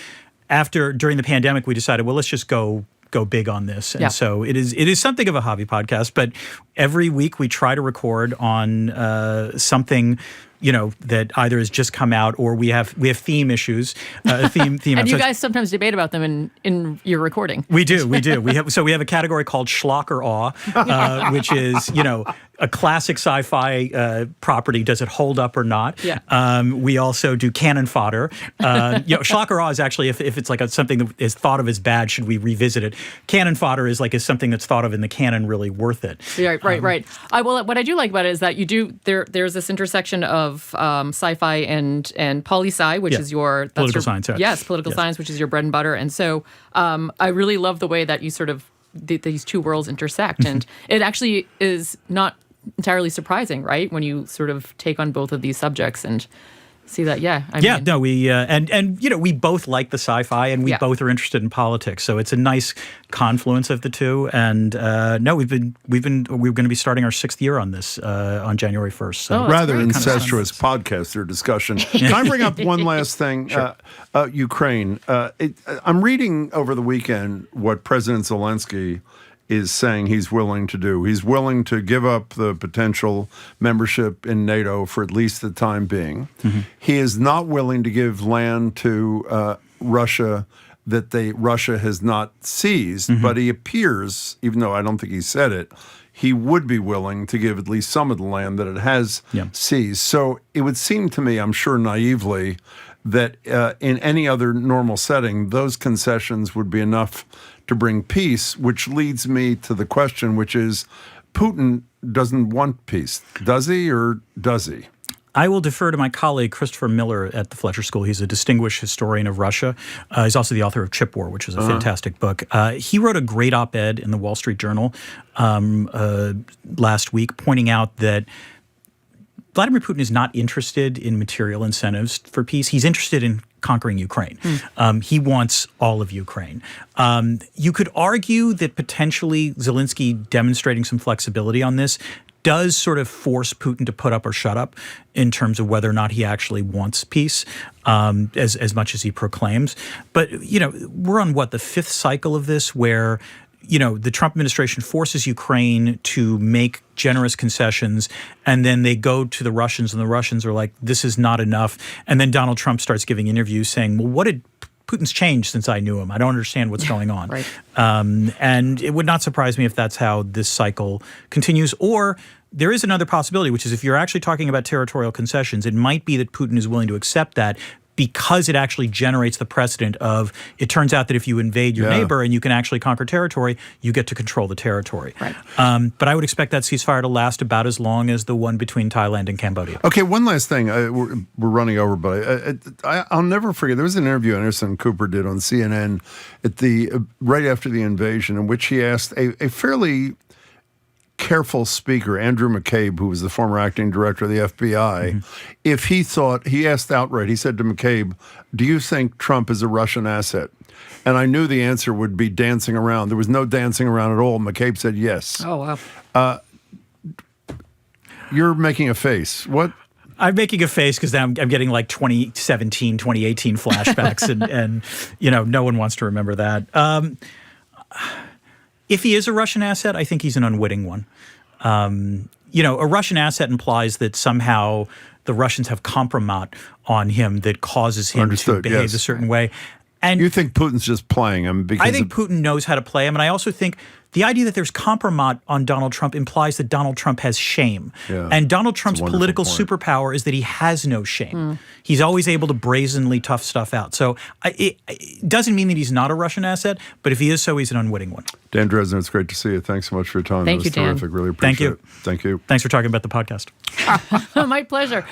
during the pandemic, we decided, well, let's just go big on this. And so it is something of a hobby podcast, but every week we try to record on something that either has just come out or we have theme issues. Theme and you guys sometimes debate about them in your recording. We do. We have a category called Schlock or Awe, which is a classic sci-fi property. Does it hold up or not? Yeah. We also do canon fodder. Schlock or Awe is actually if it's like something that is thought of as bad, should we revisit it? Canon fodder is is something that's thought of in the canon really worth it? Yeah, right. Well, what I do like about it is that you do there's this intersection of sci-fi and poli-sci, which is your political science. Yes, political science, which is your bread and butter. And so I really love the way that you sort of these two worlds intersect, and it actually is not entirely surprising, right? When you sort of take on both of these subjects and see that, we both like the sci-fi and we both are interested in politics, so it's a nice confluence of the two. And we're going to be starting our 6th year on this on January 1st. So rather incestuous podcast or discussion. Can I bring up one last thing? Sure. Ukraine. I'm reading over the weekend what President Zelensky is saying he's willing to do. He's willing to give up the potential membership in NATO for at least the time being. Mm-hmm. He is not willing to give land to Russia that Russia has not seized, but he appears, even though I don't think he said it, he would be willing to give at least some of the land that it has seized. So it would seem to me, I'm sure naively, that in any other normal setting, those concessions would be enough to bring peace, which leads me to the question, which is, Putin doesn't want peace. Does he or does he? I will defer to my colleague, Christopher Miller at the Fletcher School. He's a distinguished historian of Russia. He's also the author of Chip War, which is a fantastic book. He wrote a great op-ed in the Wall Street Journal last week pointing out that Vladimir Putin is not interested in material incentives for peace. He's interested in conquering Ukraine. He wants all of Ukraine. You could argue that potentially Zelensky demonstrating some flexibility on this does sort of force Putin to put up or shut up in terms of whether or not he actually wants peace, as much as he proclaims. But, we're on the 5th cycle of this where the Trump administration forces Ukraine to make generous concessions, and then they go to the Russians, and the Russians are like, this is not enough. And then Donald Trump starts giving interviews saying, well, what did Putin's changed since I knew him? I don't understand what's going on. Right. And it would not surprise me if that's how this cycle continues. Or there is another possibility, which is if you're actually talking about territorial concessions, it might be that Putin is willing to accept that because it actually generates the precedent of, it turns out that if you invade your neighbor and you can actually conquer territory, you get to control the territory. Right. But I would expect that ceasefire to last about as long as the one between Thailand and Cambodia. Okay, one last thing. We're running over, but I'll never forget. There was an interview Anderson Cooper did on CNN right after the invasion, in which he asked a fairly careful speaker, Andrew McCabe, who was the former acting director of the FBI, if he asked outright, he said to McCabe, do you think Trump is a Russian asset? And I knew the answer would be dancing around. There was no dancing around at all. McCabe said yes. Oh, wow. You're making a face. What? I'm making a face because I'm getting like 2017, 2018 flashbacks, and no one wants to remember that. If he is a Russian asset, I think he's an unwitting one. A Russian asset implies that somehow the Russians have compromat on him that causes him to behave a certain way. And you think Putin's just playing him? Because I think Putin knows how to play him, and I also think the idea that there's compromat on Donald Trump implies that Donald Trump has shame. Yeah, and Donald Trump's political superpower is that he has no shame. He's always able to brazenly tough stuff out. So it doesn't mean that he's not a Russian asset, but if he is so, he's an unwitting one. Dan Drezner, it's great to see you. Thanks so much for your time. Thank you, Dan. Terrific. Really appreciate it. Thank you. Thanks for talking about the podcast. My pleasure.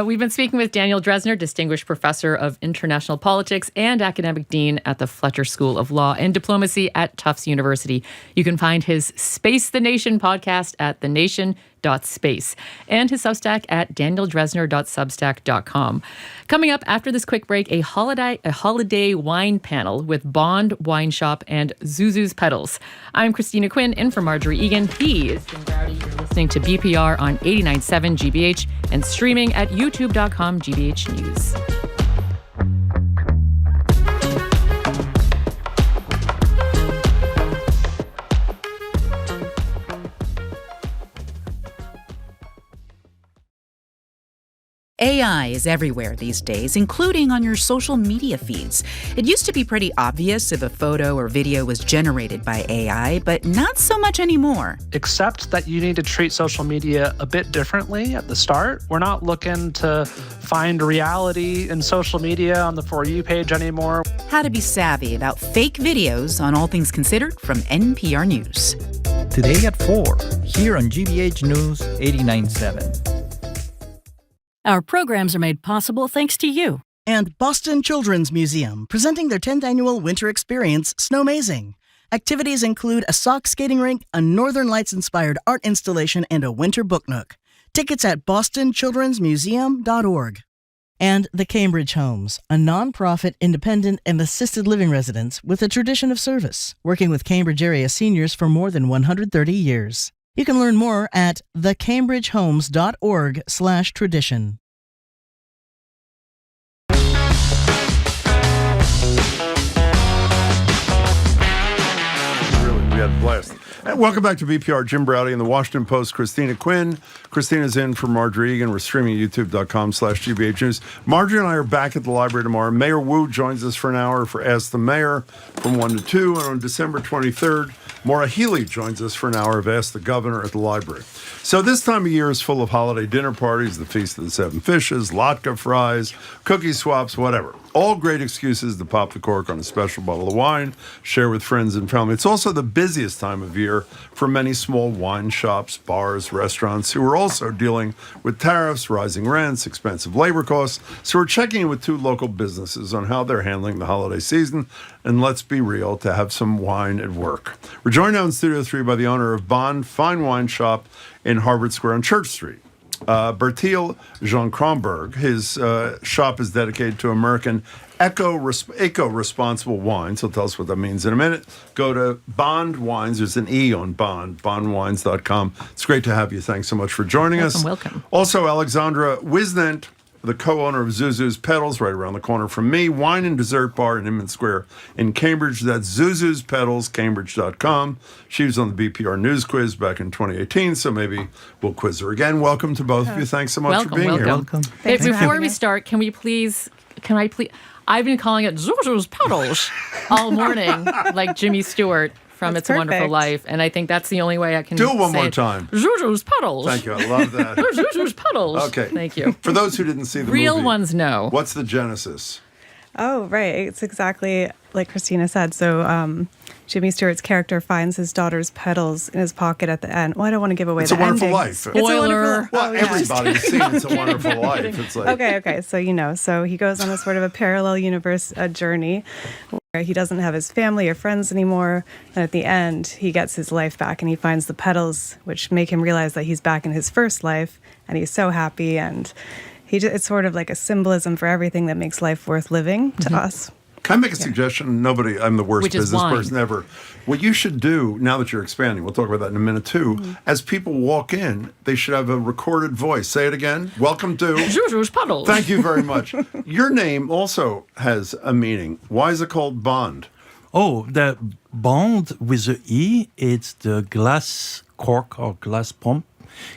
We've been speaking with Daniel Drezner, Distinguished Professor of International Politics and Academic Dean at the Fletcher School of Law and Diplomacy at Tufts University. You can find his Space the Nation podcast at thenation.space and his Substack at danieldrezner.substack.com. Coming up after this quick break, a holiday wine panel with Bonde Wine Shop and Zuzu's Petals. I'm Christina Quinn, in for Marjorie Egan. He is Jim Browdy. You're listening to BPR on 89.7 GBH and streaming at youtube.com GBH News. AI is everywhere these days, including on your social media feeds. It used to be pretty obvious if a photo or video was generated by AI, but not so much anymore. Except that you need to treat social media a bit differently at the start. We're not looking to find reality in social media on the For You page anymore. How to be savvy about fake videos on All Things Considered from NPR News. Today at 4, here on GBH News 89.7. Our programs are made possible thanks to you. And Boston Children's Museum, presenting their 10th annual Winter Experience, Snowmazing. Activities include a sock skating rink, a Northern Lights-inspired art installation, and a winter book nook. Tickets at bostonchildrensmuseum.org. And the Cambridge Homes, a nonprofit, independent, and assisted living residence with a tradition of service, working with Cambridge area seniors for more than 130 years. You can learn more at thecambridgehomes.org/tradition. We had a blast. And welcome back to VPR. Jim Browdy and the Washington Post, Christina Quinn. Christina's in for Marjorie Egan. We're streaming at youtube.com/GBH News. Marjorie and I are back at the library tomorrow. Mayor Wu joins us for an hour for Ask the Mayor from 1 to 2. And on December 23rd, Maura Healey joins us for an hour of Ask the Governor at the library. So this time of year is full of holiday dinner parties, the Feast of the Seven Fishes, latke fries, cookie swaps, whatever. All great excuses to pop the cork on a special bottle of wine, share with friends and family. It's also the busiest time of year for many small wine shops, bars, restaurants who are also dealing with tariffs, rising rents, expensive labor costs. So we're checking in with two local businesses on how they're handling the holiday season. And let's be real, to have some wine at work. We're joined now in Studio 3 by the owner of Bonde Fine Wine Shop in Harvard Square on Church Street. Bertil Jean-Chronberg. His shop is dedicated to American eco-responsible wines. He'll tell us what that means in a minute. Go to Bonde Wines. There's an E on Bonde, bondewines.com. It's great to have you. Thanks so much for joining us. Welcome. Also, Alexandra Whisnant, the co-owner of Zuzu's Petals, right around the corner from me. Wine and dessert bar in Inman Square in Cambridge. That's Zuzu's Petals, Cambridge.com. She was on the BPR News Quiz back in 2018, so maybe we'll quiz her again. Welcome to both of you. Thanks so much for being here. Welcome. Before we start, can I please... I've been calling it Zuzu's Petals all morning, like Jimmy Stewart from It's a Wonderful Life, and I think that's the only way I can do it one say more time. Zuzu's Petals. Thank you. I love that. Zuzu's Petals. Okay. Thank you. For those who didn't see the Real movie, ones know. What's the genesis? Oh, right. It's exactly like Christina said. So Jimmy Stewart's character finds his daughter's petals in his pocket at the end. Well, I don't want to give away the ending. It's a Wonderful Life. Spoiler. Well, everybody's seen It's a Wonderful Life. It's like okay. So so he goes on a sort of a parallel universe journey He doesn't have his family or friends anymore. And at the end, he gets his life back and he finds the petals, which make him realize that he's back in his first life. And he's so happy. And it's sort of like a symbolism for everything that makes life worth living to us. Can I make a suggestion? I'm the worst business person ever. What you should do, now that you're expanding, we'll talk about that in a minute too, as people walk in, they should have a recorded voice. Say it again. Welcome to Zuzu's Petals. Thank you very much. Your name also has a meaning. Why is it called Bonde? Oh, the Bonde with the E, it's the glass cork or glass pump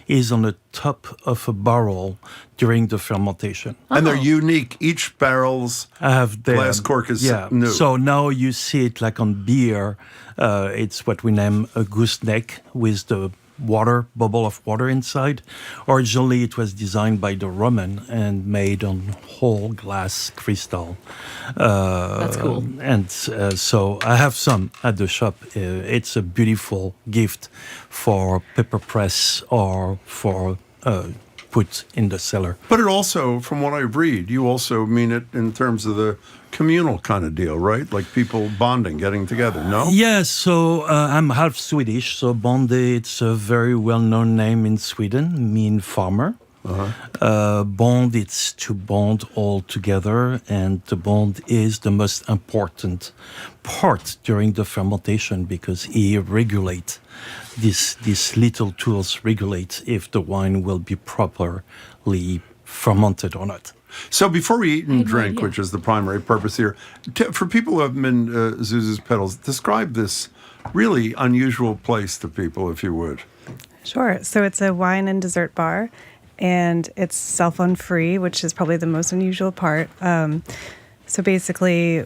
is on the top of a barrel during the fermentation. And they're unique. Each barrel's glass cork is new. So now you see it like on beer. It's what we name a gooseneck with the bubble of water inside. Originally, it was designed by the Roman and made on whole glass crystal. That's cool. And so I have some at the shop. It's a beautiful gift for paper press or for put in the cellar. But it also, from what I read, you also mean it in terms of the communal kind of deal, right? Like people bonding, getting together, no? Yes, so I'm half Swedish, so Bonde, it's a very well-known name in Sweden, mean farmer. Bond, it's to bond all together, and the bond is the most important part during the fermentation because he regulates these little tools regulate if the wine will be properly fermented or not. So before we eat and drink, which is the primary purpose here, for people who have been Zuzu's Petals, describe this really unusual place to people, if you would. Sure. So it's a wine and dessert bar, and it's cell phone free, which is probably the most unusual part. So basically,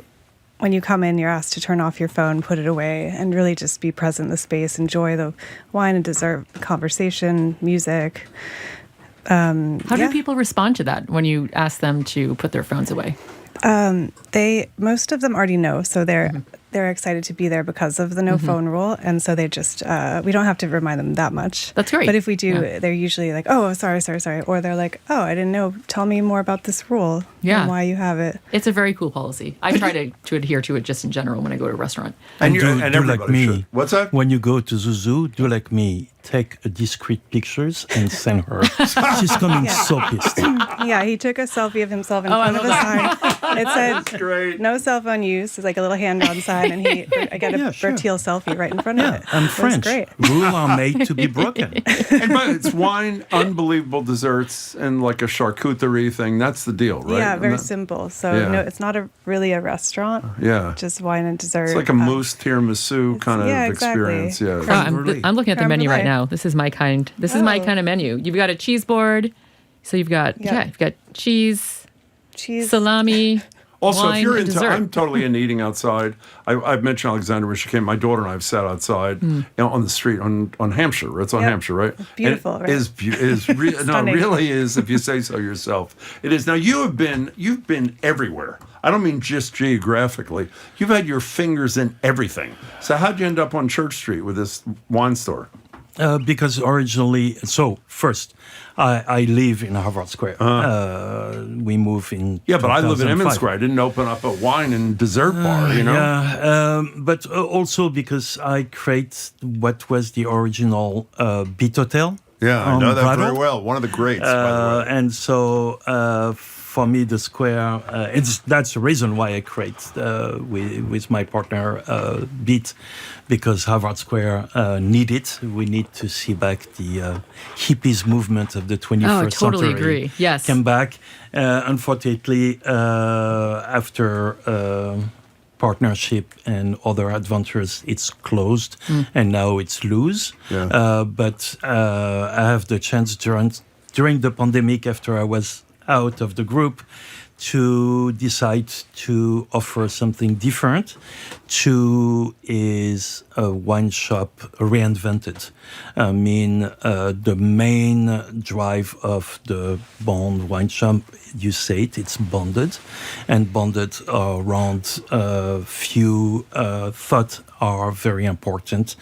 when you come in, you're asked to turn off your phone, put it away, and really just be present in the space, enjoy the wine and dessert conversation, music. How do people respond to that when you ask them to put their phones away? Most of them already know, so they're excited to be there because of the no phone rule, and so they just we don't have to remind them that much. That's great. But if we do, they're usually like, "Oh, sorry," or they're like, "Oh, I didn't know. Tell me more about this rule and why you have it." It's a very cool policy. I try to adhere to it just in general when I go to a restaurant. And do like me. Should. What's that? When you go to Zuzu, do like me. Take a discreet pictures and send her. She's coming so pissed. Yeah, he took a selfie of himself in front of a sign. It said, "No cell phone use." It's like a little hand-drawn sign, and I got a Bertil selfie right in front of it. I'm French. Great. Rules are made to be broken. But it's wine, unbelievable desserts, and like a charcuterie thing. That's the deal, right? Yeah, very simple. So no, it's not really a restaurant. Yeah, just wine and dessert. It's like a mousse tiramisu kind of experience. Exactly. Yeah, I'm looking at the menu right now. This is my kind. This is my kind of menu. You've got a cheese board, so you've got you've got cheese, salami. Also, wine, if you're into, dessert. I'm totally into eating outside. I've mentioned Alexandra when she came. My daughter and I have sat outside on the street on Hampshire. It's on Hampshire, right? It's beautiful, right? It is no, it really is. If you say so yourself, it is. Now you've been everywhere. I don't mean just geographically. You've had your fingers in everything. So how'd you end up on Church Street with this wine store? Because originally, first, I live in Harvard Square. We moved in. Yeah, but I live in Emmett Square. I didn't open up a wine and dessert bar, you know? Yeah, but also because I create what was the original Beat Hotel. Yeah, I know that very well. One of the greats, by the way. And so for me, the square, that's the reason why I create with my partner Beat, because Harvard Square need it. We need to see back the hippies movement of the 21st century. Totally agree. Yes. Came back. Unfortunately, after partnership and other adventures, it's closed, and now it's loose. Yeah. But I have the chance during the pandemic, after I was out of the group, to decide to offer something different. Is a wine shop reinvented. I mean, the main drive of the Bonde wine shop, you say it's bonded, and bonded around few thoughts are very important.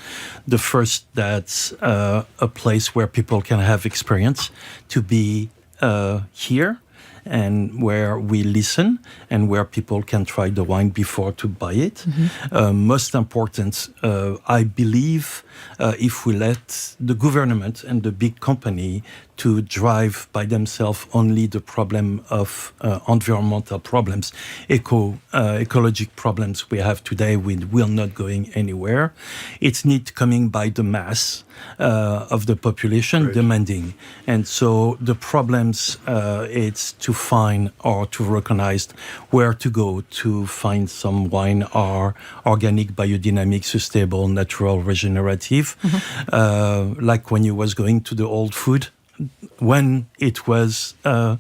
The first, that's a place where people can have experience, to be here and where we listen and where people can try the wine before to buy it. Most important, I believe, if we let the government and the big company to drive by themselves only the problem of environmental problems, ecologic problems we have today, we will not going anywhere. It's need coming by the mass of the population demanding. And so the problems, it's to find or to recognize where to go to find some wine are organic, biodynamic, sustainable, natural, regenerative. Like when you was going to the old food, when it was the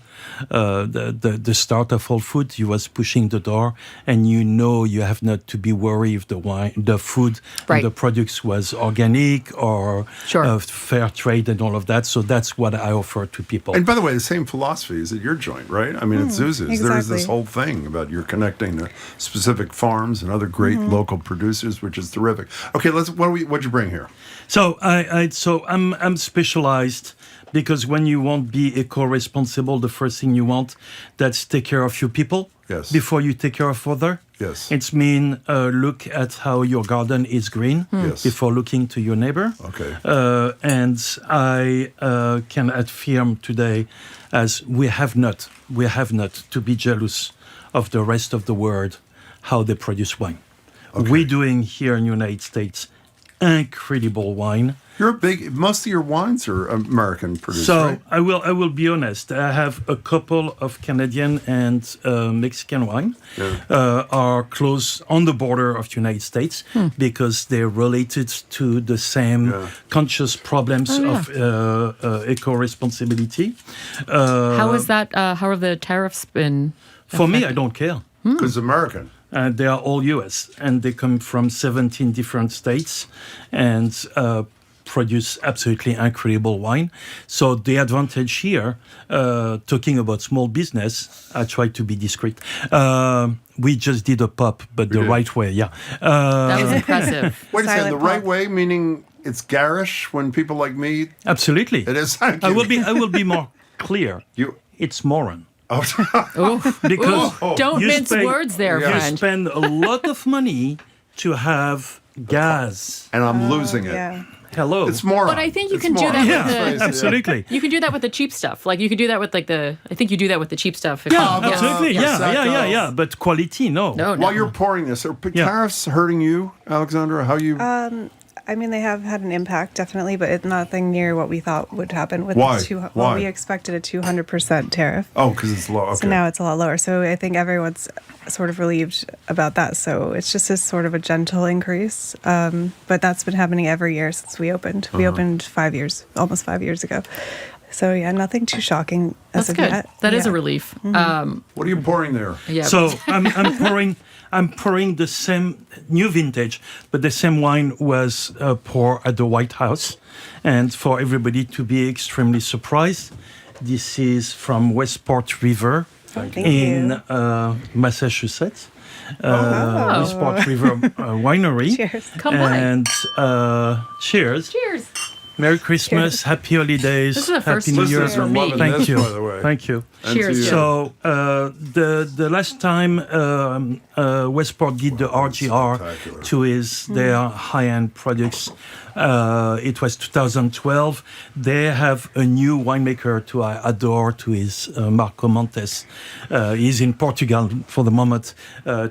start of Whole Food, you was pushing the door, and you have not to be worried if the food, and the products was organic or fair trade and all of that. So that's what I offer to people. And by the way, the same philosophy is at your joint, right? I mean, at Zuzu's, there is this whole thing about you're connecting to specific farms and other great local producers, which is terrific. Okay, what'd you bring here? So I'm specialized. Because when you want to be eco-responsible, the first thing you want, that's take care of your people before you take care of other. Yes. It's mean look at how your garden is green before looking to your neighbor. Okay. And I can affirm today, as we have not to be jealous of the rest of the world, how they produce wine. Okay. We're doing here in the United States incredible wine. Most of your wines are American produced, so right? I will be honest. I have a couple of Canadian and Mexican wine are close on the border of the United States because they're related to the same conscious problems of eco-responsibility. How is that? How have the tariffs been? For me, I don't care. Because American. They are all U.S. and they come from 17 different states and produce absolutely incredible wine. So the advantage here, talking about small business, I try to be discreet. We just did a pop, but the right way, that was impressive. Wait a second, the right way, meaning it's garish when people like me... Absolutely. It is. I will be more clear. It's Moran. Because don't mince words there, you friend. spend a lot of money to have gas. And I'm losing it. Yeah. Hello. It's more. But I think you can do that with the... absolutely. You can do that with the cheap stuff. Like, you can do that with, I think you do that with the cheap stuff. Absolutely. Yeah. But quality, no. While you're pouring this, are tariffs hurting you, Alexandra? How you... I mean, they have had an impact, definitely, but it's nothing near what we thought would happen. With Why? Well, we expected a 200% tariff. Oh, because it's low. Okay. So now it's a lot lower. So I think everyone's sort of relieved about that. So it's just this sort of a gentle increase. But that's been happening every year since we opened. We opened almost 5 years ago. So yeah, nothing too shocking as of yet. That is a relief. What are you pouring there? Yeah. So I'm pouring the same new vintage, but the same wine was poured at the White House. And for everybody to be extremely surprised, this is from Westport River in Massachusetts. Westport River Winery. Cheers. Come on. And cheers. Cheers. Merry Christmas, Happy Holidays, This is the first Happy New Year. Listeners are loving Thank this, you. by the way. Thank you. Cheers. So the last time Westport did the RGR to their high-end products, it was 2012. They have a new winemaker to I adore, to is Marco Montes. He's in Portugal for the moment,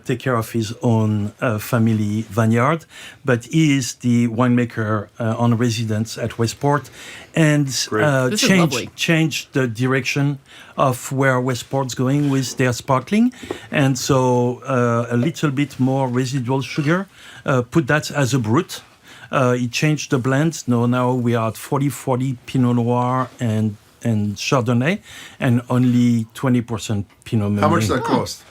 take care of his own family vineyard, but he is the winemaker on residence at Westport, and changed the direction of where Westport's going with their sparkling, and so a little bit more residual sugar. Put that as a brut. He changed the blend. Now we are at 40-40 Pinot Noir and Chardonnay, and only 20% Pinot Meunier. How much does that cost?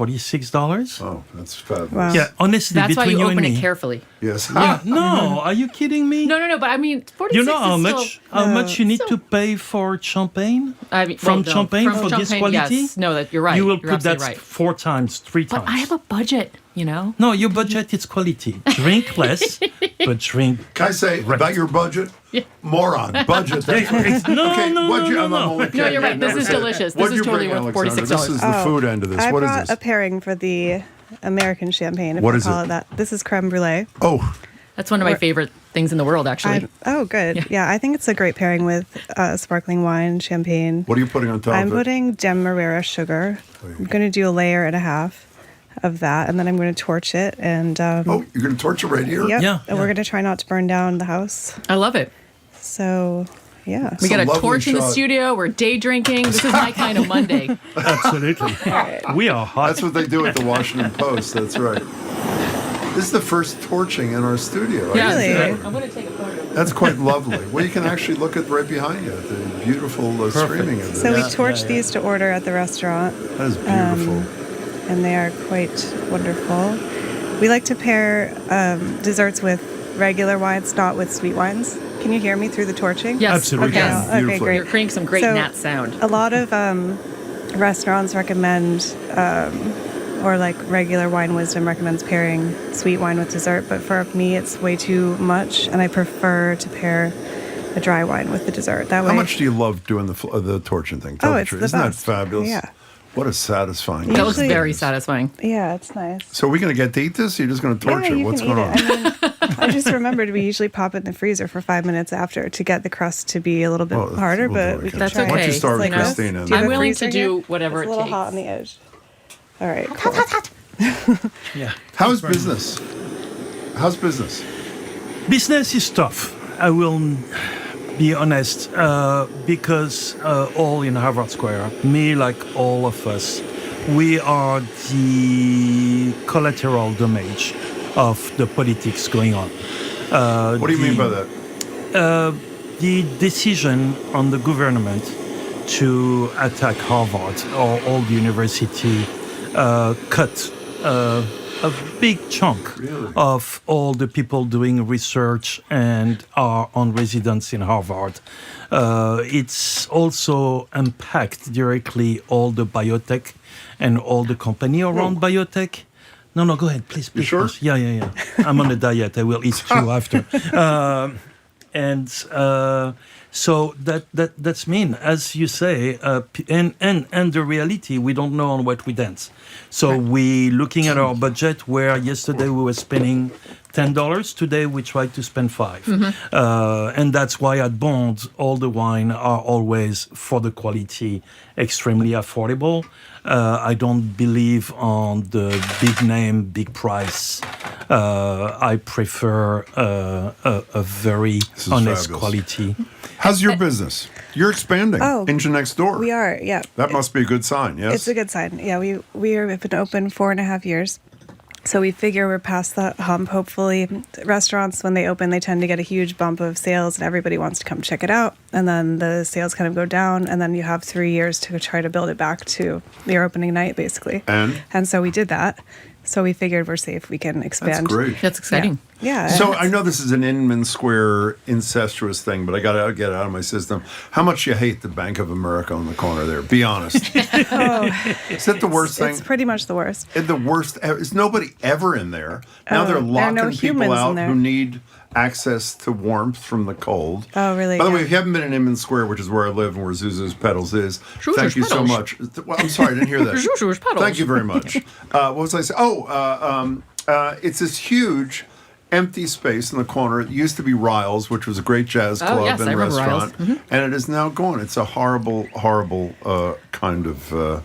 $46. Oh, that's fabulous. Wow. Yeah, honestly, That's why between you you open and it me. carefully. Yes. No, are you kidding me? No, but I mean, 46 You know how is much still, much you need to pay for champagne? I mean, From champagne for this quality? Yes. No, that you're right. You will You're put that absolutely right. 4 times, 3 times. But I have a budget. you know? No, your budget is quality. Drink less, but drink. Can I say about your budget? Moron. Budget. That's No, okay, no, what'd you, no, I'm no. only No, you're right. kidding. This is delicious. This What'd is you totally bring, worth Alexandra? $46. This is the food end of this. I What is brought this? a pairing for the American champagne, if What we is call it? it that. This is creme brulee. Oh. That's one of my favorite things in the world, actually. Oh, good. Yeah, I think it's a great pairing with sparkling wine, champagne. What are you putting on top I'm of it? putting demerara sugar. I'm going to do a layer and a half of that, and then I'm going to torch it. And you're going to torch a radiator? Yep. Yeah, And we're going to try not to burn down the house. I love it. So, yeah. We got a lovely torch in the shot. studio. We're day drinking. This is my kind of Monday. Absolutely. We are hot. That's what they do at the Washington Post. That's right. This is the first torching in our studio. Yeah, Really? I'm going to take a photo. That's quite lovely. Well, you can actually look at right behind you, the beautiful streaming of this. So we torch these to order at the restaurant. That is beautiful. And they are quite wonderful. We like to pair desserts with regular wines, not with sweet wines. Can you hear me through the torching? Yes. Absolutely. Yes. Okay, Beautifully. great. You're creating some great So, gnat sound. A lot of restaurants recommend, or like regular wine wisdom recommends pairing sweet wine with dessert, but for me it's way too much, and I prefer to pair a dry wine with the dessert. That way. How much do you love doing the torching thing? Tell the it's truth. the Isn't best. that fabulous? Yeah. What a satisfying. That looks Usually- very satisfying. Yeah, it's nice. So are we going to get to eat this? Or are you just going to torch Yeah, it? you What's can going eat on? it. I mean, I just remembered we usually pop it in the freezer for 5 minutes after to get the crust to be a little bit Oh, harder, we'll but do it. we can That's try. okay. Why don't you start with Like this? Christina? Do you have I'm a willing freezer to here? do whatever It's it a little takes. hot on the edge. All right, cool. Yeah. How's business? How's business? Business is tough. I will be honest, because all in Harvard Square, me like all of us, we are the collateral damage of the politics going on. What do you mean by that? The decision on the government to attack Harvard or all the university cut a big chunk of all the people doing research and are on residence in Harvard. It's also impact directly all the biotech and all the company around biotech. No, go ahead, please. You sure? Please. Yeah. I'm on a diet. I will eat two after. So that's mean, as you say, and the reality, we don't know on what we dance. So we looking at our budget, where yesterday we were spending $10, today we try to spend $5. And that's why at Bond, all the wine are always, for the quality, extremely affordable. I don't believe on the big name, big price. I prefer a very honest fabulous. quality. How's your business? You're expanding into next door. We are, yeah. That must be a good sign, yes? It's a good sign. Yeah, we have been open 4.5 years. So we figure we're past that hump. Hopefully, restaurants, when they open, they tend to get a huge bump of sales and everybody wants to come check it out. And then the sales kind of go down, and then you have 3 years to try to build it back to your opening night, basically. And so we did that. So we figured we're safe. We can expand. That's great. That's exciting. Yeah. So I know this is an Inman Square incestuous thing, but I got to get it out of my system. How much you hate the Bank of America on the corner there? Be honest. Is that the worst thing? It's pretty much the worst. The worst. Is nobody ever in there? Now they're there are locking no people humans in out there. who need access to warmth from the cold. Oh, really? By the way, Yeah. if you haven't been in Inman Square, which is where I live and where Zuzu's Petals is, Zuzu's thank you so Petals. much. Well, I'm sorry, I didn't hear that. Zuzu's Petals. Thank you very much. What was I saying? It's this huge empty space in the corner. It used to be Riles, which was a great jazz club yes, and I remember restaurant, Riles. and it is now gone. It's a horrible kind of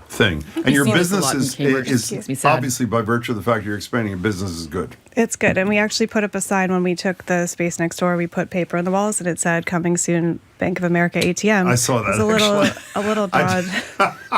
thing. And your seen this a business lot in Cambridge. It makes me is sad. obviously, by virtue of the fact you're expanding, your business is good. It's good. And we actually put up a sign when we took the space next door. We put paper on the walls and it said, "Coming soon, Bank of America ATM." I saw that, It was a little nod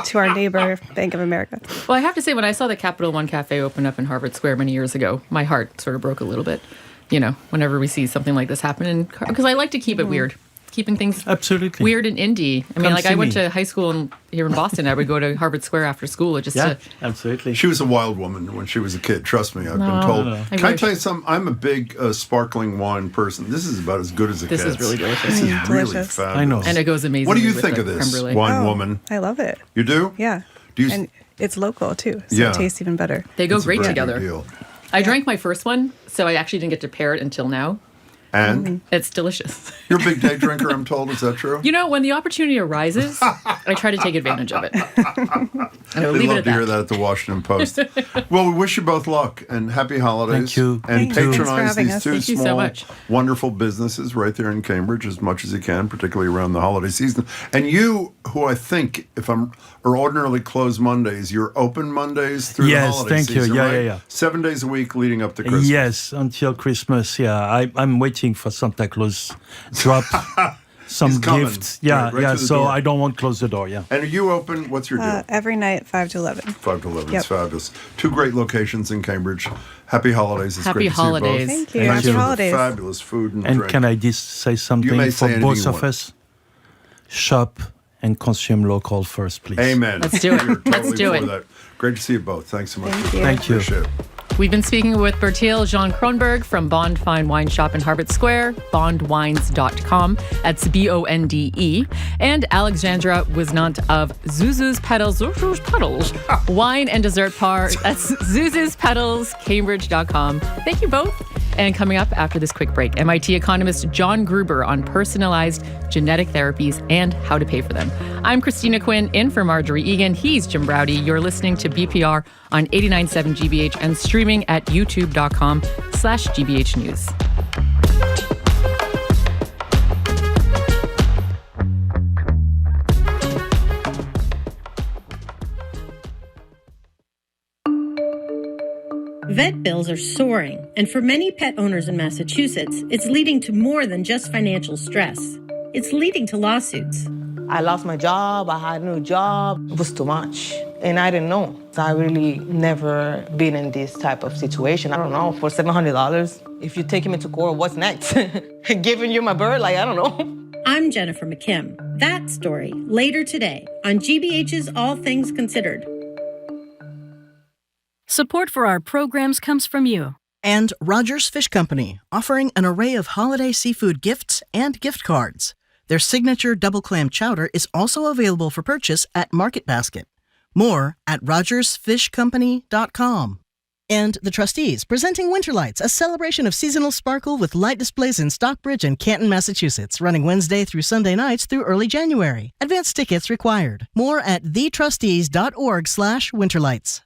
to our neighbor, Bank of America. Well, I have to say, when I saw the Capital One Cafe open up in Harvard Square many years ago, my heart sort of broke a little bit. You know, whenever we see something like this happen, because I like to keep it weird. Keeping things Absolutely. weird and indie. I mean, Come like see I went me. to high school here in Boston. I would go to Harvard Square after school just Yeah, to. absolutely. She was a wild woman when she was a kid. Trust me, I've No, been told. no. I Can I wish. tell you something? I'm a big sparkling wine person. This is about as good as it This gets. is really delicious. This is really Delicious. fabulous. I know. And it goes amazing. What do you with think the of creme this, brulee. wine woman? I love it. You do? Yeah. And it's local, too, so it tastes even better. They go great very together. big deal. I drank my first one, so I actually didn't get to pair it until now. And it's delicious. You're a big day drinker, I'm told. Is that true? You know, when the opportunity arises, I try to take advantage of it. And I will They leave it love at to hear that. that at the Washington Post. Well, we wish you both luck and happy holidays. Thank you. And Thank you. patronize Thanks for having these us. two Thank you so small, much. wonderful businesses right there in Cambridge as much as you can, particularly around the holiday season. And you, who I think, are ordinarily closed Mondays, you're open Mondays through the holiday thank you. season, Yeah, right? yeah. 7 days a week leading up to Christmas. Yes, until Christmas. Yeah, I'm waiting for Santa Claus drop some He's coming. gifts. Yeah, Right yeah. to the So door. I don't want to close the door. Yeah. And are you open? What's your deal? Every night, 5 to 11. 5 to 11. Yep. It's fabulous. Two great locations in Cambridge. Happy holidays. It's Happy great to holidays. see you both. Thank you. Thanks Happy for the holidays. fabulous food and And drink. can I just say something may for say anything both you of want. us? Shop and consume local first, please. Amen. Let's do it. You're Let's totally do for it. that. Great to see you both. Thanks so much. Thank you. Thank you. Appreciate it. We've been speaking with Bertil Jean-Chronberg from Bond Fine Wine Shop in Harvard Square, bondwines.com. That's Bonde. And Alexandra Whisnant of Zuzu's Petals Wine and Dessert Bar. That's Zuzu's Petals, Cambridge.com. Thank you both. And coming up after this quick break, MIT economist John Gruber on personalized genetic therapies and how to pay for them. I'm Christina Quinn, in for Marjorie Egan. He's Jim Browdy. You're listening to BPR on 89.7 GBH and streaming at youtube.com/GBH News. Vet bills are soaring, and for many pet owners in Massachusetts, it's leading to more than just financial stress. It's leading to lawsuits. I lost my job, I had a new job. It was too much, and I didn't know. I really never been in this type of situation. I don't know, for $700, if you take him into court, what's next? Giving you my bird? Like, I don't know. I'm Jennifer McKim. That story, later today on GBH's All Things Considered. Support for our programs comes from you. And Rogers Fish Company, offering an array of holiday seafood gifts and gift cards. Their signature double clam chowder is also available for purchase at Market Basket. More at rogersfishcompany.com. And the Trustees, presenting Winterlights, a celebration of seasonal sparkle with light displays in Stockbridge and Canton, Massachusetts, running Wednesday through Sunday nights through early January. Advance tickets required. More at thetrustees.org/winterlights.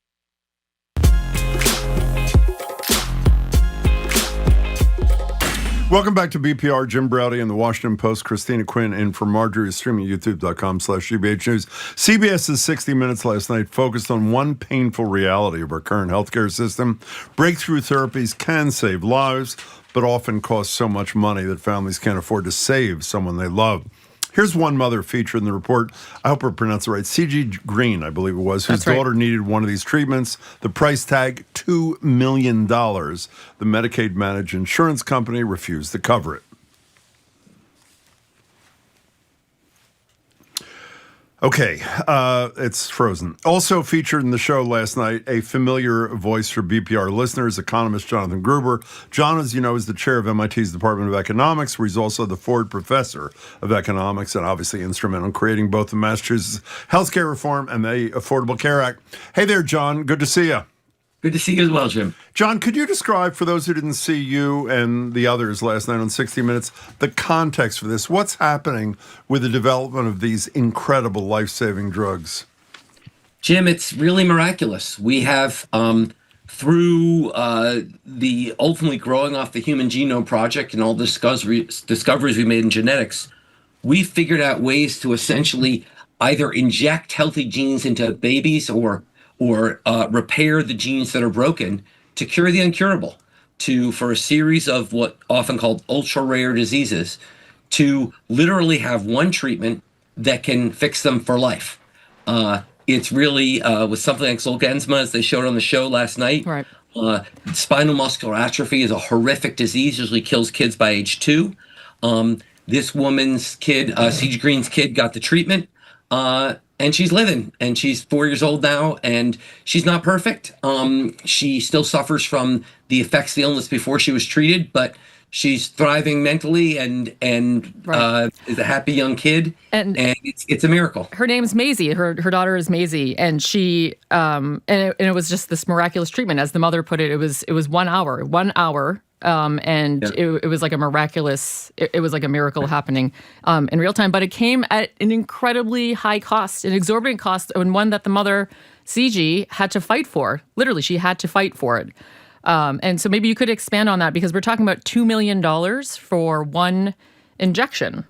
Welcome back to BPR. Jim Browdy and the Washington Post. Christina Quinn in for Marjorie, streaming at youtube.com/GBH News. CBS's 60 Minutes last night focused on one painful reality of our current healthcare system. Breakthrough therapies can save lives, but often cost so much money that families can't afford to save someone they love. Here's one mother featured in the report. I hope I pronounced it right. C.G. Green, I believe it was, whose daughter needed one of these treatments. The price tag, $2 million. The Medicaid-managed insurance company refused to cover it. Okay, it's frozen. Also featured in the show last night, a familiar voice for BPR listeners, economist Jonathan Gruber. John, as you know, is the chair of MIT's Department of Economics, where he's also the Ford Professor of Economics and obviously instrumental in creating both the Massachusetts Healthcare Reform and the Affordable Care Act. Hey there, John. Good to see you. Good to see you as well, Jim. John, could you describe, for those who didn't see you and the others last night on 60 Minutes, the context for this? What's happening with the development of these incredible life-saving drugs? Jim, it's really miraculous. We have, through the ultimately growing off the Human Genome Project and all the discoveries we made in genetics, we figured out ways to essentially either inject healthy genes into babies or repair the genes that are broken to cure the incurable, for a series of what often called ultra rare diseases, to literally have one treatment that can fix them for life. It's really with something like Zolgensma, as they showed on the show last night. Right. Spinal muscular atrophy is a horrific disease, usually kills kids by age 2. This woman's kid, C.G. Green's kid, got the treatment. And she's living, and she's 4 years old now, and she's not perfect. She still suffers from the effects of the illness before she was treated, but She's thriving mentally and is a happy young kid, and it's a miracle. Her name's Maisie. Her daughter is Maisie, and she and it was just this miraculous treatment, as the mother put it. It was 1 hour, it was like a miraculous. It was like a miracle happening in real time, but it came at an incredibly high cost, an exorbitant cost, and one that the mother CG had to fight for. Literally, she had to fight for it. And so maybe you could expand on that, because we're talking about $2 million for one injection.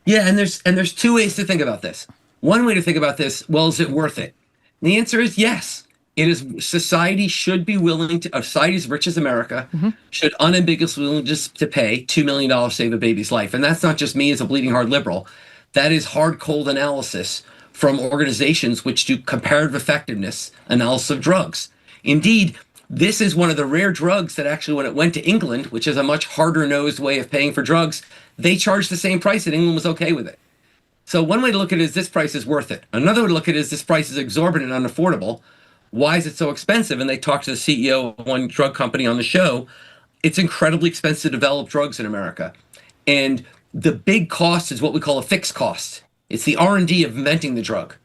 Yeah, and there's two ways to think about this. One way to think about this, well, is it worth it? And the answer is yes. It is. Society should be willing to, society as rich as America, should unambiguously willing to pay $2 million to save a baby's life. And that's not just me as a bleeding heart liberal. That is hard, cold analysis from organizations which do comparative effectiveness analysis of drugs. Indeed, this is one of the rare drugs that actually, when it went to England, which is a much harder-nosed way of paying for drugs, they charged the same price and England was okay with it. So one way to look at it is this price is worth it. Another way to look at it is this price is exorbitant and unaffordable. Why is it so expensive? And they talked to the CEO of one drug company on the show. It's incredibly expensive to develop drugs in America. And the big cost is what we call a fixed cost. It's the R&D of inventing the drug.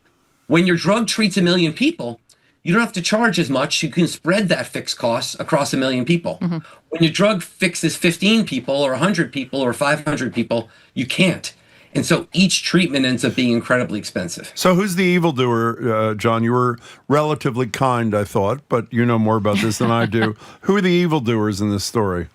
When your drug treats 1 million people, you don't have to charge as much. You can spread that fixed cost across 1 million people. When your drug fixes 15 people or 100 people or 500 people, you can't. And so each treatment ends up being incredibly expensive. So who's the evildoer, John? You were relatively kind, I thought, but you know more about this than I do. Who are the evildoers in this story?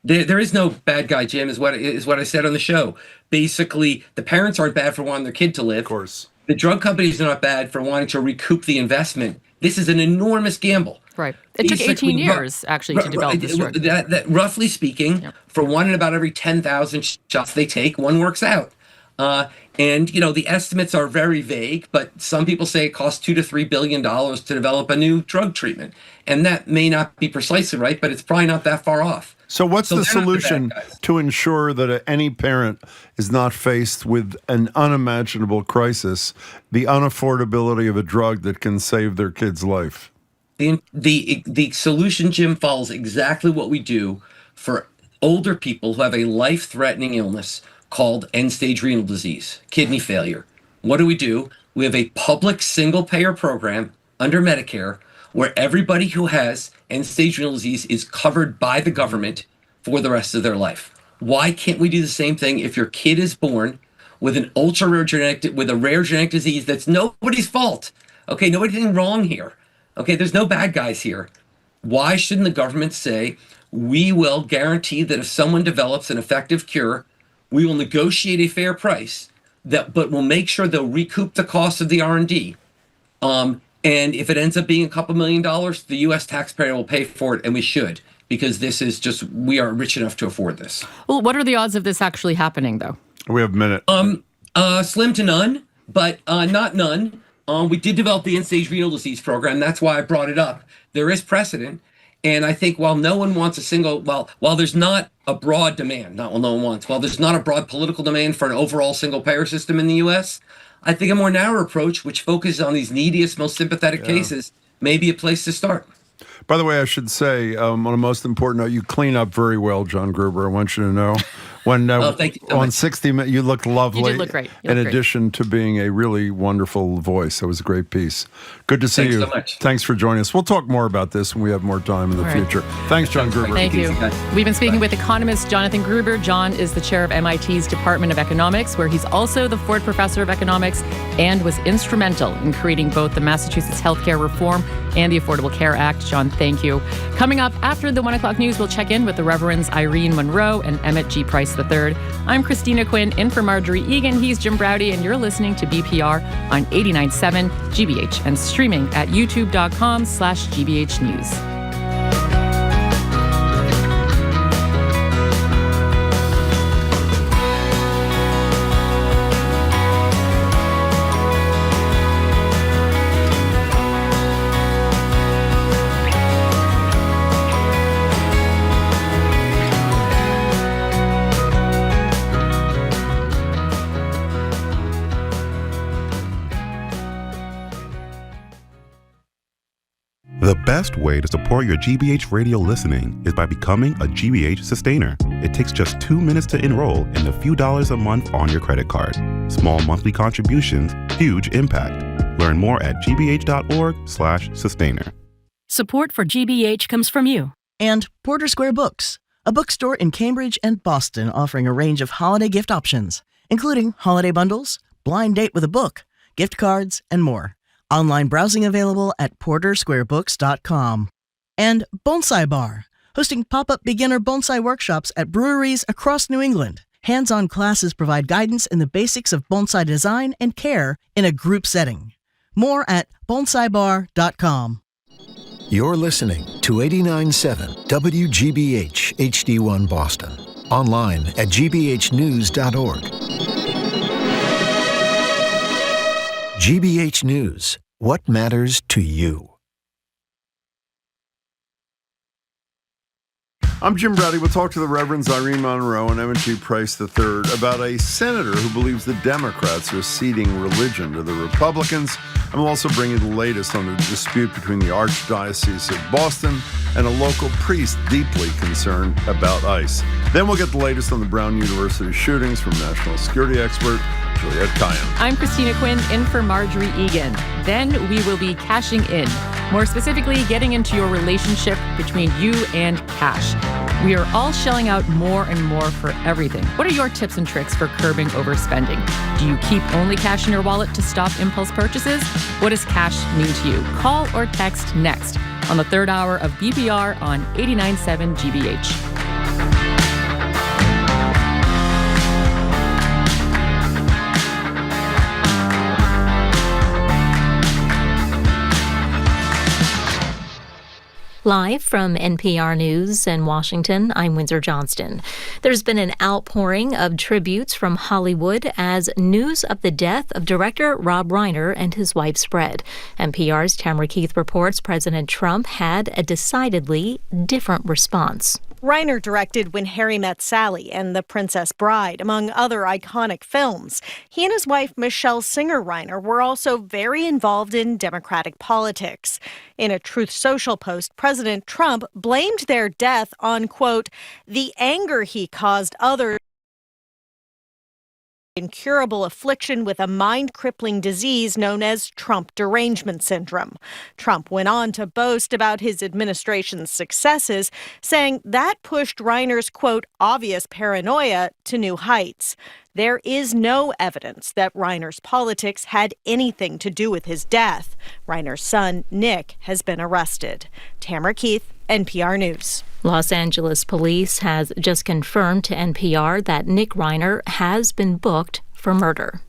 There is no bad guy, Jim, is what I said on the show. Basically, the parents aren't bad for wanting their kid to live. Of course. The drug companies are not bad for wanting to recoup the investment. This is an enormous gamble. Right. It took 18 years, actually, to develop this drug. That roughly speaking, for one in about every 10,000 shots they take, one works out. And, the estimates are very vague, but some people say it costs $2 to $3 billion to develop a new drug treatment. And that may not be precisely right, but it's probably not that far off. So what's the solution to ensure that any parent is not faced with an unimaginable crisis, the unaffordability of a drug that can save their kid's life? The solution, Jim, follows exactly what we do for older people who have a life-threatening illness called end-stage renal disease, kidney failure. What do? We have a public single-payer program under Medicare where everybody who has end-stage renal disease is covered by the government for the rest of their life. Why can't we do the same thing if your kid is born with an ultra-rare with a rare genetic disease that's nobody's fault? Okay, nobody's anything wrong here. Okay, there's no bad guys here. Why shouldn't the government say, we will guarantee that if someone develops an effective cure, we will negotiate a fair price, but we'll make sure they'll recoup the cost of the R&D. And if it ends up being a couple $1 million, the U.S. taxpayer will pay for it, and we should, because this is just, we are rich enough to afford this. Well, what are the odds of this actually happening, though? We have a minute. Slim to none, but not none. We did develop the end-stage renal disease program. That's why I brought it up. There is precedent. And I think while no one wants while there's not a broad demand, while there's not a broad political demand for an overall single-payer system in the U.S., I think a more narrow approach, which focuses on these neediest, most sympathetic cases, may be a place to start. By the way, I should say, on a most important note, you clean up very well, John Gruber. I want you to know. When thank you so on much. 60 Minutes, you looked lovely. You did look great. In addition to being a really wonderful voice. It was a great piece. Good to see you. Thanks so much. Thanks for joining us. We'll talk more about this when we have more time in the future. Thanks, John Gruber. Thank you. We've been speaking with economist Jonathan Gruber. John is the chair of MIT's Department of Economics, where he's also the Ford Professor of Economics and was instrumental in creating both the Massachusetts Healthcare Reform and the Affordable Care Act. John, thank you. Coming up after the 1 o'clock news, we'll check in with the Reverends Irene, Monroe, and Emmett G. Price III. I'm Christina Quinn, in for Marjorie Egan. He's Jim Browdy, and you're listening to BPR on 89.7 GBH and streaming at youtube.com/GBH News. The best way to support your GBH radio listening is by becoming a GBH sustainer. It takes just 2 minutes to enroll and a few dollars a month on your credit card. Small monthly contributions, huge impact. Learn more at gbh.org/sustainer. Support for GBH comes from you. And Porter Square Books, a bookstore in Cambridge and Boston offering a range of holiday gift options, including holiday bundles, blind date with a book, gift cards, and more. Online browsing available at portersquarebooks.com. And Bonsai Bar, hosting pop-up beginner bonsai workshops at breweries across New England. Hands-on classes provide guidance in the basics of bonsai design and care in a group setting. More at bonsaibar.com. You're listening to 89.7 WGBH HD1 Boston. Online at gbhnews.org. GBH News. What matters to you? I'm Jim Brady. We'll talk to the Reverends Irene, Monroe, and Emmett G. Price III about a senator who believes the Democrats are ceding religion to the Republicans. And we'll also bring you the latest on the dispute between the Archdiocese of Boston and a local priest deeply concerned about ICE. Then we'll get the latest on the Brown University shootings from national security expert Juliette Kayan. I'm Christina Quinn, in for Marjorie Egan. Then we will be cashing in. More specifically, getting into your relationship between you and cash. We are all shelling out more and more for everything. What are your tips and tricks for curbing overspending? Do you keep only cash in your wallet to stop impulse purchases? What does cash mean to you? Call or text next on the third hour of BPR on 89.7 GBH. Live from NPR News in Washington, I'm Windsor Johnston. There's been an outpouring of tributes from Hollywood as news of the death of director Rob Reiner and his wife spread. NPR's Tamara Keith reports President Trump had a decidedly different response. Reiner directed When Harry Met Sally and The Princess Bride, among other iconic films. He and his wife, Michelle Singer Reiner, were also very involved in Democratic politics. In a Truth Social post, President Trump blamed their death on, quote, the anger he caused others. Incurable affliction with a mind-crippling disease known as Trump derangement syndrome. Trump went on to boast about his administration's successes, saying that pushed Reiner's, quote, obvious paranoia to new heights. There is no evidence that Reiner's politics had anything to do with his death. Reiner's son, Nick, has been arrested. Tamara Keith, NPR News. Los Angeles police has just confirmed to NPR that Nick Reiner has been booked for murder.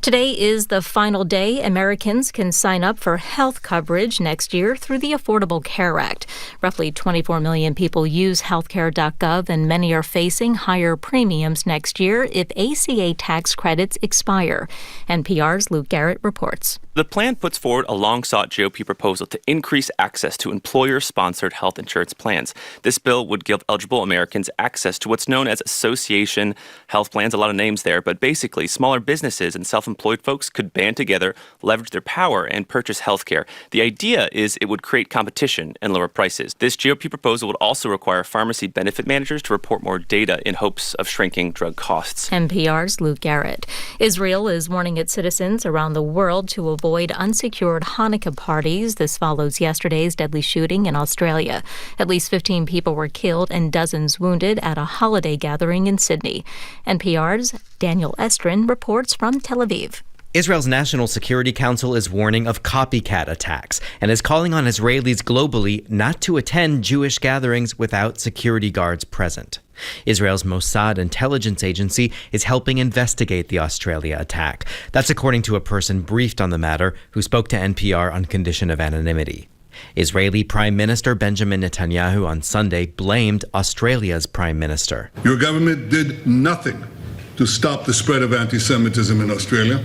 Today is the final day Americans can sign up for health coverage next year through the Affordable Care Act. Roughly 24 million people use healthcare.gov, and many are facing higher premiums next year if ACA tax credits expire. NPR's Luke Garrett reports. The plan puts forward a long-sought GOP proposal to increase access to employer-sponsored health insurance plans. This bill would give eligible Americans access to what's known as association health plans, a lot of names there, but basically smaller businesses and self-employed folks could band together, leverage their power, and purchase health care. The idea is it would create competition and lower prices. This GOP proposal would also require pharmacy benefit managers to report more data in hopes of shrinking drug costs. NPR's Luke Garrett. Israel is warning its citizens around the world to avoid unsecured Hanukkah parties. This follows yesterday's deadly shooting in Australia. At least 15 people were killed and dozens wounded at a holiday gathering in Sydney. NPR's Daniel Drezner reports from Tel Aviv. Israel's National Security Council is warning of copycat attacks and is calling on Israelis globally not to attend Jewish gatherings without security guards present. Israel's Mossad intelligence agency is helping investigate the Australia attack. That's according to a person briefed on the matter who spoke to NPR on condition of anonymity. Israeli Prime Minister Benjamin Netanyahu on Sunday blamed Australia's Prime Minister. Your government did nothing to stop the spread of anti-Semitism in Australia,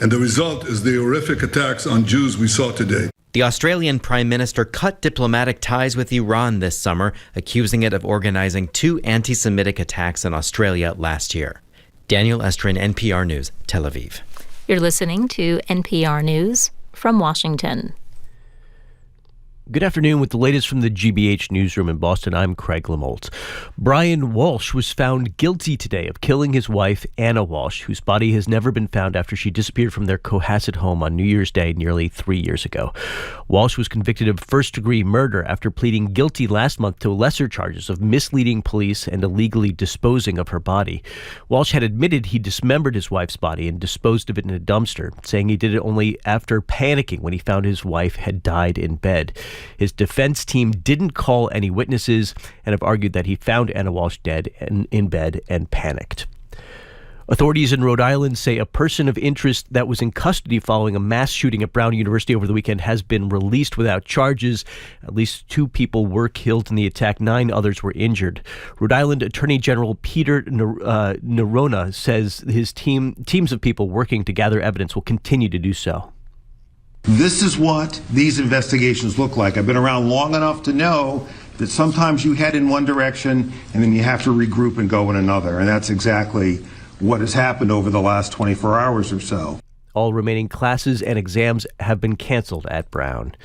and the result is the horrific attacks on Jews we saw today. The Australian Prime Minister cut diplomatic ties with Iran this summer, accusing it of organizing 2 anti-Semitic attacks in Australia last year. Daniel Drezner, NPR News, Tel Aviv. You're listening to NPR News from Washington. Good afternoon. With the latest from the GBH newsroom in Boston, I'm Craig Lamolt. Brian Walsh was found guilty today of killing his wife, Anna Walsh, whose body has never been found after she disappeared from their Cohasset home on New Year's Day nearly 3 years ago. Walsh was convicted of first-degree murder after pleading guilty last month to lesser charges of misleading police and illegally disposing of her body. Walsh had admitted he dismembered his wife's body and disposed of it in a dumpster, saying he did it only after panicking when he found his wife had died in bed. His defense team didn't call any witnesses and have argued that he found Anna Walsh dead and in bed and panicked. Authorities in Rhode Island say a person of interest that was in custody following a mass shooting at Brown University over the weekend has been released without charges. At least 2 people were killed in the attack. 9 others were injured. Rhode Island Attorney General Peter Nerona says his teams of people working to gather evidence will continue to do so. This is what these investigations look like. I've been around long enough to know that sometimes you head in one direction and then you have to regroup and go in another. And that's exactly what has happened over the last 24 hours or so. All remaining classes and exams have been canceled at Brown.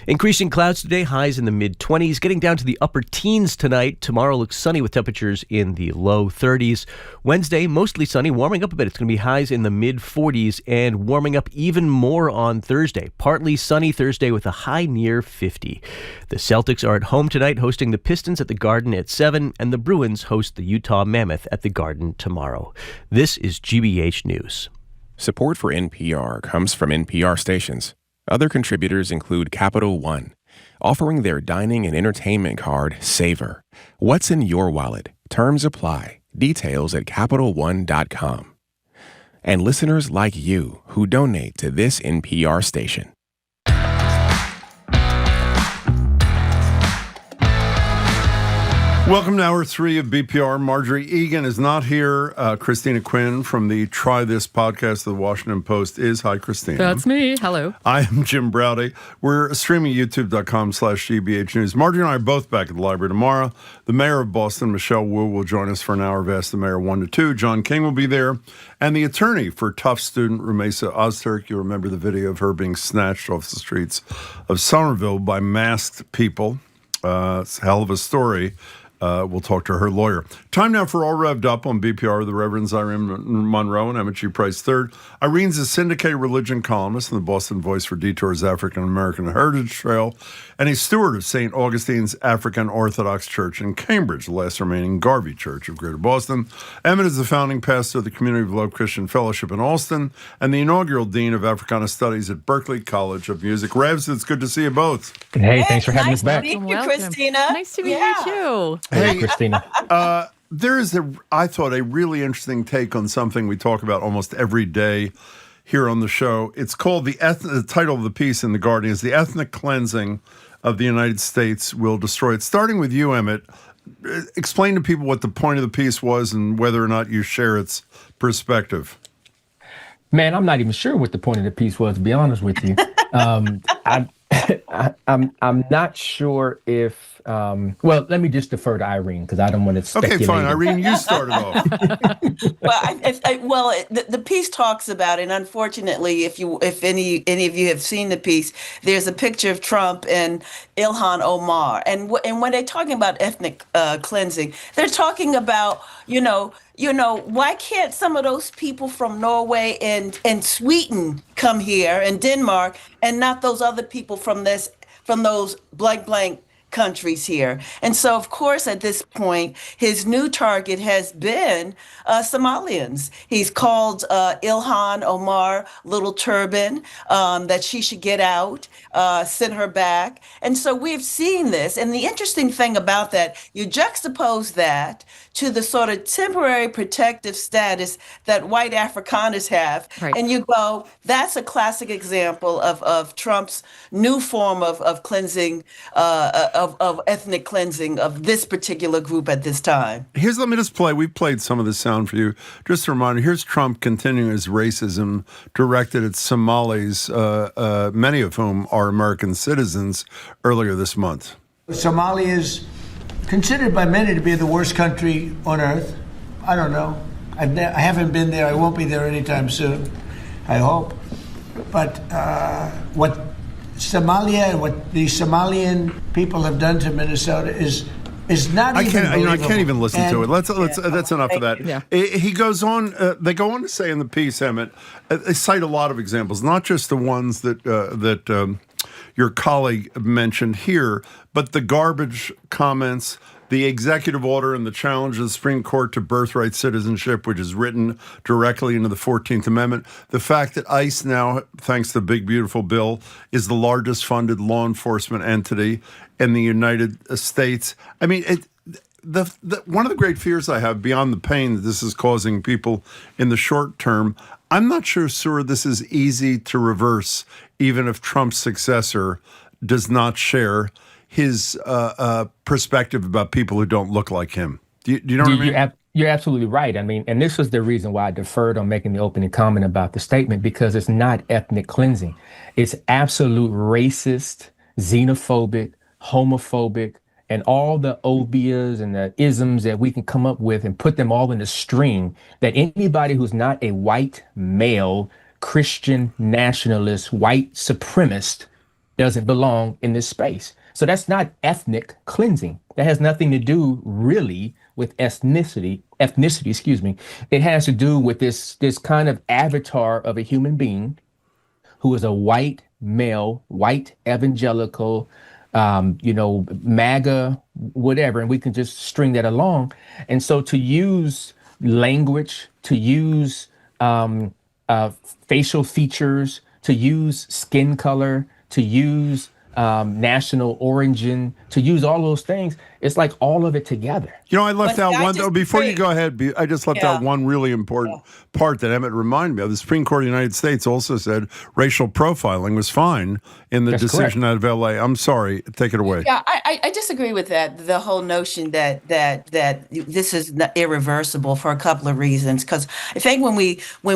Increasing clouds today, highs in the mid-20s, getting down to the upper teens tonight. Tomorrow looks sunny with temperatures in the low 30s. Wednesday, mostly sunny, warming up a bit. It's going to be highs in the mid-40s and warming up even more on Thursday. Partly sunny Thursday with a high near 50. The Celtics are at home tonight, hosting the Pistons at the Garden at 7, and the Bruins host the Utah Mammoth at the Garden tomorrow. This is GBH News. Support for NPR comes from NPR stations. Other contributors include Capital One, offering their dining and entertainment card, Savor. What's in your wallet? Terms apply. Details at CapitalOne.com. And listeners like you who donate to this NPR station. Welcome to Hour 3 of BPR. Marjorie Egan is not here. Christina Quinn from the Try This podcast of the Washington Post is. Hi, Christina. That's me. Hello. I am Jim Browdy. We're streaming youtube.com/GBH News. Marjorie and I are both back at the library tomorrow. The mayor of Boston, Michelle Wu, will join us for an hour of Ask the Mayor 1 to 2. John King will be there. And the attorney for Tufts student Rumesa Ozturk. You remember the video of her being snatched off the streets of Somerville by masked people. It's a hell of a story. We'll talk to her lawyer. Time now for All Revved Up on BPR, the Reverends Irene Monroe and Emmett G. Price III. Irene's a syndicated religion columnist and the Boston voice for Detour's African American Heritage Trail, and a steward of St. Augustine's African Orthodox Church in Cambridge, the last remaining Garvey Church of Greater Boston. Emmett is the founding pastor of the Community of Love Christian Fellowship in Allston and the inaugural dean of Africana Studies at Berklee College of Music. Revs, it's good to see you both. Hey, thanks for having us back. Nice to meet you, Christina. Nice to meet you, too. Hey, Christina. There is, I thought, a really interesting take on something we talk about almost every day here on the show. It's called the title of the piece in The Guardian is The Ethnic Cleansing of the United States Will Destroy It. Starting with you, Emmett, explain to people what the point of the piece was and whether or not you share its perspective. Man, I'm not even sure what the point of the piece was, to be honest with you. I'm not sure if. Well, let me just defer to Irene because I don't want to speculate. Okay, fine. Irene, you started off. The piece talks about, and unfortunately, if any of you have seen the piece, there's a picture of Trump and Ilhan Omar, and when they're talking about ethnic cleansing, they're talking about why can't some of those people from Norway and Sweden come here and Denmark, and not those other people from those blank countries here? And so, of course, at this point, his new target has been Somalians. He's called Ilhan Omar Little Turban, that she should get out, send her back. And so we've seen this. And the interesting thing about that, you juxtapose that to the sort of temporary protective status that white Afrikaners have. Right. And you go, that's a classic example of Trump's new form of cleansing, of ethnic cleansing of this particular group at this time. Let me just play. We've played some of this sound for you. Just a reminder, here's Trump continuing his racism directed at Somalis, many of whom are American citizens, earlier this month. Somalia is considered by many to be the worst country on earth. I don't know. I haven't been there. I won't be there anytime soon, I hope. But what Somalia and what the Somalian people have done to Minnesota is not I even can't. I can't even listen to it. That's enough of that. Yeah. He goes on. They go on to say in the piece, Emmett, they cite a lot of examples, not just the ones that your colleague mentioned here, but the garbage comments, the executive order and the challenge of the Supreme Court to birthright citizenship, which is written directly into the 14th Amendment. The fact that ICE now, thanks to the big, beautiful bill, is the largest funded law enforcement entity in the United States. I mean, one of the great fears I have, beyond the pain that this is causing people in the short term, I'm not sure this is easy to reverse, even if Trump's successor does not share his perspective about people who don't look like him. Do you know what I mean? You're absolutely right. I mean, and this was the reason why I deferred on making the opening comment about the statement, because it's not ethnic cleansing. It's absolute racist, xenophobic, homophobic, and all the obias and the isms that we can come up with and put them all in a string that anybody who's not a white male, Christian nationalist, white supremacist doesn't belong in this space. So that's not ethnic cleansing. That has nothing to do really with ethnicity, excuse me. It has to do with this kind of avatar of a human being who is a white male, white evangelical, MAGA, whatever, and we can just string that along. And so to use language, to use facial features, to use skin color, to use national origin, to use all those things, it's like all of it together. I left out one, though, before you go ahead, I just left out one really important part that Emmett reminded me of. The Supreme Court of the United States also said racial profiling was fine in the decision out of L.A. I'm sorry. Take it away. Yeah, I disagree with that. The whole notion that this is irreversible for a couple of reasons. Because I think when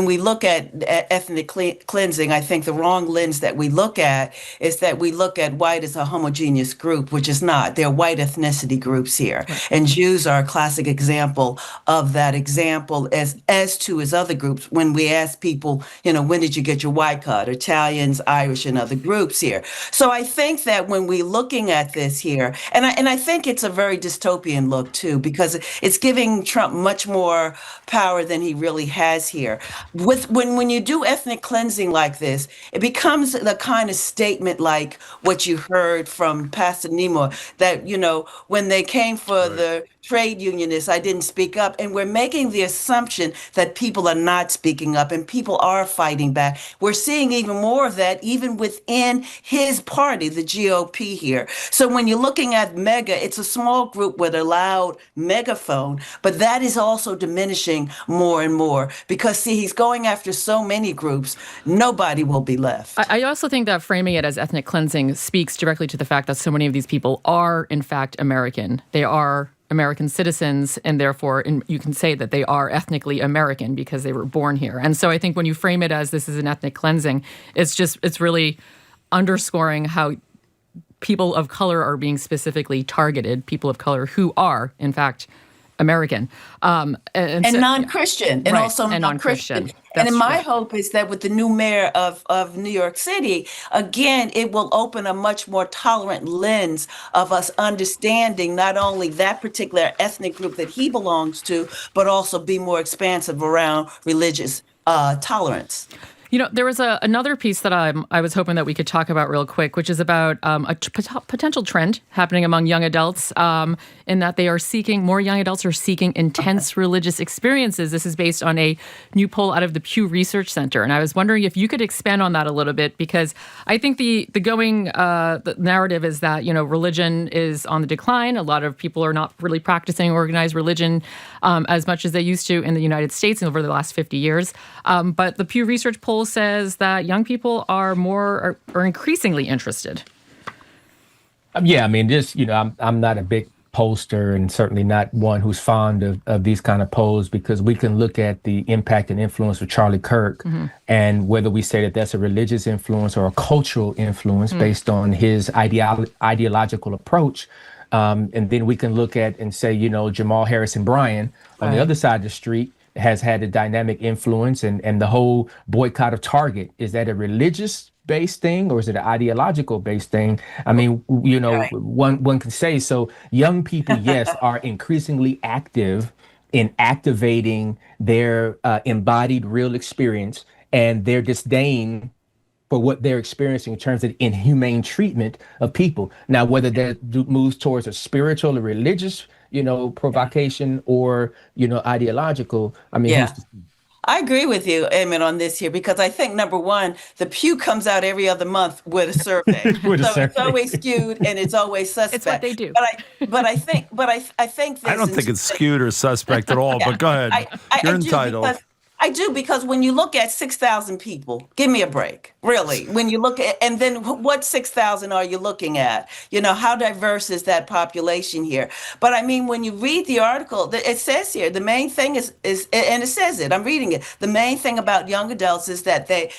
we look at ethnic cleansing, I think the wrong lens that we look at is that we look at white as a homogeneous group, which is not. There are white ethnicity groups here, and Jews are a classic example of that example, as to his other groups. When we ask people, when did you get your white card? Italians, Irish, and other groups here. So I think that when we're looking at this here, and I think it's a very dystopian look too, because it's giving Trump much more power than he really has here. When you do ethnic cleansing like this, it becomes the kind of statement like what you heard from Pastor Nemo, that when they came for the trade unionists, I didn't speak up. And we're making the assumption that people are not speaking up and people are fighting back. We're seeing even more of that even within his party, the GOP here. So when you're looking at MAGA, it's a small group with a loud megaphone, but that is also diminishing more and more because, see, he's going after so many groups, nobody will be left. I also think that framing it as ethnic cleansing speaks directly to the fact that so many of these people are, in fact, American. They are American citizens, and therefore you can say that they are ethnically American because they were born here. And so I think when you frame it as this is an ethnic cleansing, it's really underscoring how people of color are being specifically targeted, people of color who are, in fact, American. And so, non-Christian, and right, also non-Christian. That's and my true. hope is that with the new mayor of New York City, again, it will open a much more tolerant lens of us understanding not only that particular ethnic group that he belongs to, but also be more expansive around religious tolerance. There was another piece that I was hoping that we could talk about real quick, which is about a potential trend happening among young adults in that more young adults are seeking intense religious experiences. This is based on a new poll out of the Pew Research Center. And I was wondering if you could expand on that a little bit, because I think the narrative is that, religion is on the decline. A lot of people are not really practicing organized religion as much as they used to in the United States over the last 50 years. But the Pew Research poll says that young people are increasingly interested. Yeah, I mean, I'm not a big pollster and certainly not one who's fond of these kind of polls, because we can look at the impact and influence of Charlie Kirk, and whether we say that that's a religious influence or a cultural influence based on his ideological approach. And then we can look at and say, Jamal Harris and Bryan on the other side of the street, has had a dynamic influence, and the whole boycott of Target, is that a religious based thing or is it an ideological based thing? I mean, one can say so. Young people, yes, are increasingly active in activating their embodied real experience and their disdain for what they're experiencing in terms of inhumane treatment of people. Now, whether that moves towards a spiritual or religious, provocation or, ideological, I mean, Yeah. I agree with you, Emmett, on this here, because I think, number one, the Pew comes out every other month with a survey. It's always skewed and it's always suspect. It's what they do. But I think this. I don't think it's skewed or suspect at all, but go ahead. You're entitled. I do, because when you look at 6,000 people, give me a break, really. When you look at, and then what 6,000 are you looking at? How diverse is that population here? But I mean, when you read the article, it says here, the main thing is, and it says it, I'm reading it. The main thing about young adults is that they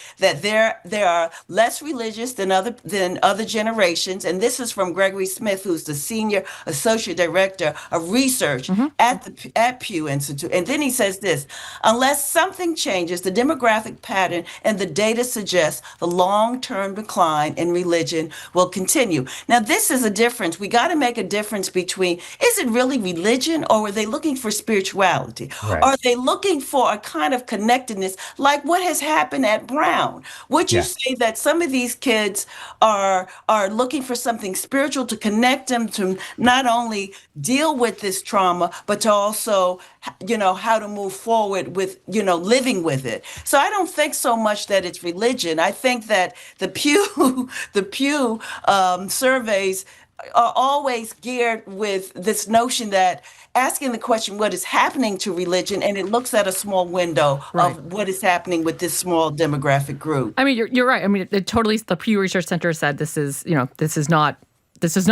are less religious than other generations. And this is from Gregory Smith, who's the senior associate director of research at Pew Institute. And then he says this: unless something changes, the demographic pattern and the data suggests the long-term decline in religion will continue. Now, this is a difference. We got to make a difference between, is it really religion, or are they looking for spirituality? Right. Are they looking for a kind of connectedness like what has happened at Brown? Would you say that some of these kids are looking for something spiritual to connect them to not only deal with this trauma, but to also, how to move forward with, living with it? So I don't think so much that it's religion. I think that the Pew surveys are always geared with this notion that asking the question, what is happening to religion? And it looks at a small window of what is happening with this small demographic group. I mean, you're right. I mean, the Pew Research Center said this does not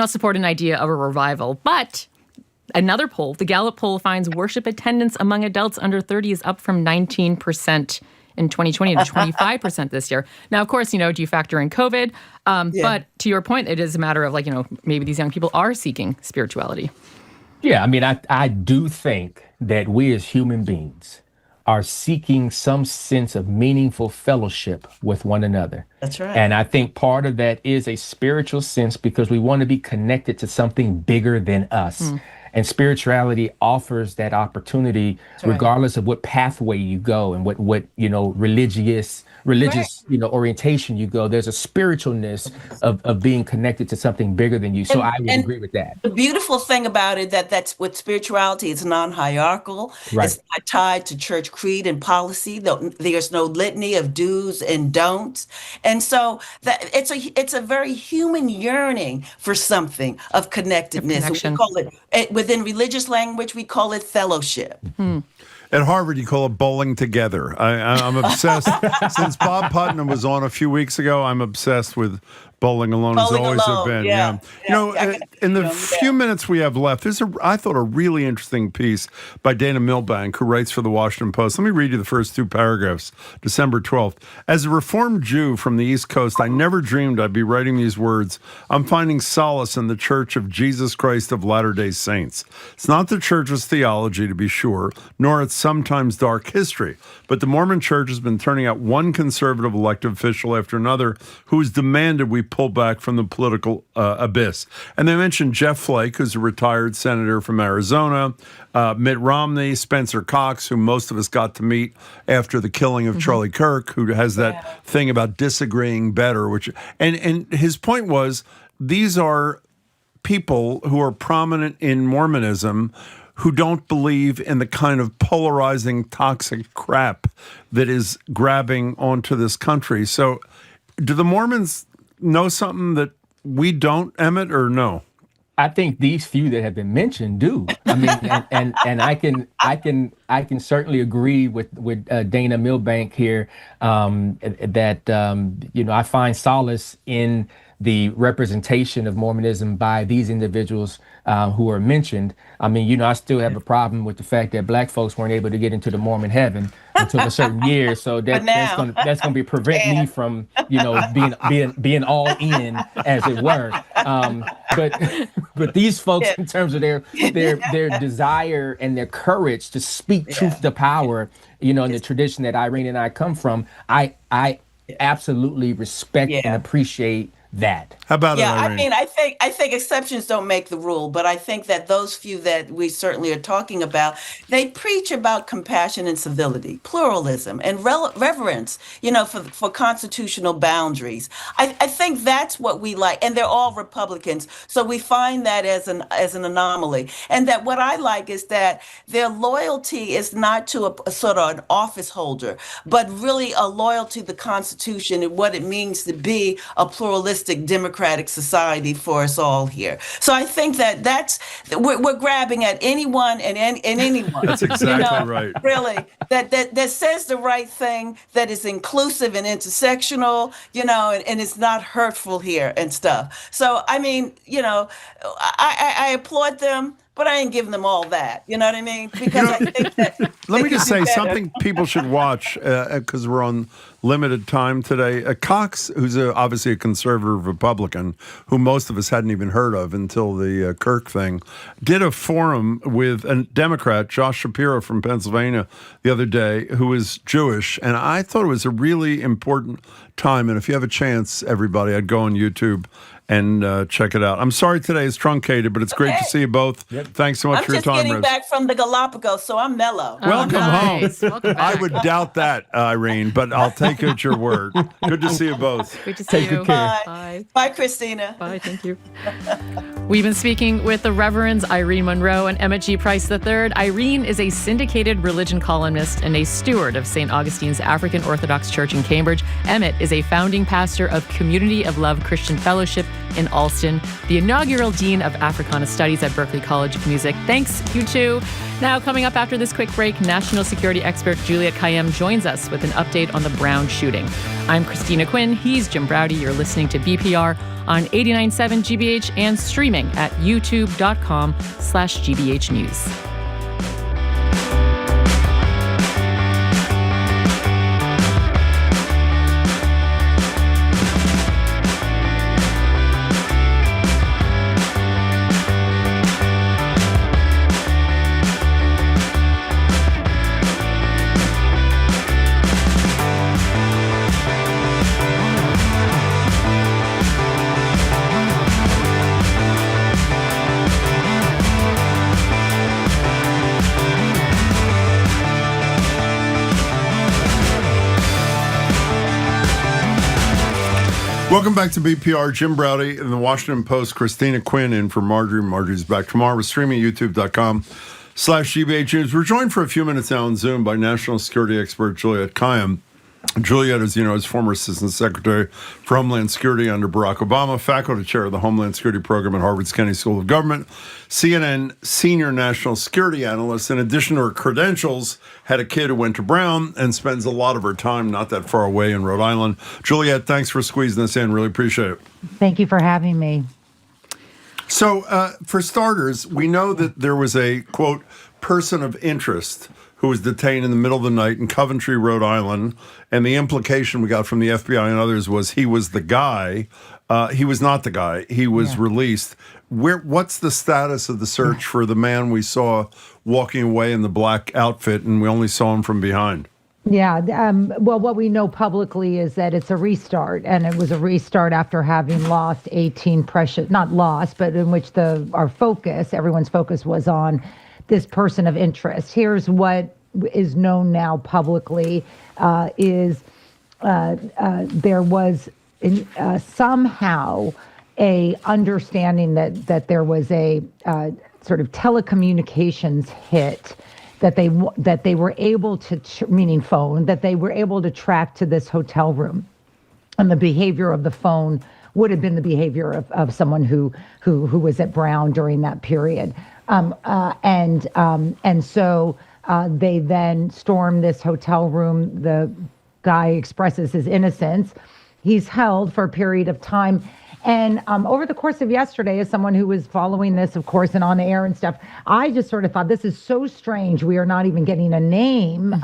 support an idea of a revival. But another poll, the Gallup poll, finds worship attendance among adults under 30 is up from 19% in 2020 to 25% this year. Now, of course, do you factor in COVID? But to your point, it is a matter of maybe these young people are seeking spirituality. Yeah, I mean, I do think that we as human beings are seeking some sense of meaningful fellowship with one another. That's right. And I think part of that is a spiritual sense because we want to be connected to something bigger than us. And spirituality offers that opportunity regardless of what pathway you go and what religious orientation you go. There's a spiritualness of being connected to something bigger than you. So I would agree with that. The beautiful thing about it that's with spirituality, it's non-hierarchical. Right. It's not tied to church creed and policy. There's no litany of do's and don'ts. And so that it's a very human yearning for something of connectedness. We call it, within religious language, we call it fellowship. At Harvard, you call it bowling together. I'm obsessed. Since Bob Putnam was on a few weeks ago, I'm obsessed with bowling alone, as always have been. Yeah. In the few minutes we have left, there's I thought a really interesting piece by Dana Milbank, who writes for the Washington Post. Let me read you the first two paragraphs. December 12th. As a Reformed Jew from the East Coast, I never dreamed I'd be writing these words. I'm finding solace in the Church of Jesus Christ of Latter-day Saints. It's not the church's theology, to be sure, nor its sometimes dark history, but the Mormon Church has been turning out one conservative elected official after another who has demanded we pull back from the political abyss. And they mentioned Jeff Flake, who's a retired senator from Arizona, Mitt Romney, Spencer Cox, who most of us got to meet after the killing of Charlie Kirk, who has that thing about disagreeing better, and his point was these are people who are prominent in Mormonism who don't believe in the kind of polarizing, toxic crap that is grabbing onto this country. So do the Mormons know something that we don't, Emmett, or no? I think these few that have been mentioned do. I mean, and I can certainly agree with Dana Milbank here that I find solace in the representation of Mormonism by these individuals who are mentioned. I mean, I still have a problem with the fact that black folks weren't able to get into the Mormon heaven until a certain year. So that's gonna be prevent me from, being all in, as it were. But these folks, in terms of their desire and their courage to speak truth to power, in the tradition that Irene and I come from, I absolutely respect and appreciate that. How about Yeah, Irene? I mean, I think exceptions don't make the rule, but I think that those few that we certainly are talking about, they preach about compassion and civility, pluralism, and reverence, for constitutional boundaries. I think that's what we like, and they're all Republicans, so we find that as an anomaly. And that what I like is that their loyalty is not to a sort of an office holder, but really a loyalty to the Constitution and what it means to be a pluralistic democratic society for us all here. So I think that we're grabbing at anyone and anyone. That's exactly right. Really, that says the right thing, that is inclusive and intersectional, and it's not hurtful here and stuff. So I mean, I applaud them, but I ain't giving them all that. You know what I mean? Because I think that Let me just say something people should watch, because we're on limited time today. Cox, who's obviously a conservative Republican, who most of us hadn't even heard of until the Kirk thing, did a forum with a Democrat, Josh Shapiro from Pennsylvania, the other day, who is Jewish. And I thought it was a really important time. And if you have a chance, everybody, I'd go on YouTube and check it out. I'm sorry today is truncated, but it's great to see you both. Yep. Thanks so much for your time, I'm just getting Rose. back from the Galapagos, so I'm mellow. Welcome nice. home. Welcome I would doubt that, Irene, but I'll take it at your word. Good to see you both. Good to see you. Good care. Bye. Bye, Christina. Bye, thank you. We've been speaking with the Reverends Irene Monroe and Emmett G. Price III. Irene is a syndicated religion columnist and a steward of St. Augustine's African Orthodox Church in Cambridge. Emmett is a founding pastor of Community of Love Christian Fellowship in Alston, the inaugural Dean of Africana Studies at Berklee College of Music. Thanks, you two. Now, coming up after this quick break, national security expert Juliet Kayyem joins us with an update on the Brown shooting. I'm Christina Quinn. He's Jim Browdy. You're listening to BPR on 89.7 GBH and streaming at youtube.com/GBH News. Welcome back to BPR. Jim Browdy and the Washington Post. Christina Quinn in for Marjorie. Marjorie's back tomorrow. We're streaming at youtube.com/GBH News. We're joined for a few minutes now on Zoom by national security expert Juliet Kayyem. Juliet, as you know, is former Assistant Secretary for Homeland Security under Barack Obama, faculty chair of the Homeland Security Program at Harvard's Kennedy School of Government, CNN senior national security analyst. In addition to her credentials, had a kid who went to Brown and spends a lot of her time not that far away in Rhode Island. Juliet, thanks for squeezing us in. Really appreciate it. Thank you for having me. So, for starters, we know that there was a, quote, person of interest who was detained in the middle of the night in Coventry, Rhode Island. And the implication we got from the FBI and others was he was the guy. He was not the guy. He was released. What's the status of the search for the man we saw walking away in the black outfit and we only saw him from behind? Yeah. Well, what we know publicly is that it's a restart, and it was a restart after having lost 18 precious, not lost, but in which everyone's focus was on this person of interest. Here's what is known now publicly there was somehow a understanding that there was a sort of telecommunications hit that they were able to, meaning phone, that they were able to track to this hotel room, and the behavior of the phone would have been the behavior of someone who was at Brown during that period. And so they then storm this hotel room. The guy expresses his innocence. He's held for a period of time. And over the course of yesterday, as someone who was following this, of course, and on the air and stuff, I just sort of thought, this is so strange. We are not even getting a name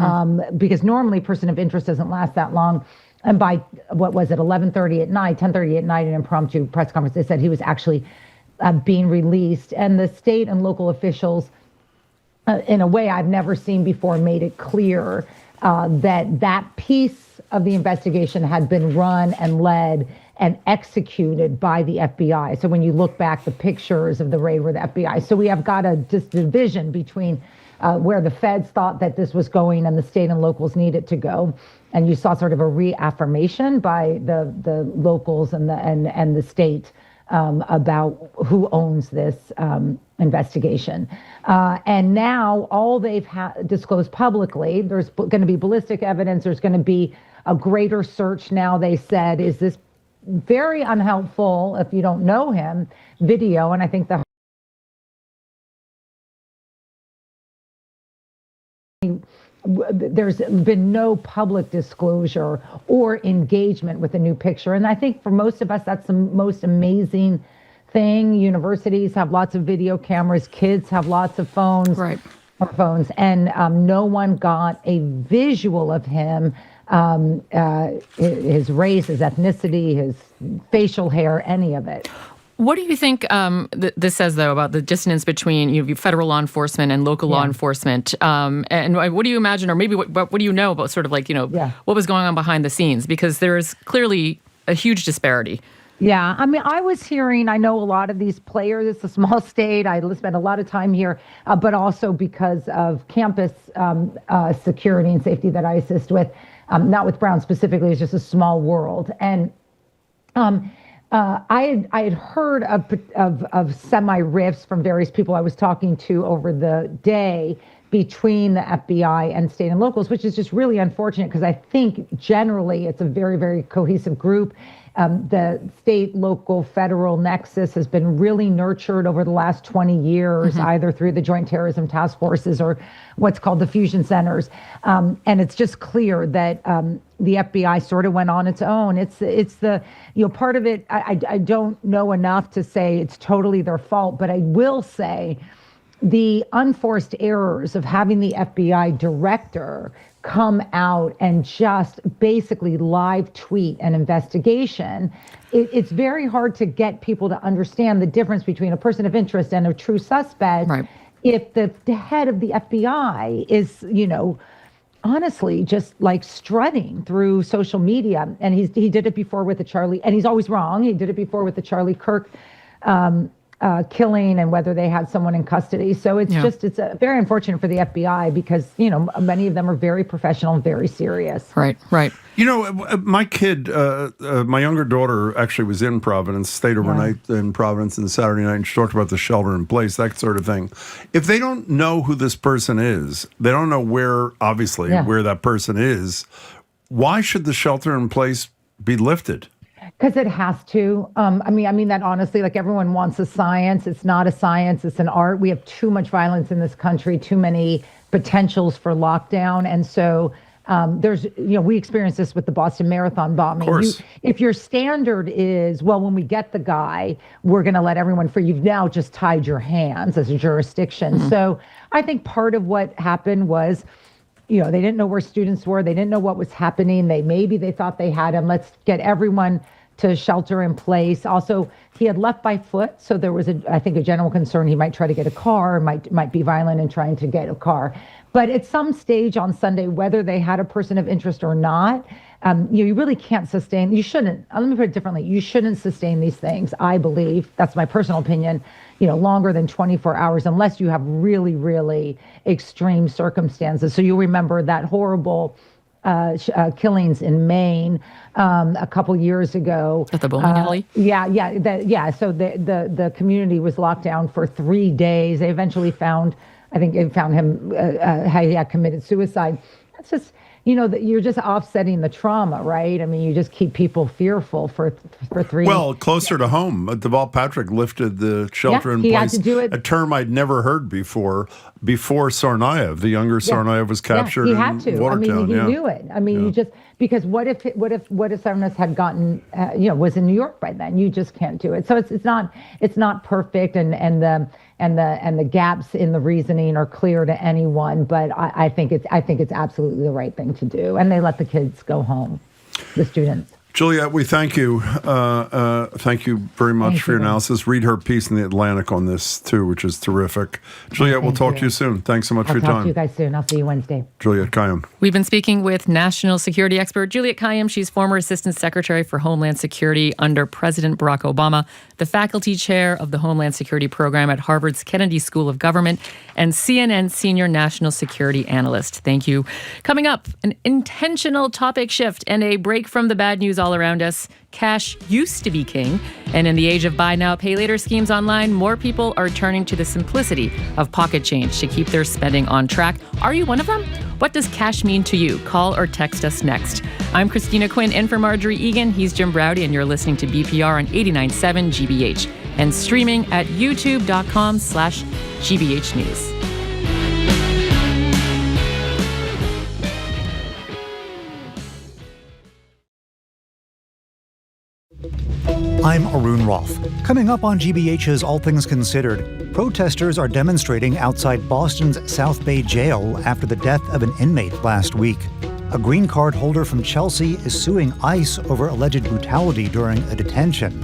because normally person of interest doesn't last that long. And by, what was it, 10:30 at night, an impromptu press conference, they said he was actually being released. And the state and local officials, in a way I've never seen before, made it clear that piece of the investigation had been run and led and executed by the FBI. So when you look back, the pictures of the raid were the FBI. So we have got a division between where the feds thought that this was going and the state and locals need it to go. And you saw sort of a reaffirmation by the locals and the state about who owns this investigation. And now all they've disclosed publicly, there's going to be ballistic evidence, there's going to be a greater search now, they said, is this very unhelpful, if you don't know him, video. And I think there's been no public disclosure or engagement with the new picture. And I think for most of us, that's the most amazing thing. Universities have lots of video cameras, kids have lots of phones, and no one got a visual of him, his race, his ethnicity, his facial hair, any of it. What do you think this says, though, about the dissonance between federal law enforcement and local law enforcement? And what do you imagine, or maybe what do you know about sort of what was going on behind the scenes? Because there is clearly a huge disparity. Yeah, I mean, I know a lot of these players. It's a small state. I spent a lot of time here, but also because of campus security and safety that I assist with, not with Brown specifically. It's just a small world. And I had heard of semi-rifts from various people I was talking to over the day between the FBI and state and locals, which is just really unfortunate because I think generally it's a very, very cohesive group. The state, local, federal nexus has been really nurtured over the last 20 years, either through the Joint Terrorism Task Forces or what's called the fusion centers. And it's just clear that the FBI sort of went on its own. It's the, part of it, I don't know enough to say it's totally their fault, but I will say the unforced errors of having the FBI director come out and just basically live tweet an investigation. It's very hard to get people to understand the difference between a person of interest and a true suspect. Right. If the head of the FBI is, honestly, just like strutting through social media, and he did it before with the Charlie, and he's always wrong. He did it before with the Charlie Kirk killing and whether they had someone in custody. So it's very unfortunate for the FBI because, many of them are very professional and very serious. Right. My kid, my younger daughter actually was in Providence, stayed overnight in Providence on Saturday night, and she talked about the shelter in place, that sort of thing. If they don't know who this person is, they don't know where that person is, why should the shelter in place be lifted? Because it has to. I mean that honestly, like everyone wants a science. It's not a science, it's an art. We have too much violence in this country, too many potentials for lockdown. And so there's, we experienced this with the Boston Marathon bombing. Of course. If your standard is, well, when we get the guy, we're going to let everyone free, you've now just tied your hands as a jurisdiction. So I think part of what happened was, they didn't know where students were. They didn't know what was happening. Maybe they thought they had him. Let's get everyone to shelter in place. Also, he had left by foot, so there was a general concern he might try to get a car, might be violent in trying to get a car. But at some stage on Sunday, whether they had a person of interest or not, you really can't sustain. You shouldn't. Let me put it differently. You shouldn't sustain these things. I believe that's my personal opinion. Longer than 24 hours, unless you have really, really extreme circumstances. So you'll remember that horrible killings in Maine a couple years ago. At the bowling alley? So the community was locked down for 3 days. They eventually found him, he had committed suicide. That's just, that you're just offsetting the trauma, right? I mean, you just keep people fearful for 3 Well, closer to home, Deval Patrick lifted the shelter in place. Had to do it. A term I'd never heard before Tsarnaev, the younger Tsarnaev was captured in Watertown. He knew it. I mean, Because what if Stavans had gotten, was in New York by then? You just can't do it. So it's not perfect, and the gaps in the reasoning are clear to anyone. But I think it's absolutely the right thing to do, and they let the kids go home, the students. Juliet, we thank you. Thank you very much for your analysis. Read her piece in The Atlantic on this, too, which is terrific. Juliet, we'll talk to you soon. Thanks so much for your time. I'll talk to you guys soon. I'll see you Wednesday. Juliet Kayyem. We've been speaking with national security expert Juliet Kayyem. She's former Assistant Secretary for Homeland Security under President Barack Obama, the faculty chair of the Homeland Security Program at Harvard's Kennedy School of Government, and CNN senior national security analyst. Thank you. Coming up, an intentional topic shift and a break from the bad news all around us. Cash used to be king, and in the age of buy now, pay later schemes online, more people are turning to the simplicity of pocket change to keep their spending on track. Are you one of them? What does cash mean to you? Call or text us next. I'm Christina Quinn, in for Marjorie Egan. He's Jim Browdy, and you're listening to BPR on 89.7 GBH and streaming at youtube.com/GBH News. I'm Arun Roth. Coming up on GBH's All Things Considered, protesters are demonstrating outside Boston's South Bay jail after the death of an inmate last week. A green card holder from Chelsea is suing ICE over alleged brutality during a detention.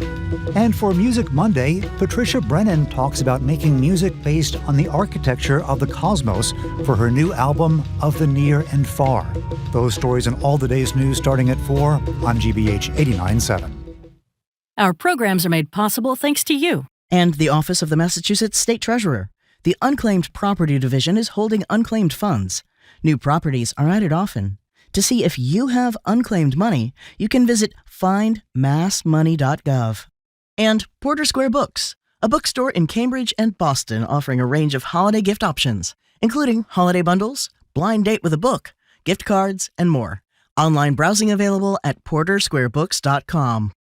And for Music Monday, Patricia Brennan talks about making music based on the architecture of the cosmos for her new album, Of the Near and Far. Those stories and all the day's news starting at 4 on GBH 89.7. Our programs are made possible thanks to you and the Office of the Massachusetts State Treasurer. The Unclaimed Property Division is holding unclaimed funds. New properties are added often. To see if you have unclaimed money, you can visit findmassmoney.gov. And Porter Square Books, a bookstore in Cambridge and Boston offering a range of holiday gift options, including holiday bundles, blind date with a book, gift cards, and more. Online browsing available at portersquarebooks.com.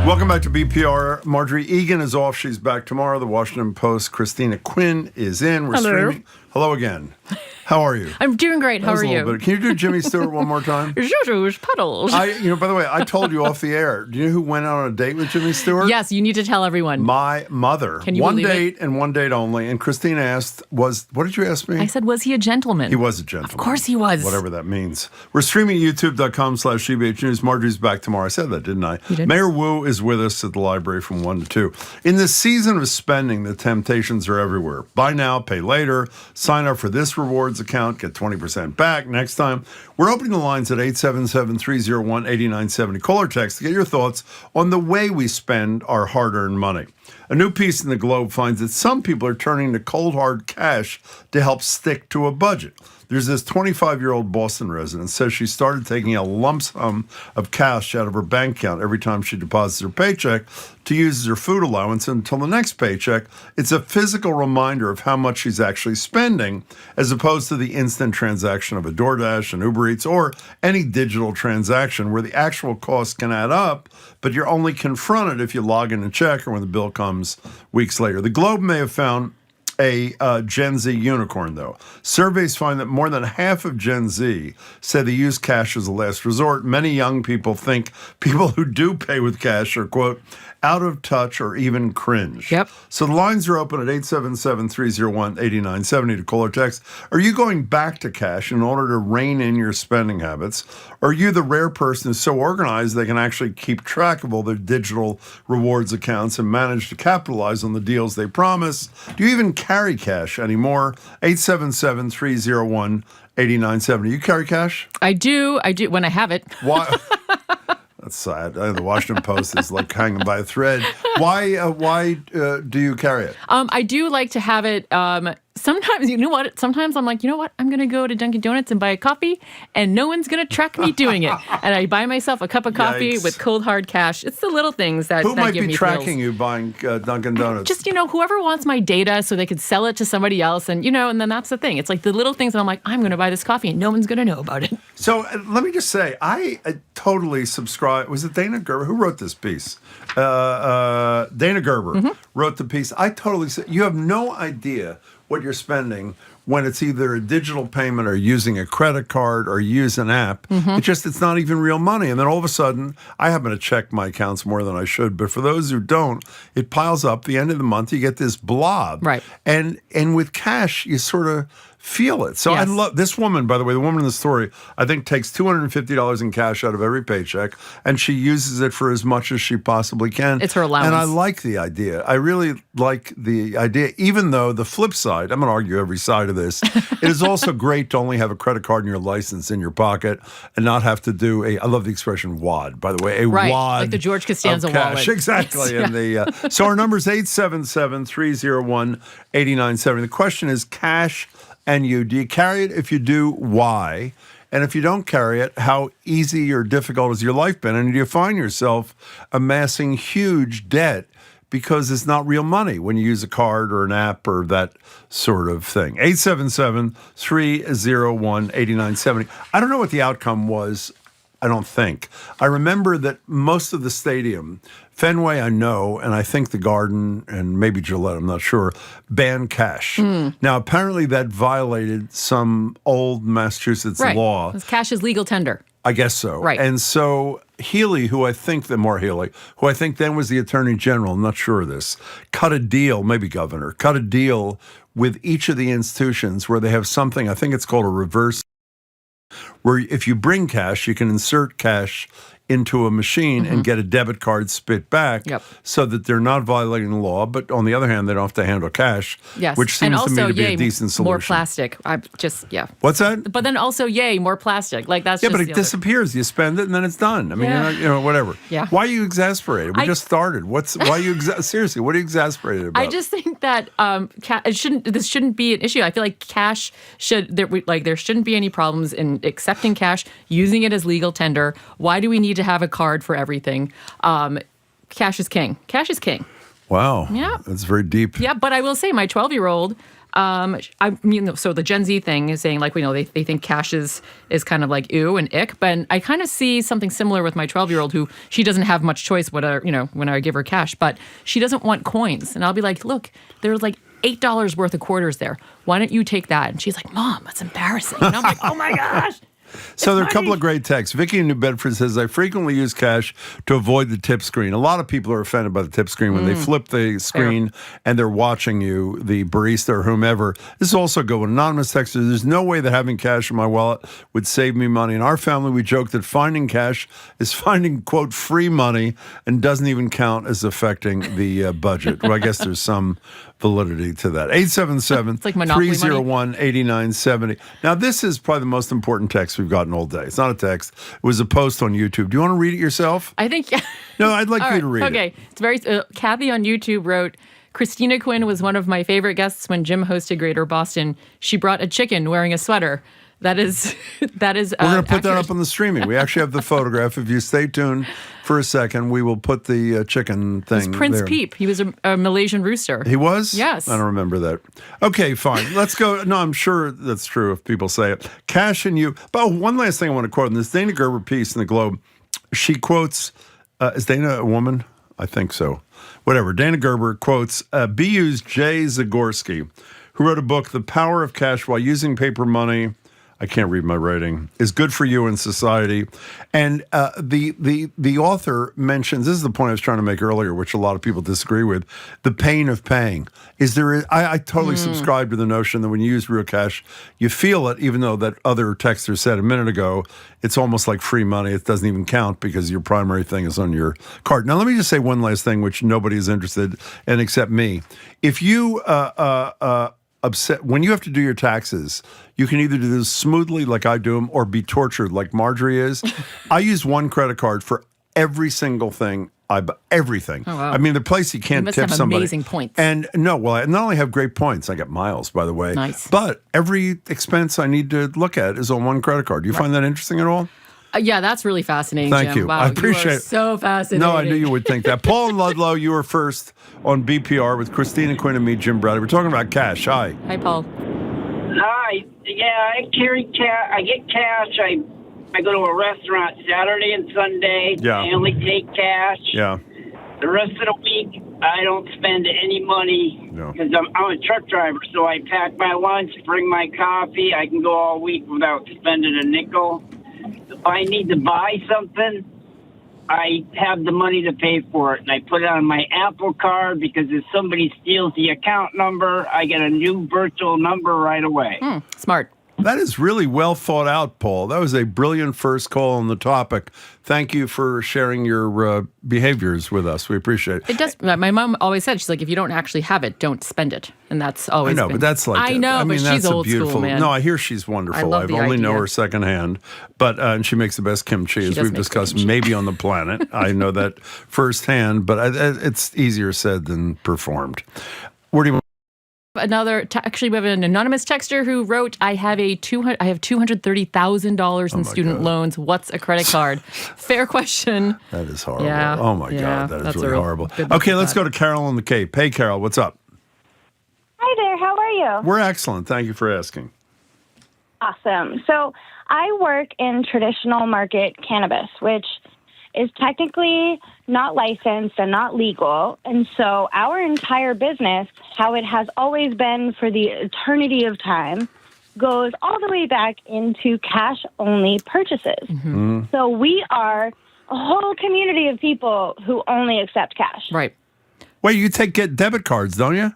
Welcome back to BPR. Marjorie Egan is off. She's back tomorrow. The Washington Post, Christina Quinn is in. We're Hello. streaming. Hello again. How are you? I'm doing great. How are you? Can you do Jimmy Stewart one more time? Zuzu's Petals. By the way, I told you off the air. Do you know who went out on a date with Jimmy Stewart? Yes, you need to tell everyone. My mother. Can you one believe date and one date only. And Christina asked, what did you ask me? I said, was he a gentleman? He was a gentleman. Of course he was. Whatever that means. We're streaming at youtube.com/GBH News. Marjorie's back tomorrow. I said that, didn't I? You did. Mayor Wu is with us at the library from 1 to 2. In this season of spending, the temptations are everywhere. Buy now, pay later. Sign up for this rewards account. Get 20% back next time. We're opening the lines at 877-301-8970. Call or text to get your thoughts on the way we spend our hard-earned money. A new piece in the Globe finds that some people are turning to cold, hard cash to help stick to a budget. There's this 25-year-old Boston resident says she started taking a lump sum of cash out of her bank account every time she deposits her paycheck to use as her food allowance until the next paycheck. It's a physical reminder of how much she's actually spending, as opposed to the instant transaction of a DoorDash, an Uber Eats, or any digital transaction where the actual cost can add up, but you're only confronted if you log in and check or when the bill comes weeks later. The Globe may have found a Gen Z unicorn, though. Surveys find that more than half of Gen Z say they use cash as a last resort. Many young people think people who do pay with cash are, quote, out of touch or even cringe. Yep. So the lines are open at 877-301-8970 to call or text. Are you going back to cash in order to rein in your spending habits? Or are you the rare person who's so organized they can actually keep track of all their digital rewards accounts and manage to capitalize on the deals they promise? Do you even carry cash anymore? 877-301-8970. You carry cash? I do when I have it. Why? That's sad. The Washington Post is like hanging by a thread. Why do you carry it? I do like to have it sometimes, you know what? Sometimes I'm like, you know what? I'm going to go to Dunkin' Donuts and buy a coffee, and no one's going to track me doing it. And I buy myself a cup of coffee Yikes. with cold, hard cash. It's the little things that Who that might give be me tracking thrills. you buying Dunkin' Donuts? Just, whoever wants my data so they could sell it to somebody else. And, and then that's the thing. It's like the little things that I'm like, I'm going to buy this coffee, and no one's going to know about it. So let me just say, I totally subscribe. Was it Dana Gerber? Who wrote this piece? Dana Gerber wrote the piece. I totally say, you have no idea what you're spending when it's either a digital payment or using a credit card or use an app. It's not even real money. And then all of a sudden, I happen to check my accounts more than I should. But for those who don't, it piles up. The end of the month, you get this blob. Right. And with cash, you sort of feel it. So I love this woman, by the way, the woman in the story, I think takes $250 in cash out of every paycheck, and she uses it for as much as she possibly can. It's her allowance. And I like the idea. I really like the idea, even though the flip side, I'm going to argue every side of this, it is also great to only have a credit card and your license in your pocket and not have to do I love the expression wad, by the way, right. wad Like the George Costanza of cash. wallet. Exactly. And so our number is 877-301-8970. The question is cash and you. Do you carry it? If you do, why? And if you don't carry it, how easy or difficult has your life been? And do you find yourself amassing huge debt because it's not real money when you use a card or an app or that sort of thing? 877-301-8970. I don't know what the outcome was. I don't think. I remember that most of the stadium, Fenway I know, and I think the Garden and maybe Gillette, I'm not sure, banned cash. Now, apparently that violated some old Massachusetts law. Because cash is legal tender. I guess so. Right. And so Healy, who I think then was the Attorney General, I'm not sure of this, cut a deal, maybe governor, cut a deal with each of the institutions where they have something, I think it's called a reverse, where if you bring cash, you can insert cash into a machine and get a debit card spit back so that they're not violating the law. But on the other hand, they don't have to handle cash, which seems to me to be a decent solution. More plastic. What's that? But then also, more plastic. Like that's but it disappears. You spend it and then it's done. I mean, you're not, whatever. Yeah. Why are you exasperated? We just started. Why are you seriously? What are you exasperated about? I just think that this shouldn't be an issue. I feel like cash there shouldn't be any problems in accepting cash, using it as legal tender. Why do we need to have a card for everything? Cash is king. Cash is king. Wow. Yeah. That's very deep. Yeah, but I will say my 12-year-old, so the Gen Z thing is saying they think cash is kind of like ew and ick, but I kind of see something similar with my 12-year-old who she doesn't have much choice when I give her cash, but she doesn't want coins. And I'll be like, look, there's like $8 worth of quarters there. Why don't you take that? And she's like, Mom, that's embarrassing. And I'm like, oh my gosh. So there are a couple of great texts. Vicky in New Bedford says, I frequently use cash to avoid the tip screen. A lot of people are offended by the tip screen when they flip the screen and they're watching you, the barista or whomever. This is also good. Anonymous texter, there's no way that having cash in my wallet would save me money. In our family, we joke that finding cash is finding, quote, free money and doesn't even count as affecting the budget. Well, I guess there's some validity to that. 877-301-8970. Now, this is probably the most important text we've gotten all day. It's not a text. It was a post on YouTube. Do you want to read it yourself? I think... No, I'd like you to read it. Okay. It's very... Kathy on YouTube wrote, Christina Quinn was one of my favorite guests when Jim hosted Greater Boston. She brought a chicken wearing a sweater. That is We're going to put that up on the streaming. We actually have the photograph. If you stay tuned for a second, we will put the chicken thing It was Prince there. Peep. He was a Malaysian rooster. He was? Yes. I don't remember that. Okay, fine. Let's go. No, I'm sure that's true if people say it. Cash and you. But one last thing I want to quote in this Dana Gerber piece in the Globe. She quotes, is Dana a woman? I think so. Whatever. Dana Gerber quotes BU's Jay Zagorski, who wrote a book, The Power of Cash While Using Paper Money. I can't read my writing, is good for you in society. And the author mentions, this is the point I was trying to make earlier, which a lot of people disagree with, the pain of paying. I totally subscribe to the notion that when you use real cash, you feel it, even though that other texter said a minute ago, it's almost like free money. It doesn't even count because your primary thing is on your card. Now, let me just say one last thing, which nobody is interested in except me. If you upset when you have to do your taxes, you can either do this smoothly like I do them or be tortured like Marjorie is. I use one credit card for every single thing everything. Oh, wow. I mean, the place you can't must tip have somebody. amazing points. And no, well, I not only have great points, I get miles, by the way. Nice. But every expense I need to look at is on one credit card. Do you find that interesting at all? Yeah, that's really fascinating, Thank Jim. you. Wow, I appreciate you are it. so fascinating. No, I knew you would think that. Paul and Ludlow, you were first on BPR with Christina Quinn and me, Jim Bradley. We're talking about cash. Hi. Hi, Paul. Hi. Yeah, I carry cash. I get cash. I go to a restaurant Saturday and Sunday. Yeah. I only take cash. Yeah. The rest of the week, I don't spend any money because I'm a truck driver. So I pack my lunch, bring my coffee. I can go all week without spending a nickel. If I need to buy something, I have the money to pay for it, and I put it on my Apple card because if somebody steals the account number, I get a new virtual number right away. Smart. That is really well thought out, Paul. That was a brilliant first call on the topic. Thank you for sharing your behaviors with us. We appreciate it. It does. My mom always said, she's like, if you don't actually have it, don't spend it. And that's always I know, but that's like I know, but that's she's old beautiful. school, man. No, I hear she's wonderful. I love I've the only know idea. her secondhand, but and she makes the best kimchi, as does we've make discussed, kimchi. maybe on the planet. I know that firsthand, but it's easier said than performed. Where do you? Actually, we have an anonymous texter who wrote, I have $230,000 in student loans. What's a credit card? Fair question. That is horrible. Yeah. Oh my Yeah, God, that is that's a really real horrible. good look Okay, at let's that. go to Carol on the Cape. Hey, Carol, what's up? Hi there, how are you? We're excellent. Thank you for asking. Awesome. So I work in traditional market cannabis, which is technically not licensed and not legal. And so our entire business, how it has always been for the eternity of time, goes all the way back into cash-only purchases. Mm-hmm. So we are a whole community of people who only accept cash. Right. Wait, you get debit cards, don't you?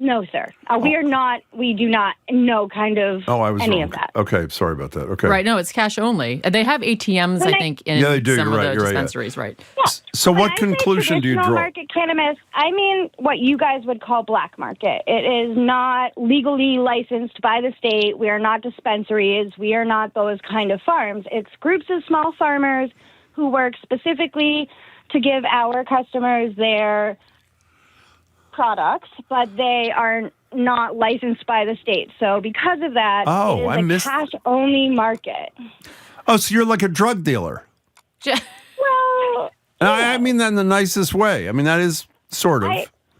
No, sir. We do not know kind of I was any wrong. of that. Okay, sorry about that. Okay. Right. No, it's cash only. And they have ATMs, I think, in Yeah, they do. some You're of right. the You're right, yeah. dispensaries, right? So When what I say conclusion do you traditional draw? market cannabis, I mean what you guys would call black market. It is not legally licensed by the state. We are not dispensaries. We are not those kind of farms. It's groups of small farmers who work specifically to give our customers their products, but they are not licensed by the state. So because of that, it is a cash-only market. Oh, so you're like a drug dealer. Well, I mean that in the nicest way. I mean, that is sort of.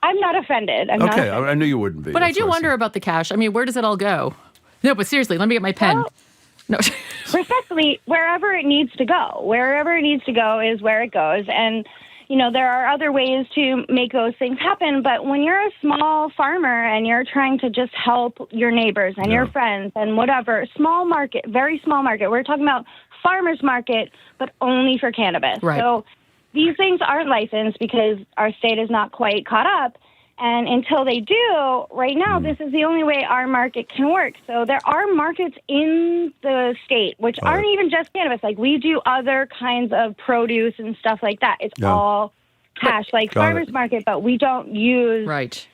I'm not offended. I'm not Okay, offended. I knew you wouldn't be. But I That's do what wonder about the cash. I mean, where does it all go? No, but seriously, let me get my pen. No. Respectfully, wherever it needs to go. Wherever it needs to go is where it goes. And, there are other ways to make those things happen. But when you're a small farmer and you're trying to just help your neighbors and your friends and whatever, small market, very small market. We're talking about farmers market, but only for cannabis. Right. So these things aren't licensed because our state is not quite caught up. And until they do, right now, this is the only way our market can work. So there are markets in the state, which aren't even just cannabis. Like we do other kinds of produce and stuff like that. It's all cash, like Got farmers it. market, but we don't use. Right.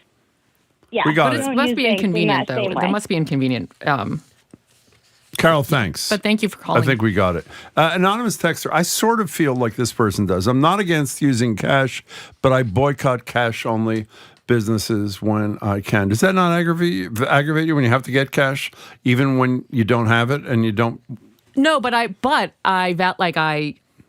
Yeah. We got we it. don't It must use be things in inconvenient, that though. same That way. must be inconvenient. Carol, thanks. But thank you for calling. I think we got it. Anonymous texter, I sort of feel like this person does. I'm not against using cash, but I boycott cash-only businesses when I can. Does that not aggravate you when you have to get cash, even when you don't have it and you don't? No,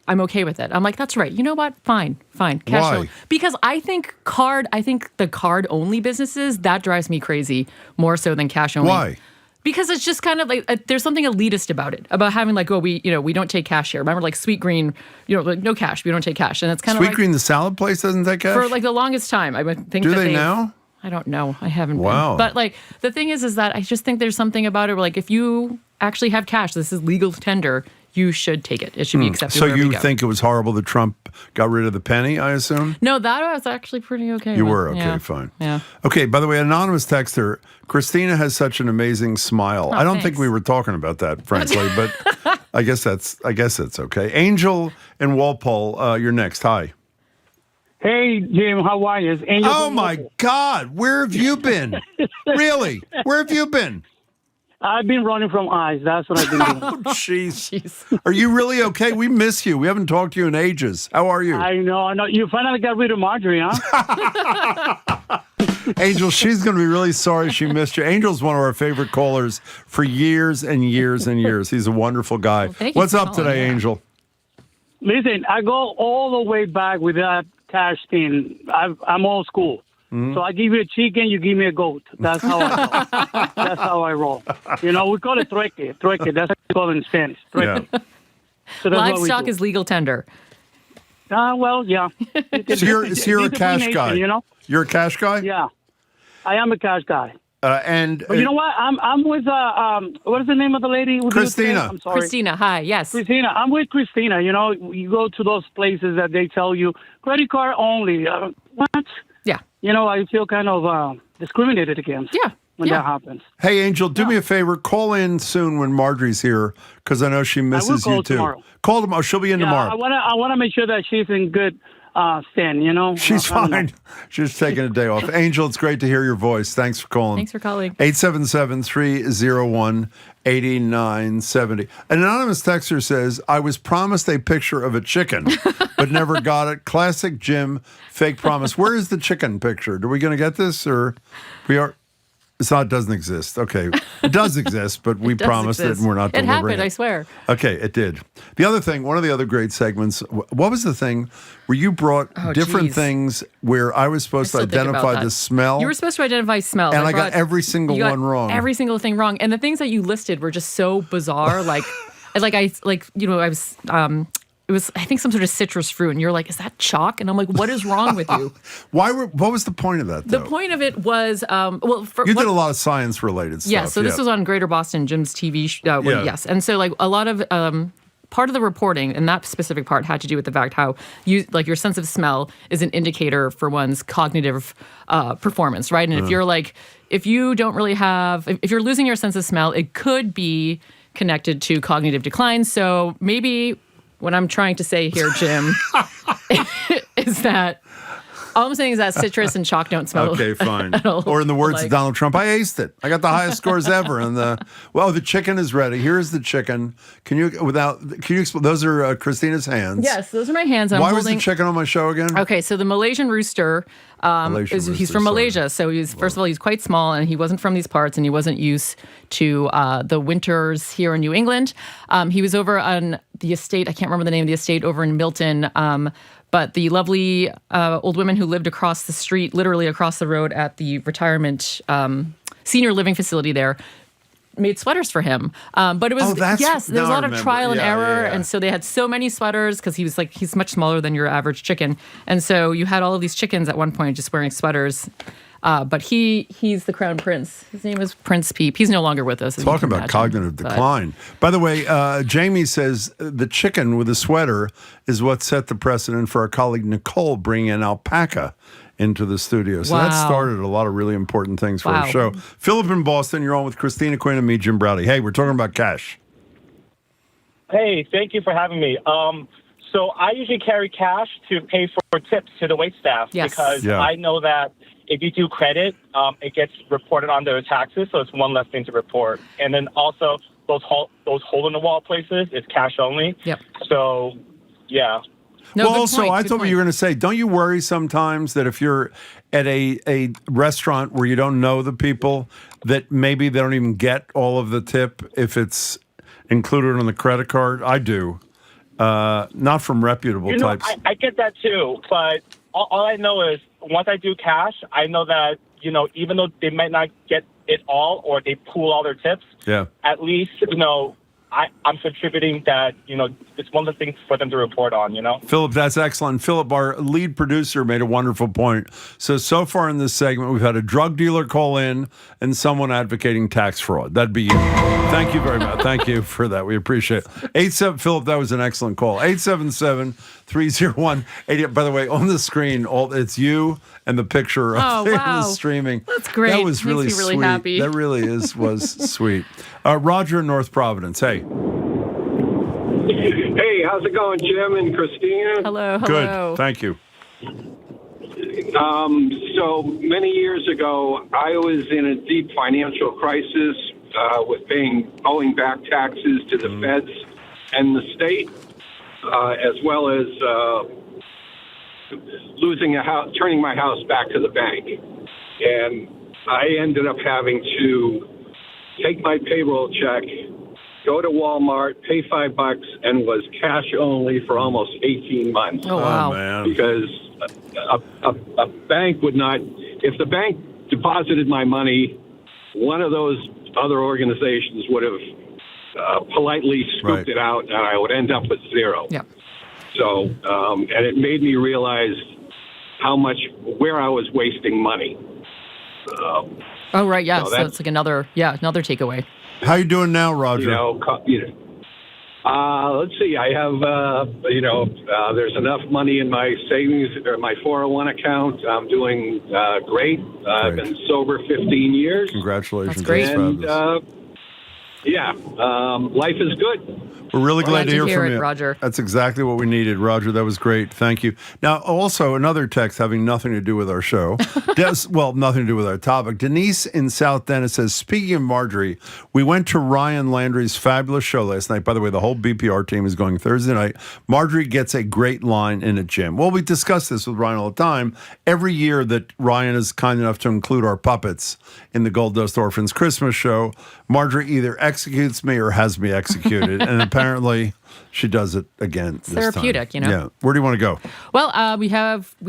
I'm okay with it. I'm like, that's right. You know what? Fine. Cash Why? only. Because I think the card only businesses, that drives me crazy more so than cash only. Why? Because it's just kind of like there's something elitist about it, about having like, we don't take cash here. Remember, like Sweet Green, like no cash, we don't take cash, and it's kind of Sweet like Green, the salad place, doesn't take cash? for like the longest time. I would think. Do that they now? I don't know. I haven't. Wow. Been. But like the thing is that I just think there's something about it where like if you actually have cash, this is legal tender. You should take it. It should be accepted. So wherever you go. think it was horrible that Trump got rid of the penny, I assume? No, that I was actually pretty okay. You with. were? Okay, Yeah. fine. Yeah. Okay, by the way, anonymous texter, Christina has such an amazing smile. Oh, I don't think thanks. we were talking about that, frankly, but I guess that's okay. Angel in Walpole, you're next. Hi. Hey, Jim, how are you? It's Angel Oh from my Walpole. God, where have you been? Really? Where have you been? I've been running from ICE. That's what I've been doing. Oh, jeez. Are you really okay? We miss you. We haven't talked to you in ages. How are you? I know. You finally got rid of Marjorie, huh? Angel, she's going to be really sorry she missed you. Angel's one of our favorite callers for years and years and years. He's a wonderful guy. What's up today, Angel? Listen, I go all the way back with that cash thing. I'm old school. So I give you a chicken, you give me a goat. That's how I roll. That's how I roll. You know, we call it trueque. Trueque. That's what we call it in Spanish. Trueque. Yeah. So livestock is legal tender. Well, yeah. So you're a cash guy. You know? You're a cash guy? Yeah. I am a cash guy. But you know what? I'm with what is the name of the lady? Christina. I'm sorry. Christina. Hi. Yes. Christina. I'm with Christina. You know, you go to those places that they tell you credit card only. What? Yeah. You know, I feel kind of discriminated against. Yeah. When that happens. Hey, Angel, do me a favor. Call in soon when Marjorie's here, because I know she misses you too. Tomorrow. Call tomorrow. She'll be in tomorrow. I want to make sure that she's in good stand. You know, she's fine. She's taking a day off. Angel, it's great to hear your voice. Thanks for calling. Thanks for calling. 877-301-8970. An anonymous texter says, I was promised a picture of a chicken, but never got it. Classic Jim, fake promise. Where is the chicken picture? Are we going to get this, or we are? It doesn't exist. Okay. It does exist, but we promised it and we're not delivering it. It happened, I swear. Okay, it did. The other thing, one of the other great segments, what was the thing where you brought different things where I was supposed to identify the smell? You were supposed to identify smell. And I got every single one wrong. Every single thing wrong. And the things that you listed were just so bizarre. It was, I think, some sort of citrus fruit, and you're like, "Is that chalk?" And I'm like, "What is wrong with you?" What was the point of that, though? The point of it was, you did a lot of science-related stuff. Yeah, so this was on Greater Boston, Jim's TV show. Yes, and so a lot of part of the reporting, and that specific part had to do with the fact how your sense of smell is an indicator for one's cognitive performance, right? And if you don't really have, if you're losing your sense of smell, it could be connected to cognitive decline. So maybe. What I'm trying to say here, Jim, is that all I'm saying is that citrus and chalk don't smell. Okay, fine. Or in the words of Donald Trump, I aced it. I got the highest scores ever. And the chicken is ready. Here's the chicken. Can you explain? Those are Christina's hands. Yes, those are my hands. Why was the chicken on my show again? Okay, so the Malaysian rooster. He's from Malaysia, so first of all he's quite small, and he wasn't from these parts, and he wasn't used to the winters here in New England. He was over on the estate. I can't remember the name of the estate over in Milton. But the lovely old women who lived across the street, literally across the road at the retirement senior living facility there, made sweaters for him. But it was, there's a lot of trial and error. Yeah. And so they had so many sweaters because he's much smaller than your average chicken. And so you had all of these chickens at one point just wearing sweaters. But he's the crown prince. His name is Prince Peep. He's no longer with us. Talking about cognitive decline. By the way, Jamie says the chicken with the sweater is what set the precedent for our colleague Nicole bringing an alpaca into the studio. So that started a lot of really important things for our show. Philip in Boston, you're on with Christina Quinn and me, Jim Browdy. Hey, we're talking about cash. Hey, thank you for having me. So I usually carry cash to pay for tips to the waitstaff because I know that if you do credit, it gets reported on their taxes, so it's one less thing to report. And then also those hole-in-the-wall places is cash only. Yep. So, yeah. No, well, also, I thought what you were going to say, don't you worry sometimes that if you're at a restaurant where you don't know the people, that maybe they don't even get all of the tip if it's included on the credit card? I do. Not from reputable types. I get that too, but all I know is once I do cash, I know that, even though they might not get it all or they pool all their tips, at least, I'm contributing that, it's one of the things for them to report on, Philip, that's excellent. Philip, our lead producer, made a wonderful point. So far in this segment, we've had a drug dealer call in and someone advocating tax fraud. That'd be you. Thank you very much. Thank you for that. We appreciate it. Philip, that was an excellent call. 877-301-80. By the way, on the screen, it's you and the picture of the streaming. That's great. That was really Makes me sweet. Really happy. That really was sweet. Roger in North Providence. Hey. Hey, how's it going, Jim and Christina? Hello. Good. Thank you. So many years ago, I was in a deep financial crisis, with owing back taxes to the feds and the state, as well as losing a house, turning my house back to the bank. And I ended up having to take my payroll check, go to Walmart, pay $5, and was cash only for almost 18 months. Oh, wow. Man. Because a bank would not, if the bank deposited my money, one of those other organizations would have politely scooped it out, and I would end up with zero. Yeah. So, and it made me realize where I was wasting money. Oh, right, yeah. So So it's like another takeaway. How you doing now, Roger? Let's see. I have, there's enough money in my savings or my 401 account. I'm doing great. I've been sober 15 years. Congratulations. That's great. And, life is good. We're really glad to hear from you, Roger. That's exactly what we needed, Roger. That was great. Thank you. Now, also another text having nothing to do with our show. Nothing to do with our topic. Denise in South Dennis says, speaking of Marjorie, we went to Ryan Landry's fabulous show last night. By the way, the whole BPR team is going Thursday night. Marjorie gets a great line in a gym. Well, we discuss this with Ryan all the time. Every year that Ryan is kind enough to include our puppets in the Gold Dust Orphans Christmas show, Marjorie either executes me or has me executed. And apparently she does it again. It's therapeutic, Yeah. Where do you want to go? Well, we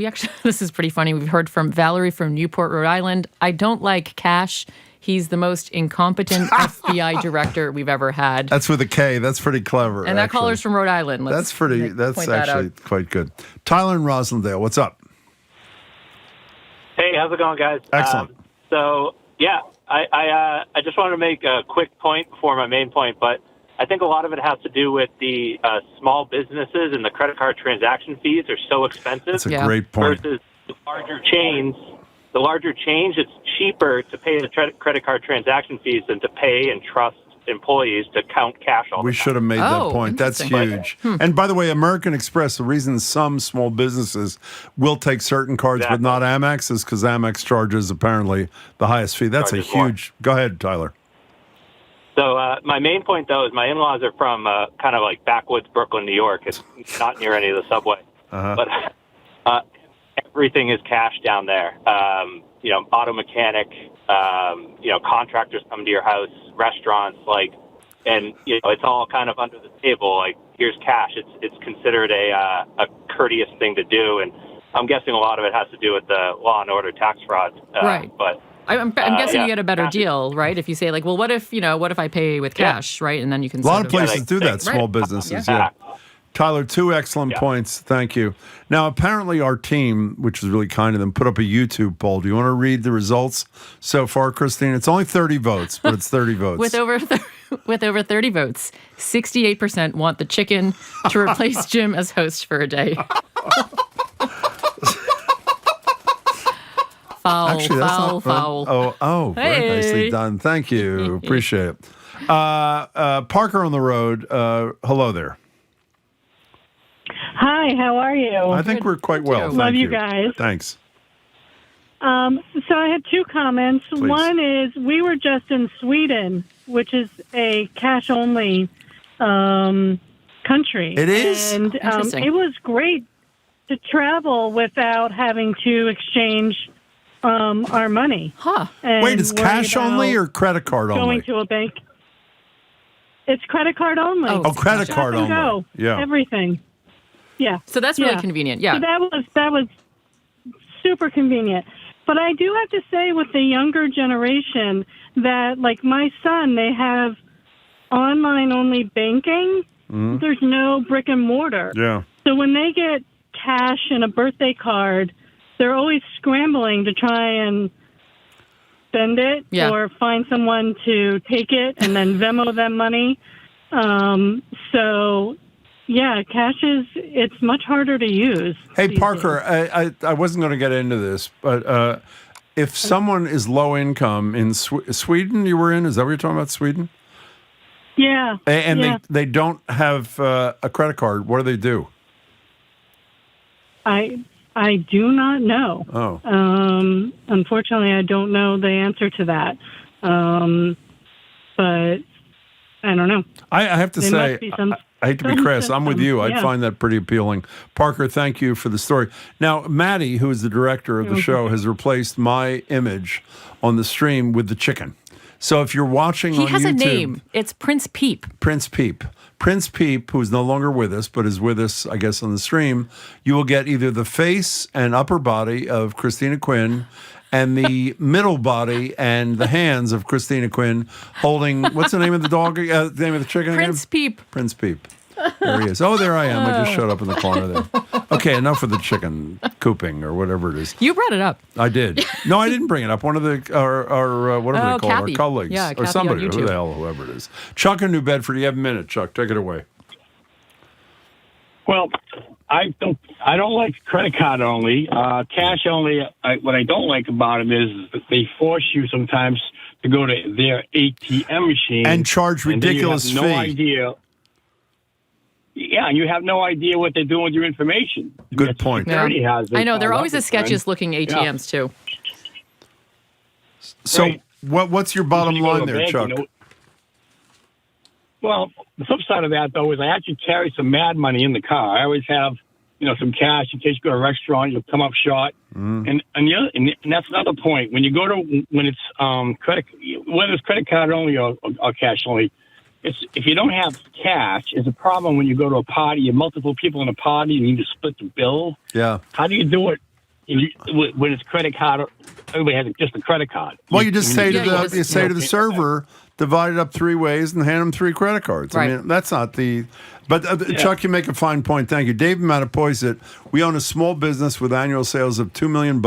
actually, this is pretty funny. We've heard from Valerie from Newport, Rhode Island. I don't like Cash. He's the most incompetent FBI director we've ever had. That's with a K. That's pretty clever. And that caller's from Rhode Island. That's actually quite good. Tyler in Roslindale, what's up? Hey, how's it going, guys? Excellent. I just wanted to make a quick point before my main point, but I think a lot of it has to do with the small businesses and the credit card transaction fees are so expensive. That's a great point. Versus the larger chains. The larger chains, it's cheaper to pay the credit card transaction fees than to pay and trust employees to count cash all the time. We should have made that point. That's huge. And by the way, American Express, the reason some small businesses will take certain cards but not Amex is because Amex charges apparently the highest fee. That's a huge... Go ahead, Tyler. So my main point, though, is my in-laws are from kind of like backwoods Brooklyn, New York. It's not near any of the subway. But everything is cash down there. Auto mechanic, contractors come to your house, restaurants, and it's all kind of under the table. Like, here's cash. It's considered a courteous thing to do, and I'm guessing a lot of it has to do with the law and order tax fraud. Right. But I'm guessing you get a better deal, right? If you say what if I pay with cash, right? And then you can. A lot of places do that. Small businesses, yeah. Tyler, two excellent points. Thank you. Now, apparently our team, which is really kind of them, put up a YouTube poll. Do you want to read the results so far, Christine? It's only 30 votes, but it's 30 votes. With over 30 votes, 68% want the chicken to replace Jim as host for a day. Foul. Oh, very nicely done. Thank you. Appreciate it. Parker on the road. Hello there. Hi, how are you? I think we're quite well. Love you guys. Thanks. So I had two comments. Please. One is we were just in Sweden, which is a cash-only country. It is? And it was great to travel without having to exchange our money. Wait, it's cash only or credit card only? Going to a bank. It's credit card only. Oh, credit card only. Go. Yeah. Everything. Yeah. So that's really convenient. Yeah. So that was super convenient. But I do have to say with the younger generation that, like my son, they have online only banking. Mm-hmm. There's no brick and mortar. Yeah. So when they get cash and a birthday card, they're always scrambling to try and spend it or find someone to take it and then Venmo them money. Yeah, cash it's much harder to use. Hey, Parker, I wasn't going to get into this, but if someone is low income in Sweden, you were in? Is that what you're talking about, Sweden? Yeah. And they don't have a credit card. What do they do? I do not know. Oh. Unfortunately, I don't know the answer to that. but I don't know. I have to There say, must be some I hate to be crass. I'm with you. I'd Yeah. find that pretty appealing. Parker, thank you for the story. Now, Maddie, who is the director of the show, has replaced my image on the stream with the chicken. So if you're watching He on has YouTube, a name. It's Prince Peep. Prince Peep. Prince Peep, who is no longer with us, but is with us, I guess, on the stream, you will get either the face and upper body of Christina Quinn and the middle body and the hands of Christina Quinn holding, what's the name of the dog? The name of the chicken Prince again? Peep. Prince Peep. There he is. Oh, there I am. I just showed up in the corner there. Okay, enough of the chicken cooping or whatever it is. You brought it up. I did. No, I didn't bring it up. One of our whatever they call Kathy. it, our colleagues Yeah, or Kathy somebody, on who YouTube. the hell, whoever it is. Chuck in New Bedford, you have a minute. Chuck, take it away. Well, I don't like credit card only, cash only. What I don't like about them is that they force you sometimes to go to their ATM machine And charge ridiculous and then you have fee. no idea. Yeah, and you have no idea what they're doing with your information. Good point. Security has it I know. They're all always up the sketchiest looking ATMs, too. So, Right. what's your bottom You go to line a there, bank, Chuck? you know- Well, the flip side of that, though, is I actually carry some mad money in the car. I always have, some cash in case you go to a restaurant, you'll come up short. And that's another point. When you go to when it's whether it's credit card only or cash only, if you don't have cash, it's a problem when you go to a party. You have multiple people in a party, and you need to split the bill. Yeah. How do you do it when it's credit card? Everybody has just a credit card. Well, you just say to the server, divide it up 3 ways and hand them 3 credit cards. I Right. mean, that's not the. But Chuck, you make a fine point. Thank you, Dave Mattapoisett. We own a small business with annual sales of $2 million.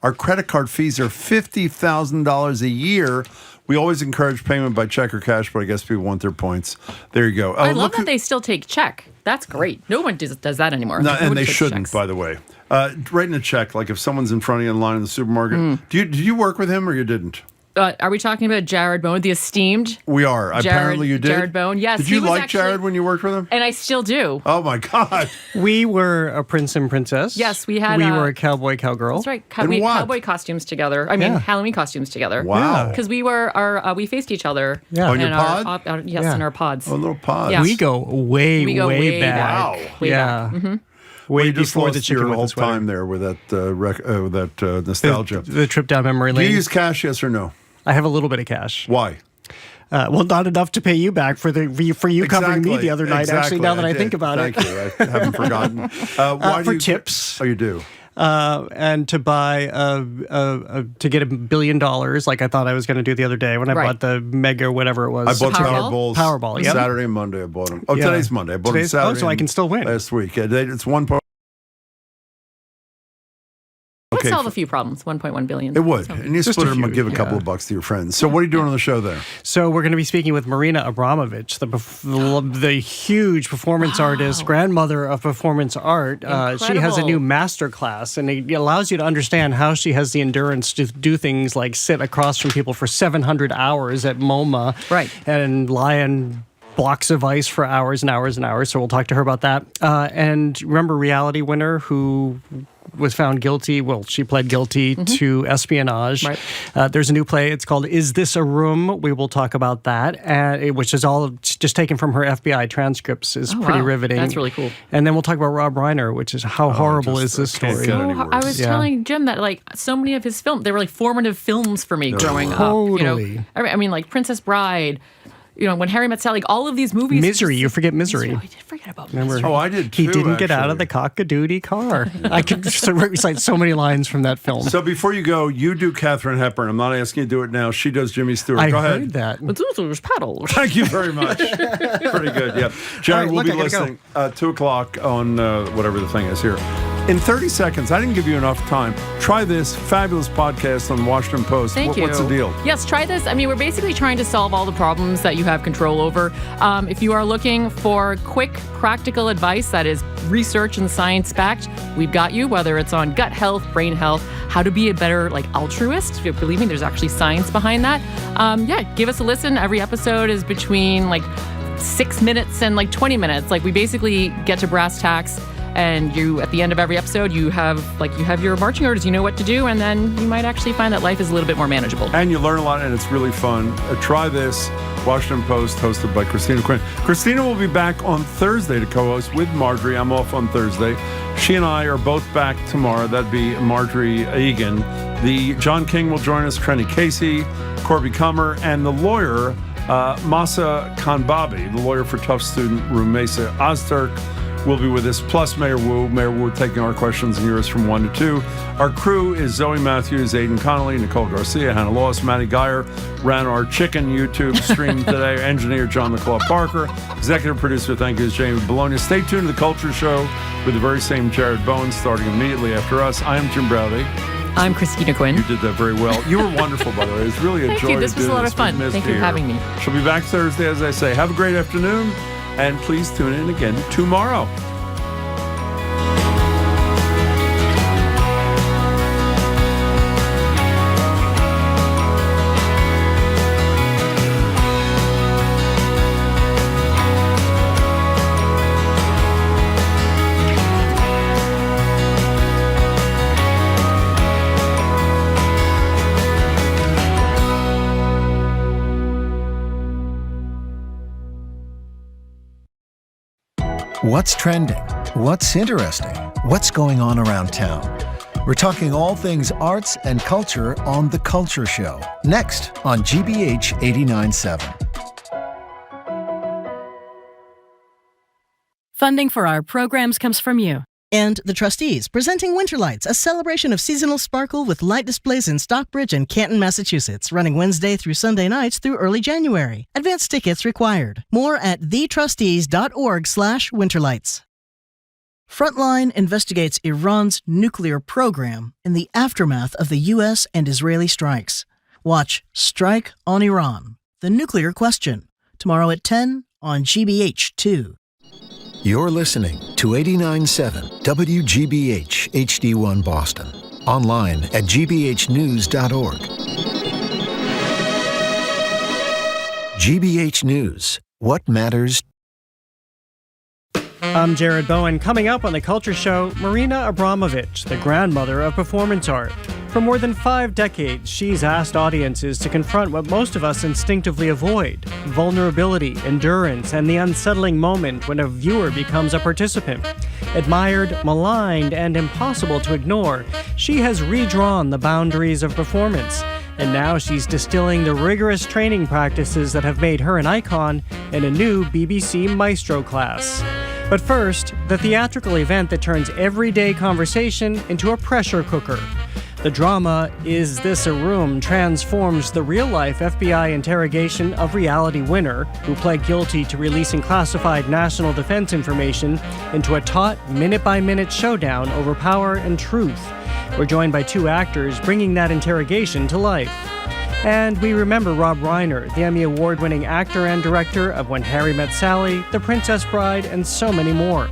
Our credit card fees are $50,000 a year. We always encourage payment by check or cash, but I guess people want their points. There you go. I love that they still take check. That's great. No one does that anymore. No, and Nobody they takes shouldn't, checks. by the way. Writing a check, like if someone's in front of you in line in the supermarket. Did you work with him or you didn't? Are we talking about Jared Bone, the esteemed? We are. Apparently you did. Jared Bone, yes. Did you he was like actually, Jared when you worked with him? And I still do. Oh, my God. We were a prince and princess. Yes, we had. We were a cowboy, cowgirl. That's right. We had cowboy costumes together. I mean, Halloween costumes together. Wow. Because we were we faced each other. Yeah. On your in pod? In our pods. Oh, little pods. Yeah. We go way back. Wow. Way yeah. back. Mm-hmm. Way you just before the lost chicken your with whole the sweater. time there with that nostalgia. The trip down memory Do lane. you use cash, yes or no? I have a little bit of cash. Why? Well, not enough to pay you back for you covering me the other night. Actually, now that I think about Thank it, you. I haven't forgotten. Why for do you, tips. Oh, you do. And to buy to get $1 billion, like I thought I was going to do the other day when I bought the mega whatever it was. I bought Powerball. Yep. Saturday and Monday. I bought them. Oh, Yeah. today's Monday. I bought Today's- them Saturday. so I can and still win. Last week. It's one point. Would Okay. solve a few problems. 1.1 billion. It would. And you Just split a them and few, give a couple yeah. of bucks to your friends. So what are you doing on the show there? So we're going to be speaking with Marina Abramovich, the huge performance artist, grandmother of performance art. She has a new master class, and it allows you to understand how she has the endurance to do things like sit across from people for 700 hours at MoMA, and lie on blocks of ice for hours and hours and hours. So we'll talk to her about that. And remember reality winner who was found guilty. Well, she pled guilty to espionage. There's a new play. It's called Is This a Room? We will talk about that, which is all just taken from her FBI transcripts. Is pretty riveting. That's really cool. And then we'll talk about Rob Reiner, which is how horrible is this story? I was telling Jim that like so many of his films, they were like formative films for me growing up. You know, I mean, like Princess Bride. You know, when Harry Met Sally, like all of these movies. Misery, you forget Misery. I did forget about Remember? Oh, I did He too, didn't get out of actually. the cock-a-doodie car. I could recite so many lines from that film. So before you go, you do Katharine Hepburn. I'm not asking you to do it now. She does Jimmy Stewart. I Go heard ahead. that. Zuzu's Petals. Thank you very much. Pretty good, yeah. Jerry, All right, we'll be look, I gotta listening 2 o'clock on whatever the thing is here. In 30 seconds, I didn't give you enough time. Try this fabulous podcast on Washington Post. Thank you. What's the deal? Yes, try this. I mean, we're basically trying to solve all the problems that you have control over. If you are looking for quick, practical advice that is research and science-backed, we've got you, whether it's on gut health, brain health, how to be a better altruist. If you believe me, there's actually science behind that. Give us a listen. Every episode is between 6 minutes and 20 minutes. We basically get to brass tacks and you, at the end of every episode, you have your marching orders, you know what to do, and then you might actually find that life is a little bit more manageable. And you learn a lot, and it's really fun. Try this. Washington Post, hosted by Christina Quinn. Christina will be back on Thursday to co-host with Marjorie. I'm off on Thursday. She and I are both back tomorrow. That'd be Marjorie Egan. The John King will join us, Trenny Casey, Corby Comer, and the lawyer, Masa Khanbabi, the lawyer for Tufts student Rumesa Ozturk, will be with us, plus Mayor Wu. Mayor Wu taking our questions and yours from 1 to 2. Our crew is Zoe Matthews, Aidan Connolly, Nicole Garcia, Hannah Lawes, Matty Geyer ran our chicken YouTube stream today. Engineer John McClaw Parker. Executive producer, thank you, is Jamie Bologna. Stay tuned to The Culture Show with the very same Jared Bowen starting immediately after us. I am Jim Browdy. I'm Christina Quinn. You did that very well. You were wonderful, by the way. It was really a Thank joy you. This to was do a lot this. of fun. Thank you for having me. She'll be back Thursday, as I say. Have a great afternoon, and please tune in again tomorrow. What's trending? What's interesting? What's going on around town? We're talking all things arts and culture on The Culture Show, next on GBH 89.7. Funding for our programs comes from you. And the trustees, presenting Winterlights, a celebration of seasonal sparkle with light displays in Stockbridge and Canton, Massachusetts, running Wednesday through Sunday nights through early January. Advance tickets required. More at thetrustees.org/winterlights. Frontline investigates Iran's nuclear program in the aftermath of the U.S. and Israeli strikes. Watch Strike on Iran, the Nuclear Question, tomorrow at 10 on GBH2. You're listening to 89.7 WGBH HD1 Boston. Online at gbhnews.org. GBH News. What matters? I'm Jared Bowen. Coming up on The Culture Show, Marina Abramovich, the grandmother of performance art. For more than 5 decades, she's asked audiences to confront what most of us instinctively avoid: vulnerability, endurance, and the unsettling moment when a viewer becomes a participant. Admired, maligned, and impossible to ignore, she has redrawn the boundaries of performance. And now she's distilling the rigorous training practices that have made her an icon in a new BBC Maestro class. But first, the theatrical event that turns everyday conversation into a pressure cooker. The drama Is This a Room transforms the real-life FBI interrogation of reality winner, who pled guilty to releasing classified national defense information, into a taut, minute-by-minute showdown over power and truth. We're joined by 2 actors bringing that interrogation to life. And we remember Rob Reiner, the Emmy Award-winning actor and director of When Harry Met Sally, The Princess Bride, and so many more.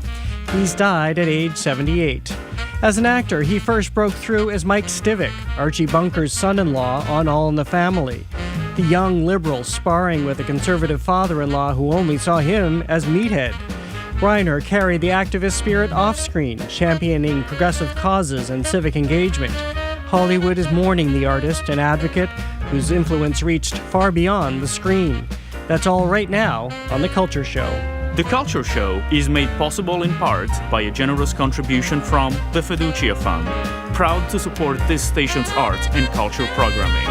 He's died at age 78. As an actor, he first broke through as Mike Stivic, Archie Bunker's son-in-law on All in the Family, the young liberal sparring with a conservative father-in-law who only saw him as meathead. Reiner carried the activist spirit off-screen, championing progressive causes and civic engagement. Hollywood is mourning the artist and advocate whose influence reached far beyond the screen. That's all right now on The Culture Show. The Culture Show is made possible in part by a generous contribution from the Fiducia Fund, proud to support this station's arts and culture programming.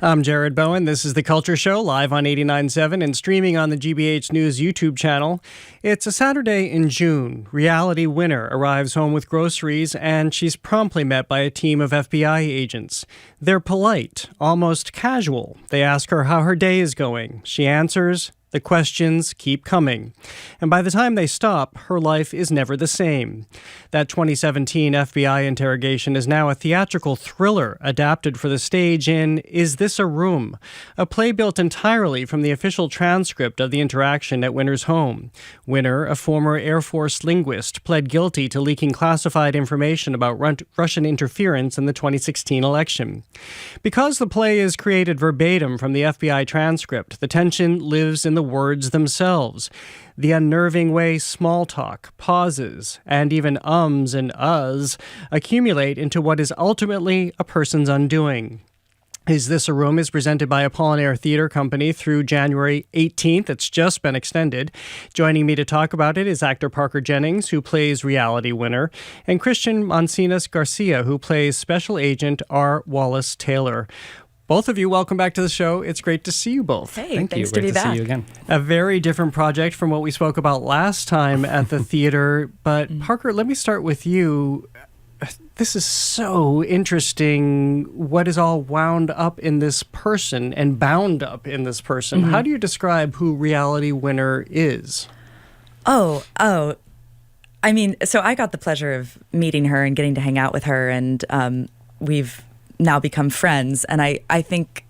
I'm Jared Bowen. This is The Culture Show, live on 89.7 and streaming on the GBH News YouTube channel. It's a Saturday in June. Reality winner arrives home with groceries, and she's promptly met by a team of FBI agents. They're polite, almost casual. They ask her how her day is going. She answers. The questions keep coming. And by the time they stop, her life is never the same. That 2017 FBI interrogation is now a theatrical thriller adapted for the stage in Is This a Room?, a play built entirely from the official transcript of the interaction at Winner's home. Winner, a former Air Force linguist, pled guilty to leaking classified information about Russian interference in the 2016 election. Because the play is created verbatim from the FBI transcript, the tension lives in the words themselves. The unnerving way small talk, pauses, and even ums and uhs accumulate into what is ultimately a person's undoing. Is This a Room is presented by Apollinaire Theatre Company through January 18th. It's just been extended. Joining me to talk about it is actor Parker Jennings, who plays Reality Winner, and Christian Mancinas Garcia, who plays Special Agent R. Wallace Taylor. Both of you, welcome back to the show. It's great to see you both. Hey, thanks to be back. See you again. A very different project from what we spoke about last time at the theater. But Parker, let me start with you. This is so interesting what is all wound up in this person and bound up in this person. How do you describe who Reality Winner is? Oh. I mean, so I got the pleasure of meeting her and getting to hang out with her, and we've now become friends. And I think,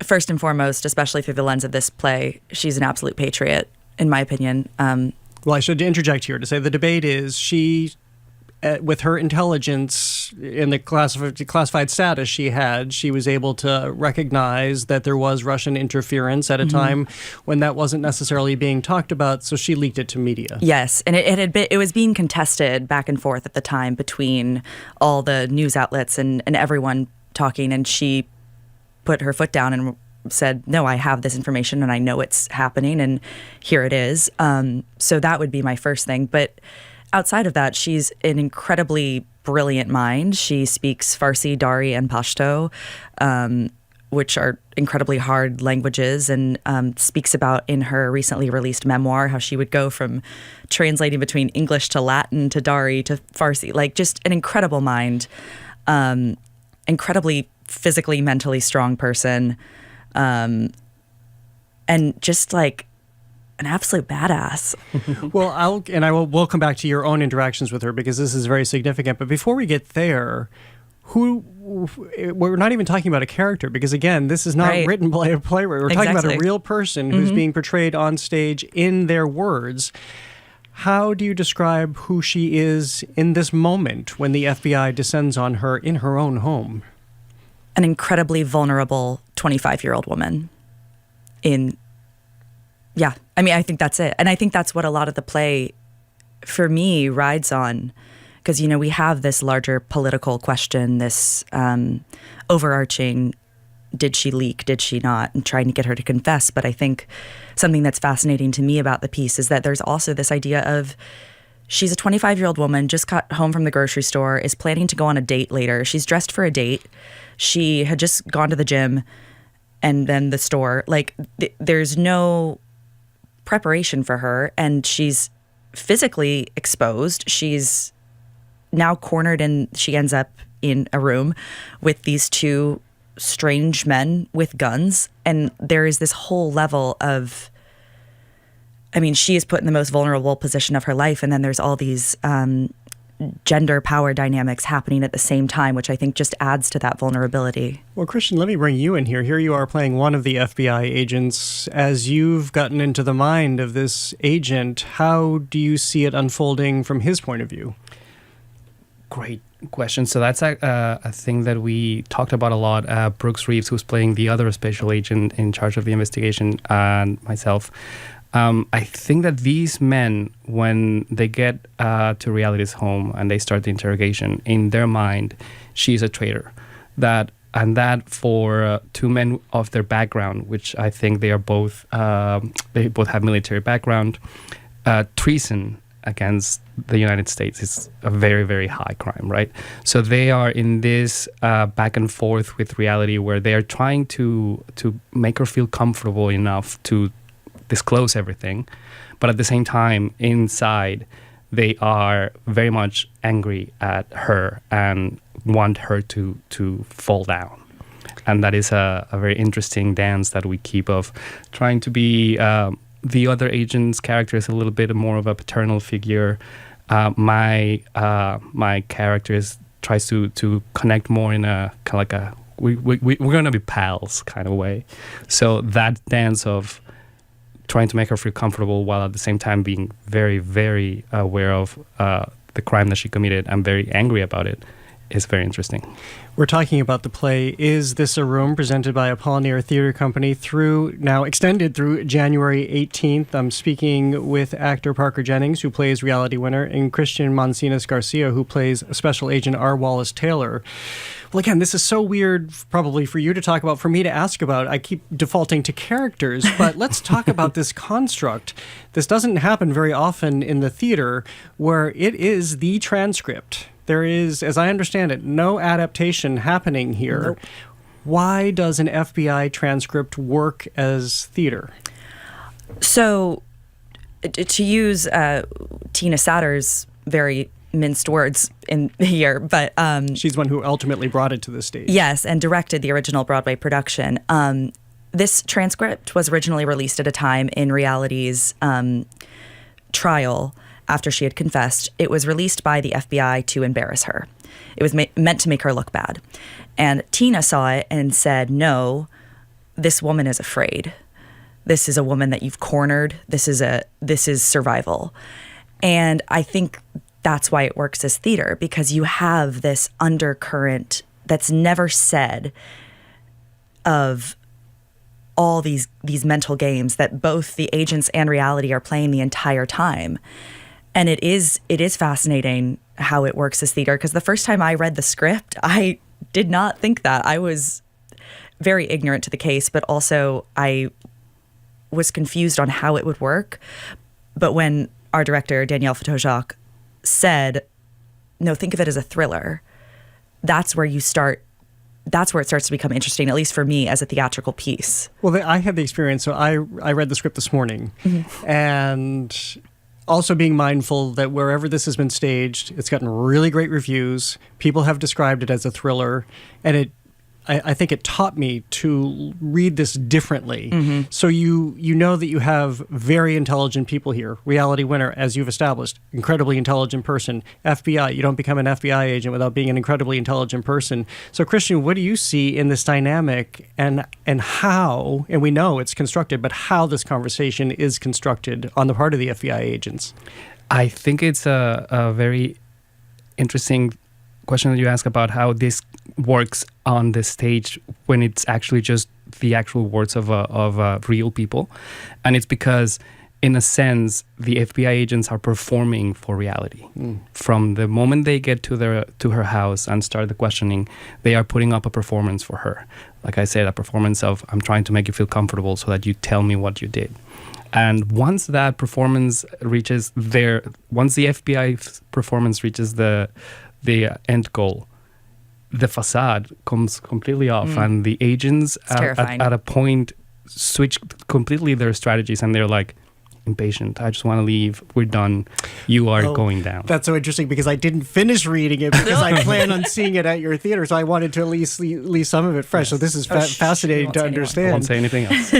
first and foremost, especially through the lens of this play, she's an absolute patriot, in my opinion. Well, I should interject here to say the debate is she, with her intelligence in the classified status she had, she was able to recognize that there was Russian interference at a time when that wasn't necessarily being talked about, so she leaked it to media. Yes, and it was being contested back and forth at the time between all the news outlets and everyone talking, and she put her foot down and said, no, I have this information and I know it's happening, and here it is. So that would be my first thing. But outside of that, she's an incredibly brilliant mind. She speaks Farsi, Dari, and Pashto, which are incredibly hard languages, and speaks about in her recently released memoir how she would go from translating between English to Latin to Dari to Farsi. Like, just an incredible mind, incredibly physically, mentally strong person, and just like an absolute badass. Well, we'll come back to your own interactions with her because this is very significant. But before we get there, we're not even talking about a character because, again, this is not written by a playwright. We're talking about a real person who's being portrayed on stage in their words. How do you describe who she is in this moment when the FBI descends on her in her own home? An incredibly vulnerable 25-year-old woman Yeah, I mean, I think that's it. And I think that's what a lot of the play, for me, rides on. Because, you know, we have this larger political question, this overarching, did she leak, did she not, and trying to get her to confess. But I think something that's fascinating to me about the piece is that there's also this idea of she's a 25-year-old woman, just got home from the grocery store, is planning to go on a date later. She's dressed for a date. She had just gone to the gym and then the store. Like, there's no preparation for her, and she's physically exposed. She's now cornered, and she ends up in a room with these two strange men with guns, and there is this whole level of, I mean, she is put in the most vulnerable position of her life, and then there's all these gender power dynamics happening at the same time, which I think just adds to that vulnerability. Well, Christian, let me bring you in here. Here you are playing one of the FBI agents. As you've gotten into the mind of this agent, how do you see it unfolding from his point of view? Great question. So that's a thing that we talked about a lot. Brooks Reeves, who's playing the other special agent in charge of the investigation, and myself. I think that these men, when they get to Reality's home and they start the interrogation, in their mind, she's a traitor. That for two men of their background, which I think they both have military background, treason against the United States is a very, very high crime, right? So they are in this back and forth with Reality where they are trying to make her feel comfortable enough to disclose everything, but at the same time, inside, they are very much angry at her and want her to fall down. And that is a very interesting dance that we keep of trying to be the other agent's character is a little bit more of a paternal figure. My character tries to connect more in a kind of like a we're going to be pals kind of way. So that dance of trying to make her feel comfortable while at the same time being very, very aware of the crime that she committed and very angry about it is very interesting. We're talking about the play Is This a Room, presented by Apollinaire Theatre Company, extended through January 18th. I'm speaking with actor Parker Jennings, who plays Reality Winner, and Christian Mancinas Garcia, who plays Special Agent R. Wallace Taylor. Well, again, this is so weird probably for you to talk about, for me to ask about. I keep defaulting to characters, but let's talk about this construct. This doesn't happen very often in the theater, where it is the transcript. There is, as I understand it, no adaptation happening here. Nope. Why does an FBI transcript work as theater? So, to use Tina Satter's very minced words in here, but she's one who ultimately brought it to the stage. Yes, and directed the original Broadway production. This transcript was originally released at a time in Reality's trial. After she had confessed, it was released by the FBI to embarrass her. It was meant to make her look bad. And Tina saw it and said, no, this woman is afraid. This is a woman that you've cornered. This is survival. And I think that's why it works as theater, because you have this undercurrent that's never said of all these mental games that both the agents and Reality are playing the entire time. And it is fascinating how it works as theater, because the first time I read the script, I did not think that. I was very ignorant to the case, but also I was confused on how it would work. But when our director, Daniel Fatoujak, said, no, think of it as a thriller, that's where it starts to become interesting, at least for me as a theatrical piece. Well, I had the experience. So I read the script this morning, and also being mindful that wherever this has been staged, it's gotten really great reviews. People have described it as a thriller, and I think it taught me to read this differently. Mm-hmm. So you know that you have very intelligent people here. Reality Winner, as you've established, incredibly intelligent person. FBI, you don't become an FBI agent without being an incredibly intelligent person. So Christian, what do you see in this dynamic, and how, and we know it's constructed, but how this conversation is constructed on the part of the FBI agents? I think it's a very interesting question that you ask about how this works on the stage when it's actually just the actual words of real people. And it's because, in a sense, the FBI agents are performing for Reality. From the moment they get to her house and start the questioning, they are putting up a performance for her. Like I said, a performance of, I'm trying to make you feel comfortable so that you tell me what you did. And once that performance reaches once the FBI performance reaches the end goal, the facade comes completely off, and the agents at a point switch completely their strategies, and they're like, impatient, I just want to leave, we're done, you are going down. That's so interesting, because I didn't finish reading it because I plan on seeing it at your theater, so I wanted to at least leave some of it fresh. Yes. So this is fascinating to understand. I won't say anything else.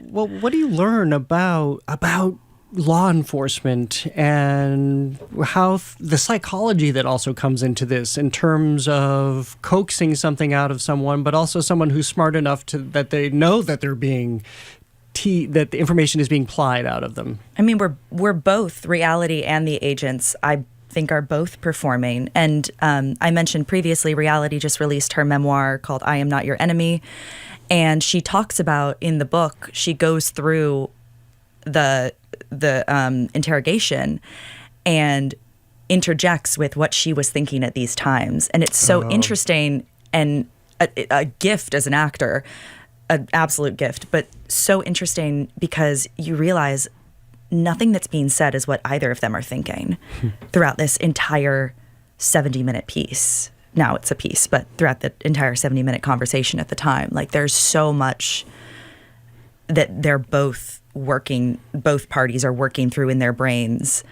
well, what do you learn about law enforcement and how the psychology that also comes into this, in terms of coaxing something out of someone, but also someone who's smart enough that they know that they're being that the information is being plied out of them? I mean, we're both, Reality and the agents, I think, are both performing. And I mentioned previously, Reality just released her memoir called I Am Not Your Enemy. And she talks about, in the book, she goes through the interrogation and interjects with what she was thinking at these times. And it's so interesting, and a gift as an actor, an absolute gift, but so interesting because you realize nothing that's being said is what either of them are thinking throughout this entire 70-minute piece. Now it's a piece, but throughout the entire 70-minute conversation at the time, like, there's so much that they're both parties are working through in their brains.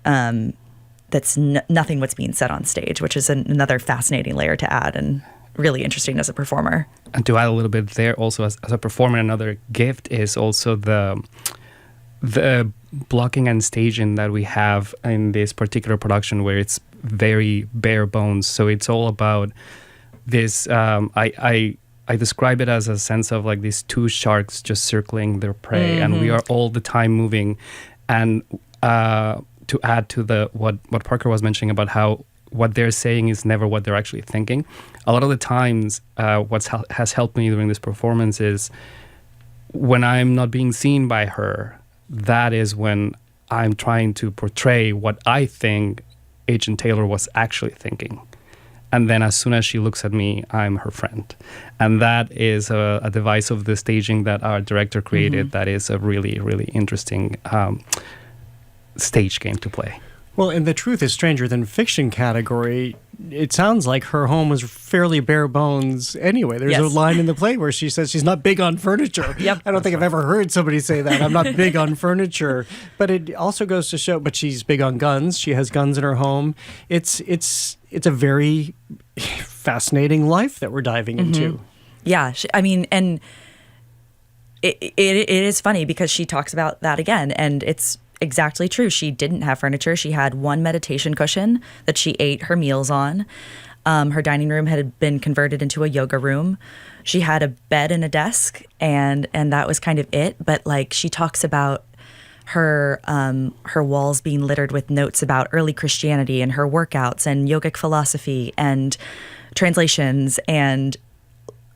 That's nothing what's being said on stage, which is another fascinating layer to add, and really interesting as a performer. And to add a little bit there, also as a performer, another gift is also the blocking and staging that we have in this particular production, where it's very bare bones. So it's all about this. I describe it as a sense of like these two sharks just circling their prey, and we are all the time moving. And to add to what Parker was mentioning about how what they're saying is never what they're actually thinking. A lot of the times, what has helped me during this performance is when I'm not being seen by her, that is when I'm trying to portray what I think Agent Taylor was actually thinking. And then as soon as she looks at me, I'm her friend. And that is a device of the staging that our director created that is a really, really interesting stage game to play. Well, in the truth is stranger than fiction category, it sounds like her home was fairly bare bones anyway. There's a line in the play where she says she's not big on furniture. I don't think I've ever heard somebody say that. I'm not big on furniture. But it also goes to show, but she's big on guns. She has guns in her home. It's a very fascinating life that we're diving into. Yeah. I mean, and it is funny because she talks about that again, and it's exactly true. She didn't have furniture. She had one meditation cushion that she ate her meals on. Her dining room had been converted into a yoga room. She had a bed and a desk, and that was kind of it. But like, she talks about her walls being littered with notes about early Christianity and her workouts and yogic philosophy and translations. And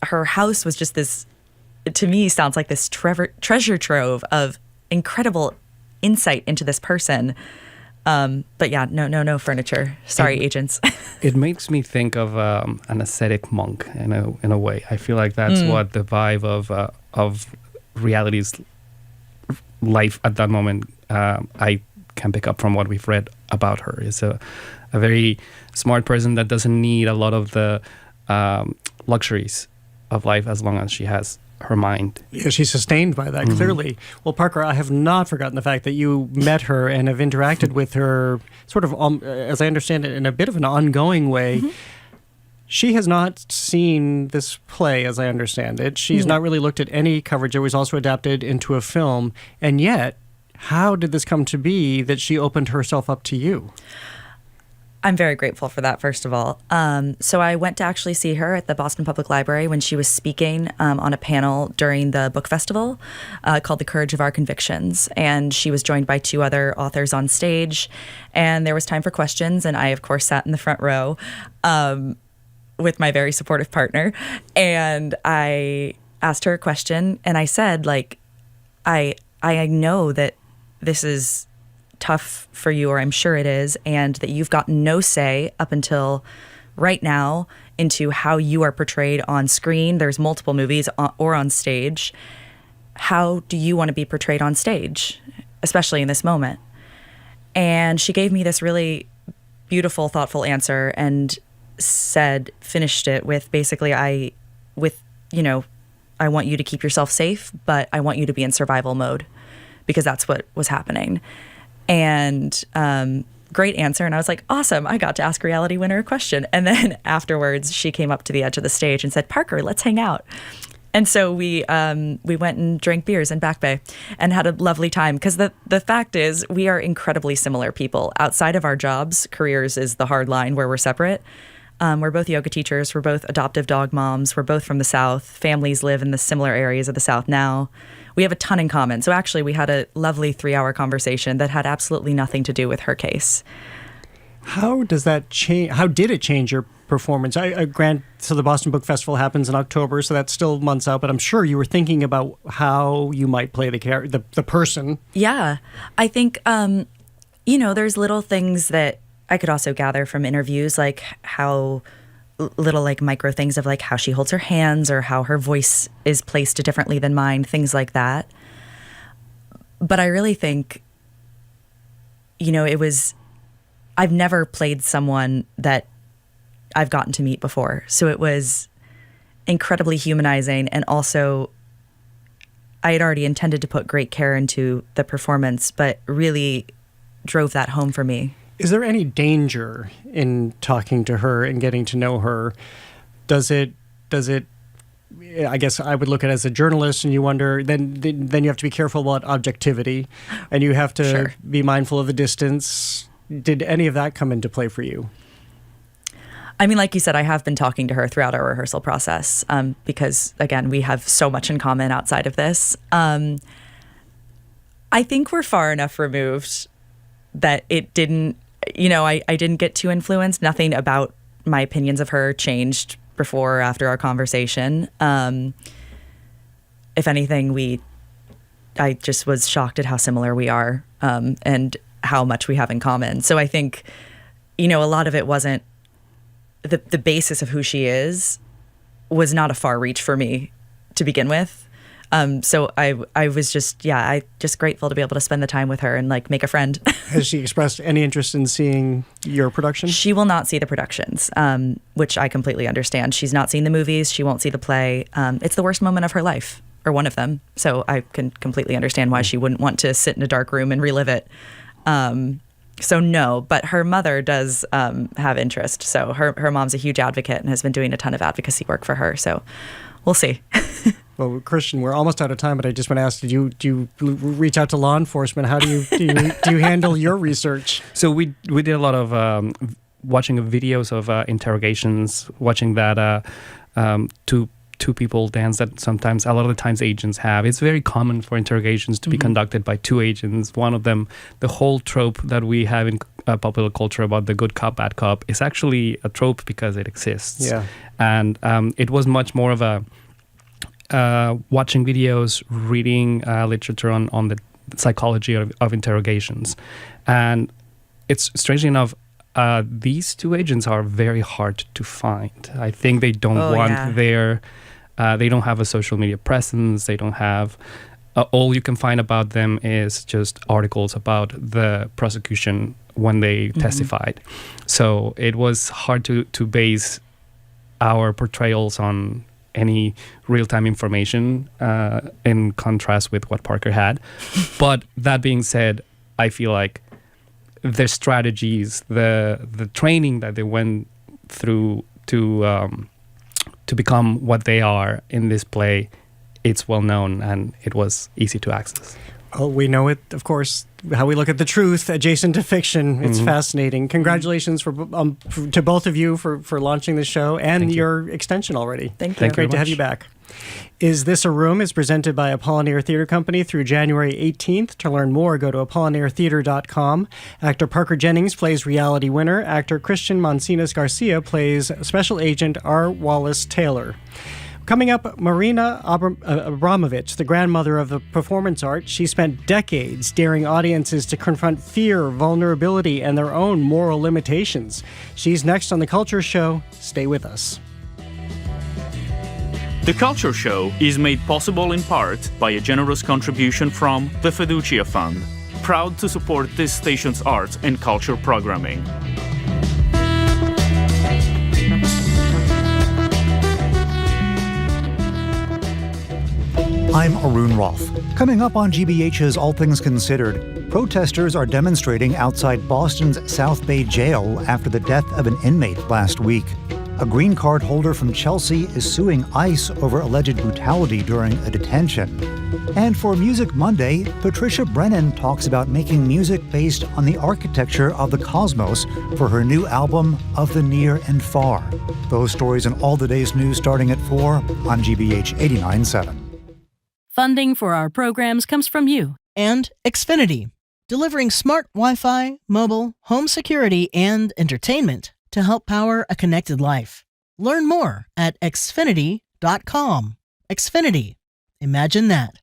her house was just this, to me, sounds like this treasure trove of incredible insight into this person. But yeah, no furniture. Sorry, agents. It makes me think of an ascetic monk in a way. I feel like that's what the vibe of reality's life at that moment I can pick up from what we've read about her. Is a very smart person that doesn't need a lot of the luxuries of life as long as she has her mind. Yeah, she's sustained by that, clearly. Well, Parker, I have not forgotten the fact that you met her and have interacted with her sort of, as I understand it, in a bit of an ongoing way. She has not seen this play, as I understand it. She's not really looked at any coverage. It was also adapted into a film. And yet, how did this come to be that she opened herself up to you? I'm very grateful for that, first of all. So I went to actually see her at the Boston Public Library when she was speaking on a panel during the book festival called The Courage of Our Convictions. And she was joined by 2 other authors on stage. And there was time for questions. And I, of course, sat in the front row with my very supportive partner. And I asked her a question. And I said, like, I know that this is tough for you, or I'm sure it is, and that you've got no say up until right now into how you are portrayed on screen. There's multiple movies or on stage. How do you want to be portrayed on stage, especially in this moment? And she gave me this really beautiful, thoughtful answer and finished it with basically, I want you to keep yourself safe, but I want you to be in survival mode, because that's what was happening. And great answer. And I was like, awesome, I got to ask Reality Winner a question. And then afterwards, she came up to the edge of the stage and said, Parker, let's hang out. And so we went and drank beers in Back Bay and had a lovely time. Because the fact is, we are incredibly similar people. Outside of our jobs, careers is the hard line where we're separate. We're both yoga teachers. We're both adoptive dog moms. We're both from the South. Families live in the similar areas of the South now. We have a ton in common. So actually, we had a lovely 3-hour conversation that had absolutely nothing to do with her case. How does that change? How did it change your performance? So the Boston Book Festival happens in October, so that's still months out. But I'm sure you were thinking about how you might play the person. Yeah, I think there's little things that I could also gather from interviews, like how little like micro things of like how she holds her hands or how her voice is placed differently than mine, things like that. But I really think, I've never played someone that I've gotten to meet before. So it was incredibly humanizing. And also, I had already intended to put great care into the performance, but really drove that home for me. Is there any danger in talking to her and getting to know her? Does it, I guess I would look at it as a journalist and you wonder, then you have to be careful about objectivity and you have to be mindful of the distance. Did any of that come into play for you? I mean, like you said, I have been talking to her throughout our rehearsal process because, again, we have so much in common outside of this. I think we're far enough removed that it didn't, I didn't get too influenced. Nothing about my opinions of her changed before or after our conversation. If anything, I just was shocked at how similar we are, and how much we have in common. So I think, a lot of it wasn't the basis of who she is was not a far reach for me to begin with. So I was just grateful to be able to spend the time with her and make a friend. Has she expressed any interest in seeing your production? She will not see the productions, which I completely understand. She's not seen the movies. She won't see the play. It's the worst moment of her life, or one of them. So I can completely understand why she wouldn't want to sit in a dark room and relive it. So no, but her mother does have interest. So her mom's a huge advocate and has been doing a ton of advocacy work for her. So we'll see. Well, Christian, we're almost out of time, but I just want to ask: do you reach out to law enforcement? How do you handle your research? So we did a lot of watching videos of interrogations, watching that two people dance that sometimes a lot of the times agents have. It's very common for interrogations to be conducted by two agents. One of them, the whole trope that we have in popular culture about the good cop, bad cop, is actually a trope because it exists. Yeah. And it was much more of a watching videos, reading literature on the psychology of interrogations. And it's strangely enough, these two agents are very hard to find. I think they don't they don't have a social media presence. They don't have, all you can find about them is just articles about the prosecution when they testified. So it was hard to base our portrayals on any real-time information in contrast with what Parker had. But that being said, I feel like the strategies, the training that they went through to become what they are in this play, it's well known and it was easy to access. Oh, we know it, of course, how we look at the truth adjacent to fiction. It's fascinating. Congratulations to both of you for launching the show and your extension already. Thank you. Great to have you back. Is This a Room is presented by Apollinaire Theatre Company through January 18th. To learn more, go to Apollinaire.com. Actor Parker Jennings plays Reality Winner. Actor Christian Mancinas Garcia plays Special Agent R. Wallace Taylor. Coming up, Marina Abramovich, the grandmother of the performance art. She spent decades daring audiences to confront fear, vulnerability, and their own moral limitations. She's next on The Culture Show. Stay with us. The Culture Show is made possible in part by a generous contribution from the Fiducia Fund, proud to support this station's arts and culture programming. I'm Arun Rolfe. Coming up on GBH's All Things Considered, protesters are demonstrating outside Boston's South Bay jail after the death of an inmate last week. A green card holder from Chelsea is suing ICE over alleged brutality during a detention. And for Music Monday, Patricia Brennan talks about making music based on the architecture of the cosmos for her new album, Of the Near and Far. Those stories and all the day's news starting at 4 on GBH 89.7. Funding for our programs comes from you and Xfinity, delivering smart Wi-Fi, mobile, home security, and entertainment to help power a connected life. Learn more at Xfinity.com. Xfinity. Imagine that.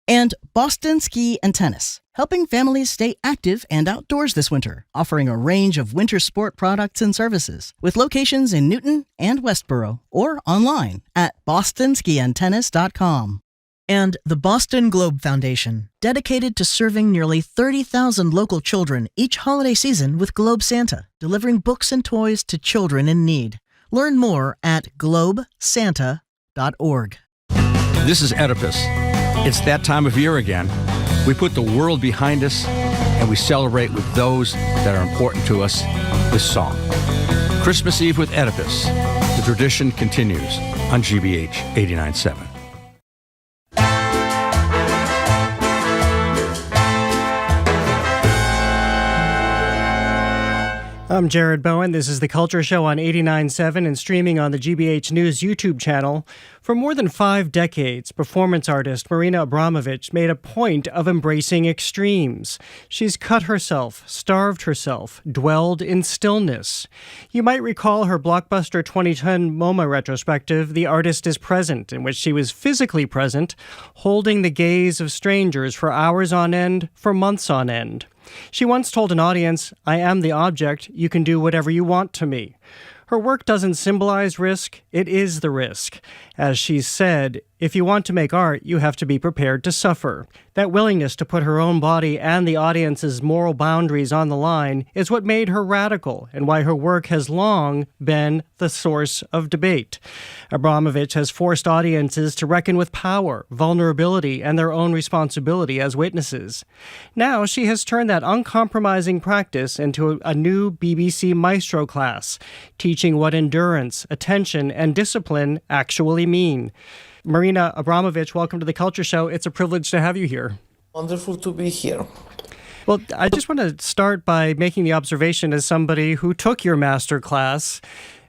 And Boston Ski and Tennis, helping families stay active and outdoors this winter, offering a range of winter sport products and services with locations in Newton and Westboro or online at bostonskiandtennis.com. And the Boston Globe Foundation, dedicated to serving nearly 30,000 local children each holiday season with Globe Santa, delivering books and toys to children in need. Learn more at globesanta.org. This is Oedipus. It's that time of year again. We put the world behind us and we celebrate with those that are important to us with song. Christmas Eve with Oedipus. The tradition continues on GBH 89.7. I'm Jared Bowen. This is The Culture Show on 89.7 and streaming on the GBH News YouTube channel. For more than 5 decades, performance artist Marina Abramovich made a point of embracing extremes. She's cut herself, starved herself, dwelled in stillness. You might recall her blockbuster 2010 MoMA retrospective, The Artist is Present, in which she was physically present, holding the gaze of strangers for hours on end, for months on end. She once told an audience, "I am the object, you can do whatever you want to me." Her work doesn't symbolize risk, it is the risk. As she said, if you want to make art, you have to be prepared to suffer. That willingness to put her own body and the audience's moral boundaries on the line is what made her radical and why her work has long been the source of debate. Abramovich has forced audiences to reckon with power, vulnerability, and their own responsibility as witnesses. Now she has turned that uncompromising practice into a new BBC Maestro class, teaching what endurance, attention, and discipline actually mean. Marina Abramovich, welcome to The Culture Show. It's a privilege to have you here. Wonderful to be here. Well, I just want to start by making the observation as somebody who took your master class.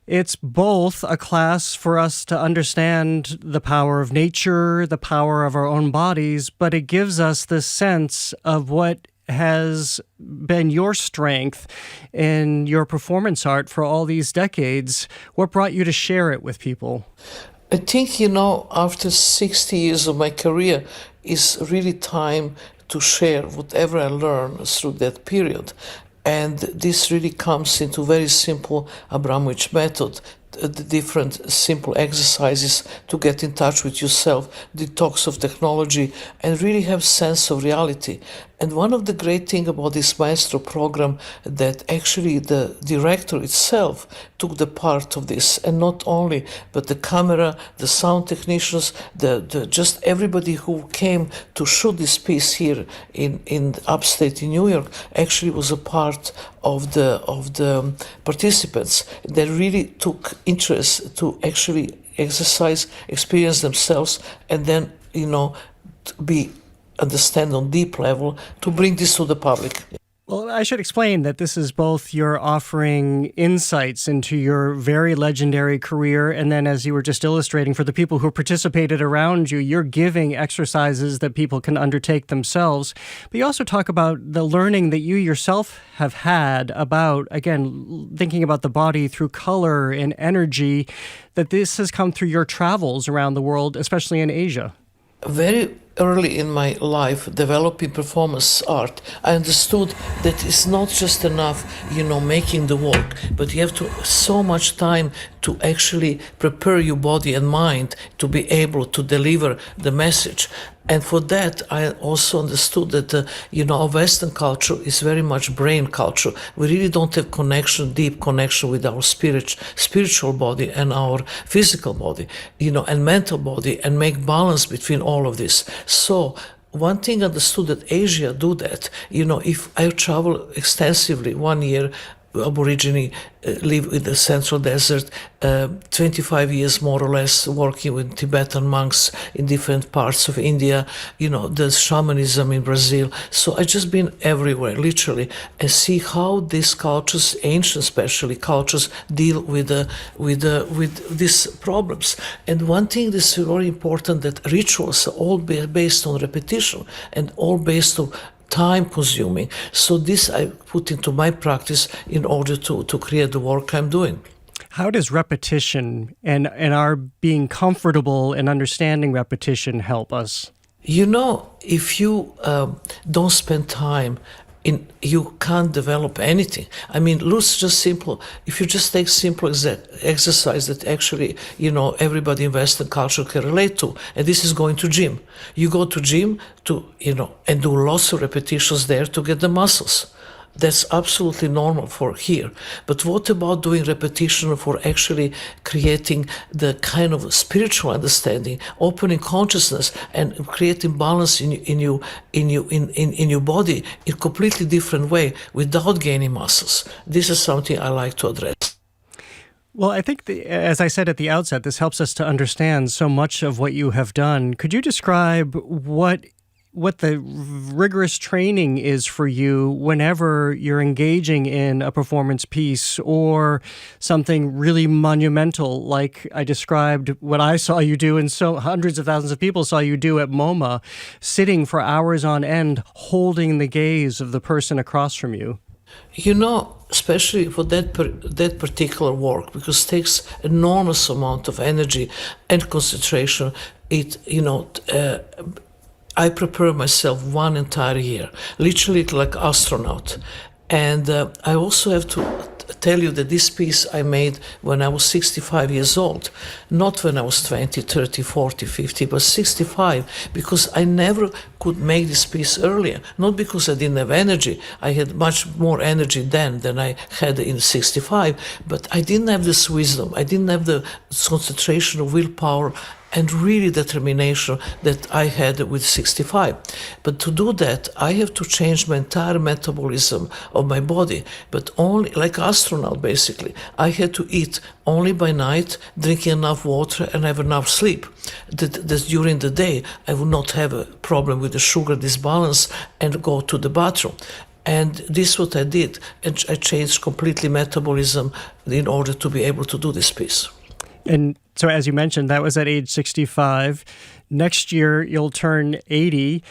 It's both a class for us to understand the power of nature, the power of our own bodies, but it gives us this sense of what has been your strength in your performance art for all these decades. What brought you to share it with people? I think, after 60 years of my career, is really time to share whatever I learned through that period. And this really comes into very simple Abramovich method, the different simple exercises to get in touch with yourself, detox of technology, and really have sense of reality. And one of the great things about this Maestro program that actually the director itself took the part of this, and not only, but the camera, the sound technicians, the just everybody who came to shoot this piece here in upstate in New York actually was a part of the participants that really took interest to actually exercise, experience themselves, and then understand on deep level to bring this to the public. Well, I should explain that this is both your offering insights into your very legendary career, and then as you were just illustrating, for the people who participated around you, you're giving exercises that people can undertake themselves. But you also talk about the learning that you yourself have had about, again, thinking about the body through color and energy, that this has come through your travels around the world, especially in Asia. Very early in my life, developing performance art, I understood that it's not just enough, making the work, but you have to so much time to actually prepare your body and mind to be able to deliver the message. And for that, I also understood that, our Western culture is very much brain culture. We really don't have deep connection with our spiritual body and our physical body, and mental body, and make balance between all of this. So one thing I understood that Asia do that. If I travel extensively 1 year, Aborigine live in the central desert, 25 years more or less working with Tibetan monks in different parts of India, the shamanism in Brazil. So I just been everywhere, literally, and see how these cultures, ancient especially cultures, deal with these problems. And one thing that's very important, that rituals are all based on repetition and all based on time consuming. So this I put into my practice in order to create the work I'm doing. How does repetition and our being comfortable and understanding repetition help us? If you don't spend time you can't develop anything. I mean, let's just simple. If you just take simple exercise that actually, everybody in Western culture can relate to, and this is going to gym. You go to gym to, and do lots of repetitions there to get the muscles. That's absolutely normal for here. But what about doing repetition for actually creating the kind of spiritual understanding, opening consciousness, and creating balance in your body in a completely different way without gaining muscles? This is something I like to address. Well, I think, as I said at the outset, this helps us to understand so much of what you have done. Could you describe what what the rigorous training is for you whenever you're engaging in a performance piece or something really monumental, like I described what I saw you do and so hundreds of thousands of people saw you do at MoMA, sitting for hours on end, holding the gaze of the person across from you. You know, especially for that particular work, because it takes enormous amount of energy and concentration. I prepare myself one entire year, literally like astronaut. And I also have to tell you that this piece I made when I was 65 years old, not when I was 20, 30, 40, 50, but 65, because I never could make this piece earlier. Not because I didn't have energy. I had much more energy then than I had in 65, but I didn't have this wisdom. I didn't have the concentration of willpower and really determination that I had with 65. But to do that, I have to change my entire metabolism of my body, but only like astronaut basically. I had to eat only by night, drinking enough water and have enough sleep. That during the day, I would not have a problem with the sugar disbalance and go to the bathroom. And this is what I did. And I changed completely metabolism in order to be able to do this piece. And so as you mentioned, that was at age 65. Next year, you'll turn 80.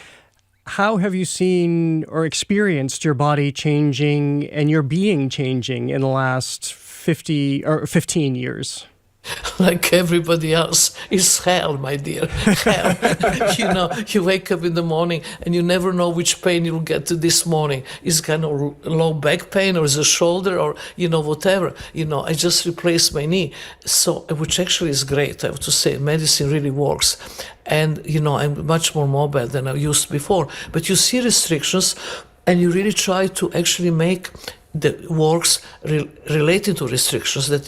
How have you seen or experienced your body changing and your being changing in the last 50 or 15 years? Like everybody else, it's hell, my dear. Hell. You wake up in the morning and you never know which pain you'll get to this morning. Is kind of low back pain or is a shoulder or, whatever. I just replaced my knee. So, which actually is great, I have to say. Medicine really works. And, I'm much more mobile than I used before. But you see restrictions and you really try to actually make the works related to restrictions that,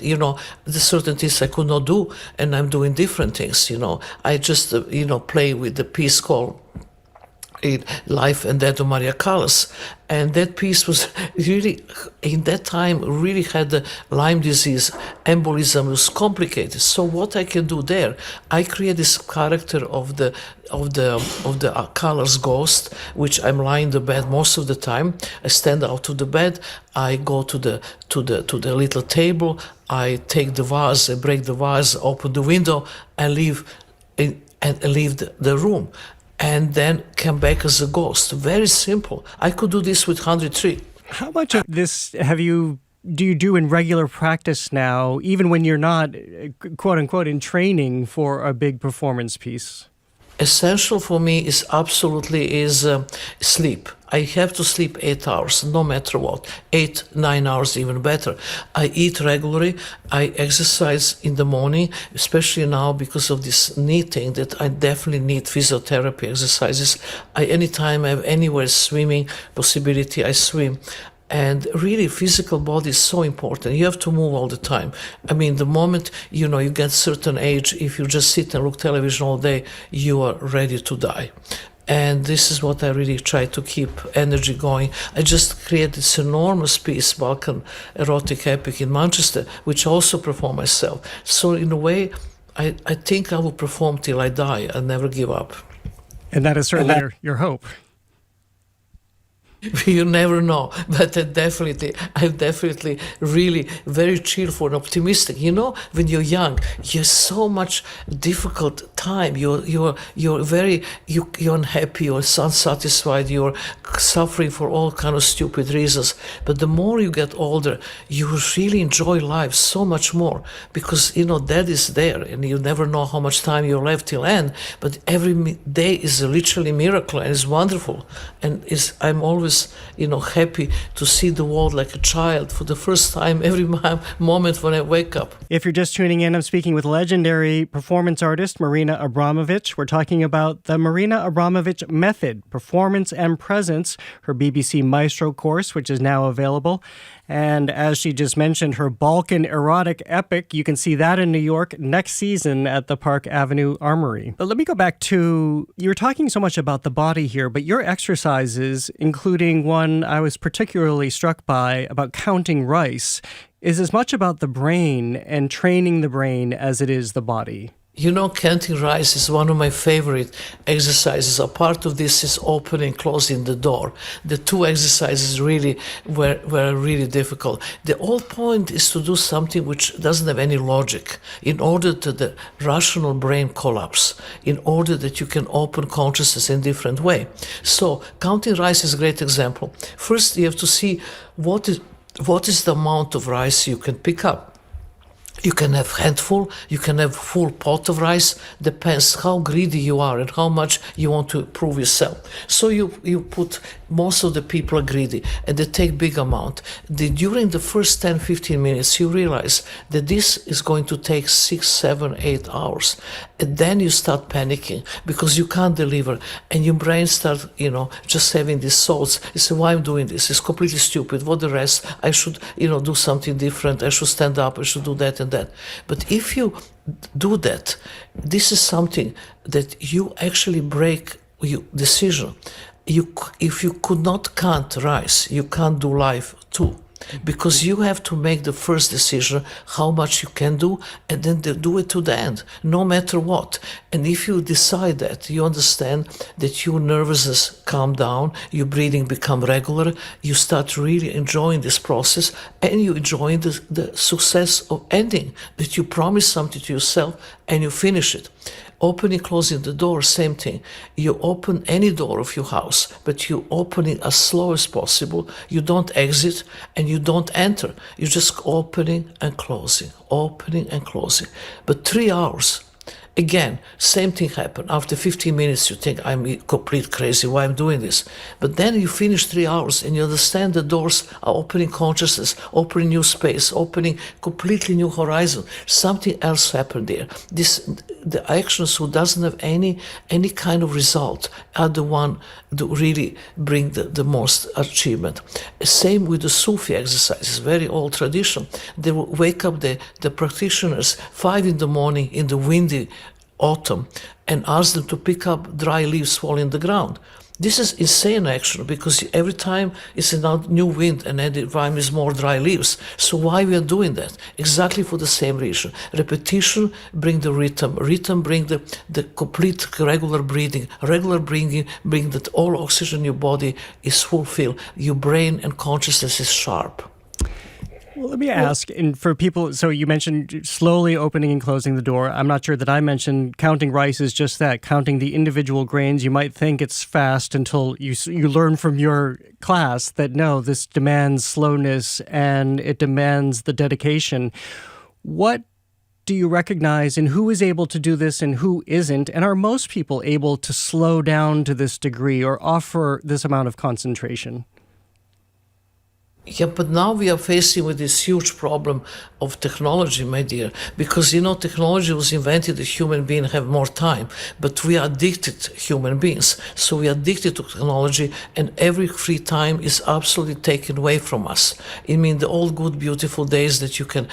the certain things I could not do, and I'm doing different things, I just, play with the piece called Life and Death of Maria Callas. And that piece was really, in that time, really had the Lyme disease, embolism, was complicated. So what I can do there, I create this character of the Callas ghost, which I'm lying in the bed most of the time. I stand out of the bed, I go to the little table, I take the vase, I break the vase, open the window, and leave the room. And then come back as a ghost. Very simple. I could do this with 103. How much of this do you do in regular practice now, even when you're not, quote unquote, in training for a big performance piece? Essential for me is sleep. I have to sleep 8 hours, no matter what. 8-9 hours, even better. I eat regularly. I exercise in the morning, especially now because of this knee thing that I definitely need physiotherapy exercises. Anytime I have anywhere swimming possibility, I swim. And really, physical body is so important. You have to move all the time. I mean, the moment, you get certain age, if you just sit and look television all day, you are ready to die. And this is what I really try to keep energy going. I just created this enormous piece, Balkan Erotic Epic in Manchester, which I also perform myself. So in a way, I think I will perform till I die. I'll never give up. And that is certainly your hope. You never know, but I'm definitely really very cheerful and optimistic. When you're young, you're so much difficult time. You're unhappy, you're unsatisfied, you're suffering for all kind of stupid reasons. But the more you get older, you really enjoy life so much more because that is there, and you never know how much time you're left till end. But every day is literally a miracle and it's wonderful, and I'm always happy to see the world like a child for the first time every moment when I wake up. If you're just tuning in, I'm speaking with legendary performance artist Marina Abramovich. We're talking about the Marina Abramovich Method, Performance and Presence, her BBC Maestro course, which is now available. And as she just mentioned, her Balkan erotic epic, you can see that in New York next season at the Park Avenue Armory. But let me go back to, you were talking so much about the body here, but your exercises, including one I was particularly struck by about counting rice, is as much about the brain and training the brain as it is the body. Counting rice is one of my favorite exercises. A part of this is opening, closing the door. The two exercises really were really difficult. The whole point is to do something which doesn't have any logic in order to the rational brain collapse, in order that you can open consciousness in a different way. So counting rice is a great example. First, you have to see what is the amount of rice you can pick up. You can have handful, you can have full pot of rice, depends how greedy you are and how much you want to prove yourself. So you put, most of the people are greedy and they take big amount. During the first 10-15 minutes you realize that this is going to take 6, 7, 8 hours. And then you start panicking because you can't deliver and your brain starts, just having these thoughts. You say, why I'm doing this? It's completely stupid. What the rest? I should, do something different. I should stand up. I should do that and that. But if you do that, this is something that you actually break your decision. If you could not count rice, you can't do life too. Because you have to make the first decision how much you can do and then do it to the end, no matter what. And if you decide that, you understand that your nervousness calm down, your breathing become regular, you start really enjoying this process and you enjoy the success of ending, that you promise something to yourself and you finish it. Opening, closing the door, same thing. You open any door of your house, but you open it as slow as possible. You don't exit and you don't enter. You're just opening and closing, opening and closing. But 3 hours, again, same thing happened. After 15 minutes, you think, I'm complete crazy, why I'm doing this? But then you finish 3 hours and you understand the doors are opening consciousness, opening new space, opening completely new horizon. Something else happened there. The actions who doesn't have any kind of result are the one that really bring the most achievement. Same with the Sufi exercises, very old tradition. They will wake up the practitioners 5 in the morning in the windy autumn and ask them to pick up dry leaves falling in the ground. This is insane action because every time it's a new wind and every time is more dry leaves. So why we are doing that? Exactly for the same reason. Repetition bring the rhythm. Rhythm bring the complete regular breathing. Regular breathing bring that all oxygen in your body is fulfilled. Your brain and consciousness is sharp. Well, let me ask, and for people, so you mentioned slowly opening and closing the door. I'm not sure that I mentioned counting rice is just that, counting the individual grains. You might think it's fast until you learn from your class that no, this demands slowness and it demands the dedication. What do you recognize in who is able to do this and who isn't? And are most people able to slow down to this degree or offer this amount of concentration? Yeah, but now we are facing with this huge problem of technology, my dear, because technology was invented that human beings have more time, but we are addicted human beings. So we are addicted to technology and every free time is absolutely taken away from us. I mean, the old good, beautiful days that you can,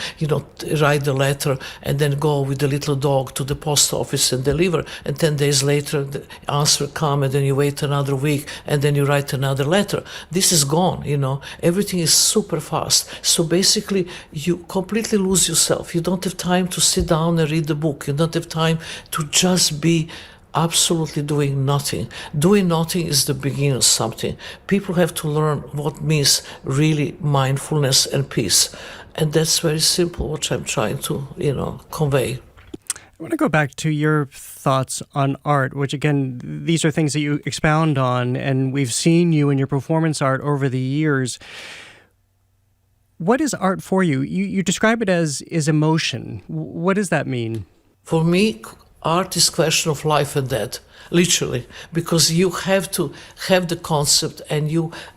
write the letter and then go with the little dog to the post office and deliver. And 10 days later, the answer comes and then you wait another week and then you write another letter. This is gone, Everything is super fast. So basically, you completely lose yourself. You don't have time to sit down and read the book. You don't have time to just be absolutely doing nothing. Doing nothing is the beginning of something. People have to learn what means really mindfulness and peace. And that's very simple, what I'm trying to, convey. I want to go back to your thoughts on art, which again, these are things that you expound on, and we've seen you in your performance art over the years. What is art for you? You describe it as emotion. What does that mean? For me, art is a question of life and death, literally, because you have to have the concept and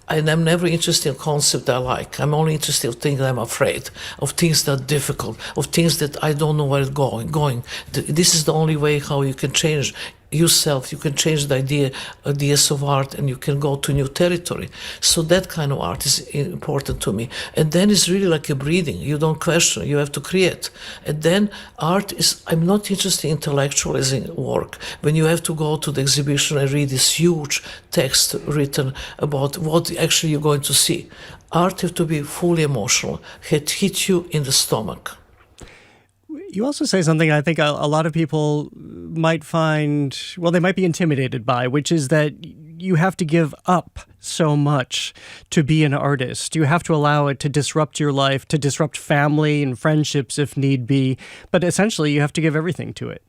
I'm never interested in concept I like. I'm only interested in things I'm afraid, of things that are difficult, of things that I don't know where it's going. This is the only way how you can change yourself, you can change the ideas of art and you can go to new territory. So that kind of art is important to me. And then it's really like a breathing. You don't question, you have to create. And then art is, I'm not interested in intellectualizing work. When you have to go to the exhibition and read this huge text written about what actually you're going to see. Art has to be fully emotional, hit you in the stomach. You also say something I think a lot of people might find, well, they might be intimidated by, which is that you have to give up so much to be an artist. You have to allow it to disrupt your life, to disrupt family and friendships if need be. But essentially, you have to give everything to it.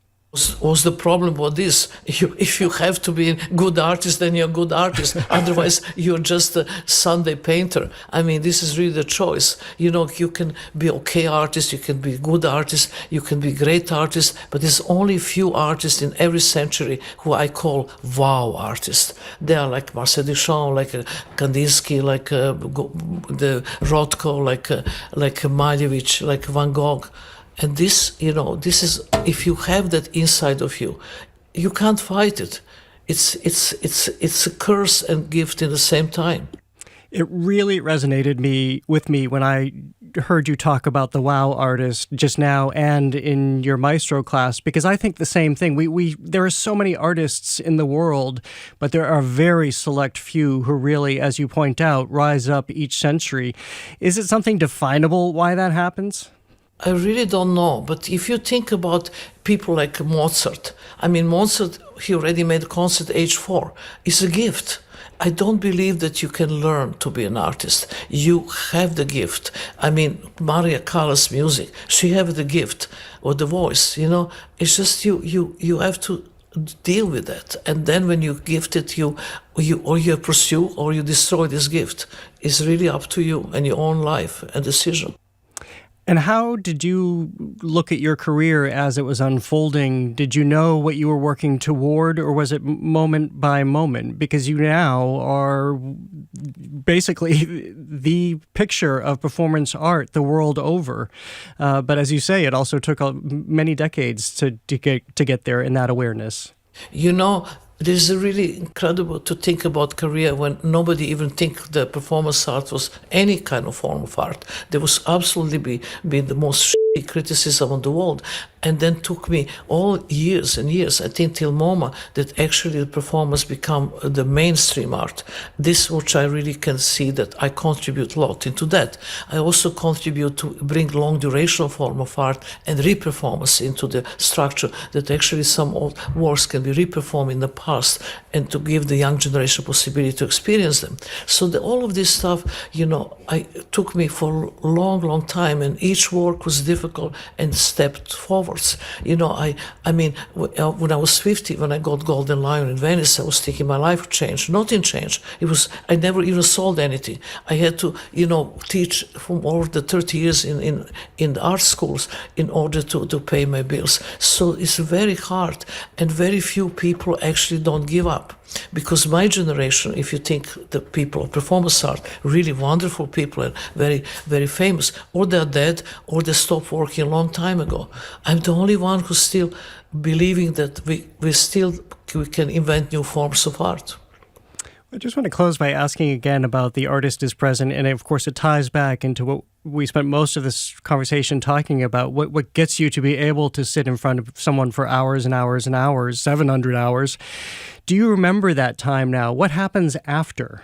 What's the problem with this? If you have to be a good artist, then you're a good artist. Otherwise, you're just a Sunday painter. I mean, this is really the choice. You know, you can be okay artist, you can be good artist, you can be great artist, but there's only few artists in every century who I call wow artists. They are like Marcel Duchamp, like Kandinsky, like the Rothko, like Malevich, like Van Gogh. And this, you know, this is, if you have that inside of you, you can't fight it. It's a curse and gift in the same time. It really resonated with me when I heard you talk about the wow artist just now and in your maestro class, because I think the same thing. There are so many artists in the world, but there are very select few who really, as you point out, rise up each century. Is it something definable why that happens? I really don't know, but if you think about people like Mozart, I mean, Mozart, he already made a concert at age 4. It's a gift. I don't believe that you can learn to be an artist. You have the gift. I mean, Maria Callas' music, she have the gift or the voice, you know. It's just you have to deal with that. And then when you gift it, you pursue or you destroy this gift. It's really up to you and your own life and decision. And how did you look at your career as it was unfolding? Did you know what you were working toward, or was it moment by moment? Because you now are basically the picture of performance art the world over. But as you say, it also took many decades to get there in that awareness. You know, it is really incredible to think about career when nobody even think the performance art was any kind of form of art. There was absolutely be the most criticism on the world. And then took me all years and years, I think till MoMA, that actually the performance become the mainstream art. This which I really can see that I contribute a lot into that. I also contribute to bring long duration form of art and reperformance into the structure, that actually some old works can be reperformed in the past and to give the young generation possibility to experience them. So all of this stuff, you know, took me for a long, long time, and each work was difficult and stepped forward. You know, I mean, when I was 50, when I got Golden Lion in Venice, I was thinking my life would change. Nothing changed. I never even sold anything. I had to, you know, teach for over the 30 years in the art schools in order to pay my bills. So it's very hard, and very few people actually don't give up. Because my generation, if you think the people of performance art, really wonderful people and very, very famous, or they're dead, or they stopped working a long time ago. I'm the only one who's still believing that we can invent new forms of art. I just want to close by asking again about the artist is present, and of course it ties back into what we spent most of this conversation talking about, what gets you to be able to sit in front of someone for hours and hours and hours, 700 hours. Do you remember that time now? What happens after?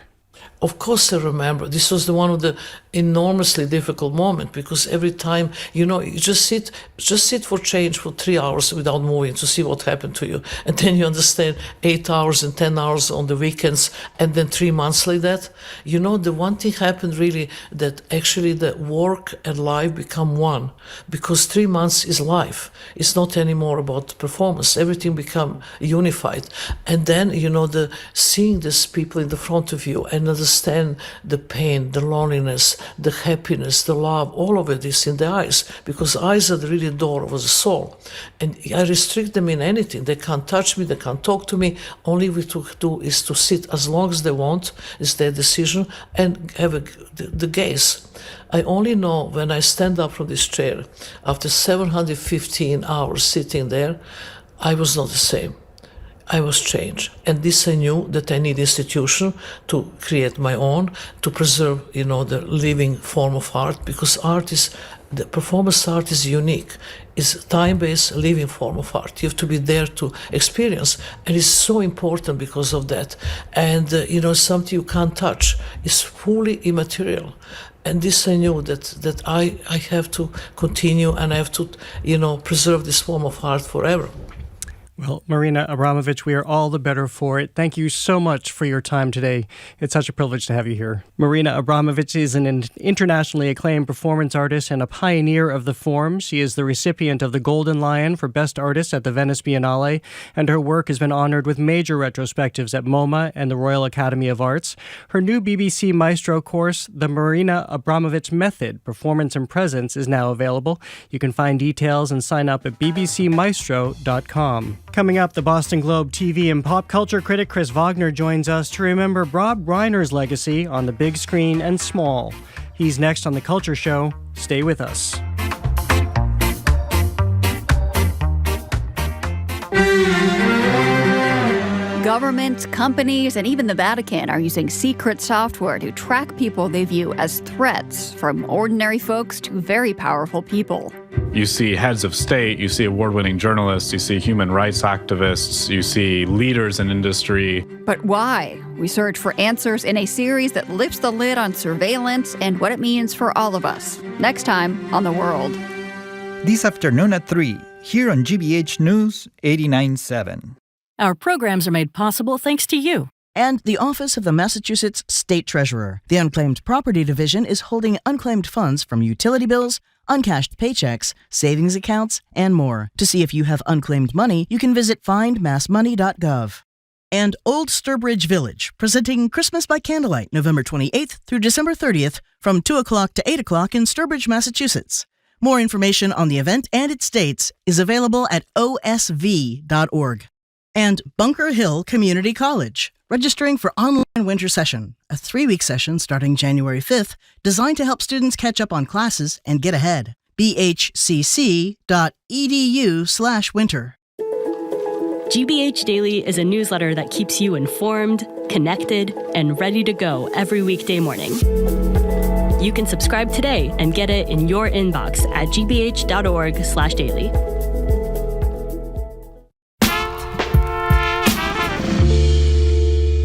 Of course I remember. This was one of the enormously difficult moments, because every time, you know, you just sit for change for 3 hours without moving to see what happened to you. And then you understand 8 hours and 10 hours on the weekends, and then 3 months like that. You know, the one thing happened really, that actually the work and life become one, because 3 months is life. It's not anymore about performance. Everything become unified. And then, you know, seeing these people in the front of you and understand the pain, the loneliness, the happiness, the love, all of it is in the eyes, because eyes are the really door of the soul. And I restrict them in anything. They can't touch me, they can't talk to me. Only we to do is to sit as long as they want, it's their decision, and have the gaze. I only know when I stand up from this chair, after 715 hours sitting there, I was not the same. I was changed. And this I knew that I need institution to create my own, to preserve, you know, the living form of art, because the performance art is unique. It's a time-based living form of art. You have to be there to experience. And it's so important because of that. And, you know, something you can't touch. It's fully immaterial. And this I knew that I have to continue, and I have to, preserve this form of art forever. Well, Marina Abramovich, we are all the better for it. Thank you so much for your time today. It's such a privilege to have you here. Marina Abramovich is an internationally acclaimed performance artist and a pioneer of the form. She is the recipient of the Golden Lion for Best Artist at the Venice Biennale, and her work has been honored with major retrospectives at MoMA and the Royal Academy of Arts. Her new BBC Maestro course, The Marina Abramovich Method, Performance and Presence, is now available. You can find details and sign up at bbcmaestro.com. Coming up, the Boston Globe TV and pop culture critic Chris Wagner joins us to remember Rob Reiner's legacy on the big screen and small. He's next on The Culture Show. Stay with us. Governments, companies, and even the Vatican are using secret software to track people they view as threats, from ordinary folks to very powerful people. You see heads of state, you see award-winning journalists, you see human rights activists, you see leaders in industry. But why? We search for answers in a series that lifts the lid on surveillance and what it means for all of us. Next time on The World. This afternoon at 3, here on GBH News 89.7. Our programs are made possible thanks to you and the Office of the Massachusetts State Treasurer. The Unclaimed Property Division is holding unclaimed funds from utility bills, uncashed paychecks, savings accounts, and more. To see if you have unclaimed money, you can visit findmassmoney.gov. And Old Sturbridge Village, presenting Christmas by Candlelight, November 28th through December 30th from 2 o'clock to 8 o'clock in Sturbridge, Massachusetts. More information on the event and its dates is available at osv.org. And Bunker Hill Community College, registering for Online Winter Session, a 3-week session starting January 5th, designed to help students catch up on classes and get ahead. bhcc.edu/winter. GBH Daily is a newsletter that keeps you informed, connected, and ready to go every weekday morning. You can subscribe today and get it in your inbox at gbh.org/daily.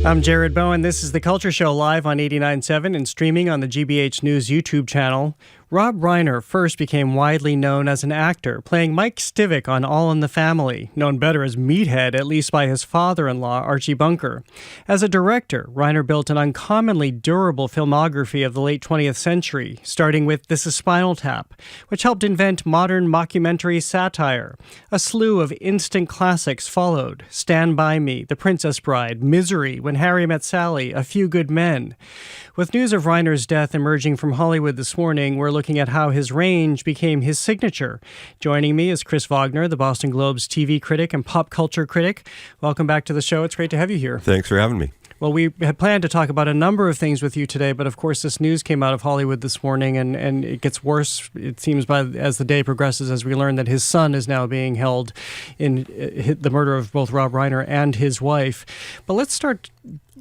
I'm Jared Bowen. This is The Culture Show live on 89.7 and streaming on the GBH News YouTube channel. Rob Reiner first became widely known as an actor, playing Mike Stivic on All in the Family, known better as Meathead, at least by his father-in-law, Archie Bunker. As a director, Reiner built an uncommonly durable filmography of the late 20th century, starting with This is Spinal Tap, which helped invent modern mockumentary satire. A slew of instant classics followed: Stand By Me, The Princess Bride, Misery, When Harry Met Sally, A Few Good Men. With news of Reiner's death emerging from Hollywood this morning, we're looking at how his range became his signature. Joining me is Chris Wagner, the Boston Globe's TV critic and pop culture critic. Welcome back to the show. It's great to have you here. Thanks for having me. Well, we had planned to talk about a number of things with you today, but of course this news came out of Hollywood this morning, and it gets worse, it seems, as the day progresses, as we learn that his son is now being held in the murder of both Rob Reiner and his wife. But let's start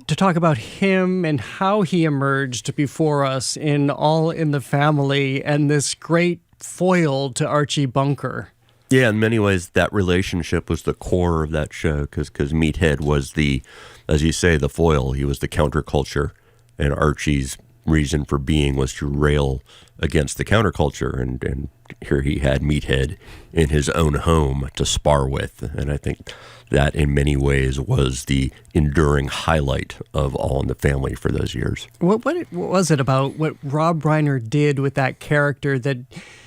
to talk about him and how he emerged before us in All in the Family and this great foil to Archie Bunker. Yeah, in many ways, that relationship was the core of that show because Meathead was the, as you say, the foil. He was the counterculture, and Archie's reason for being was to rail against the counterculture, and here he had Meathead in his own home to spar with, and I think that in many ways was the enduring highlight of All in the Family for those years. What was it about what Rob Reiner did with that character that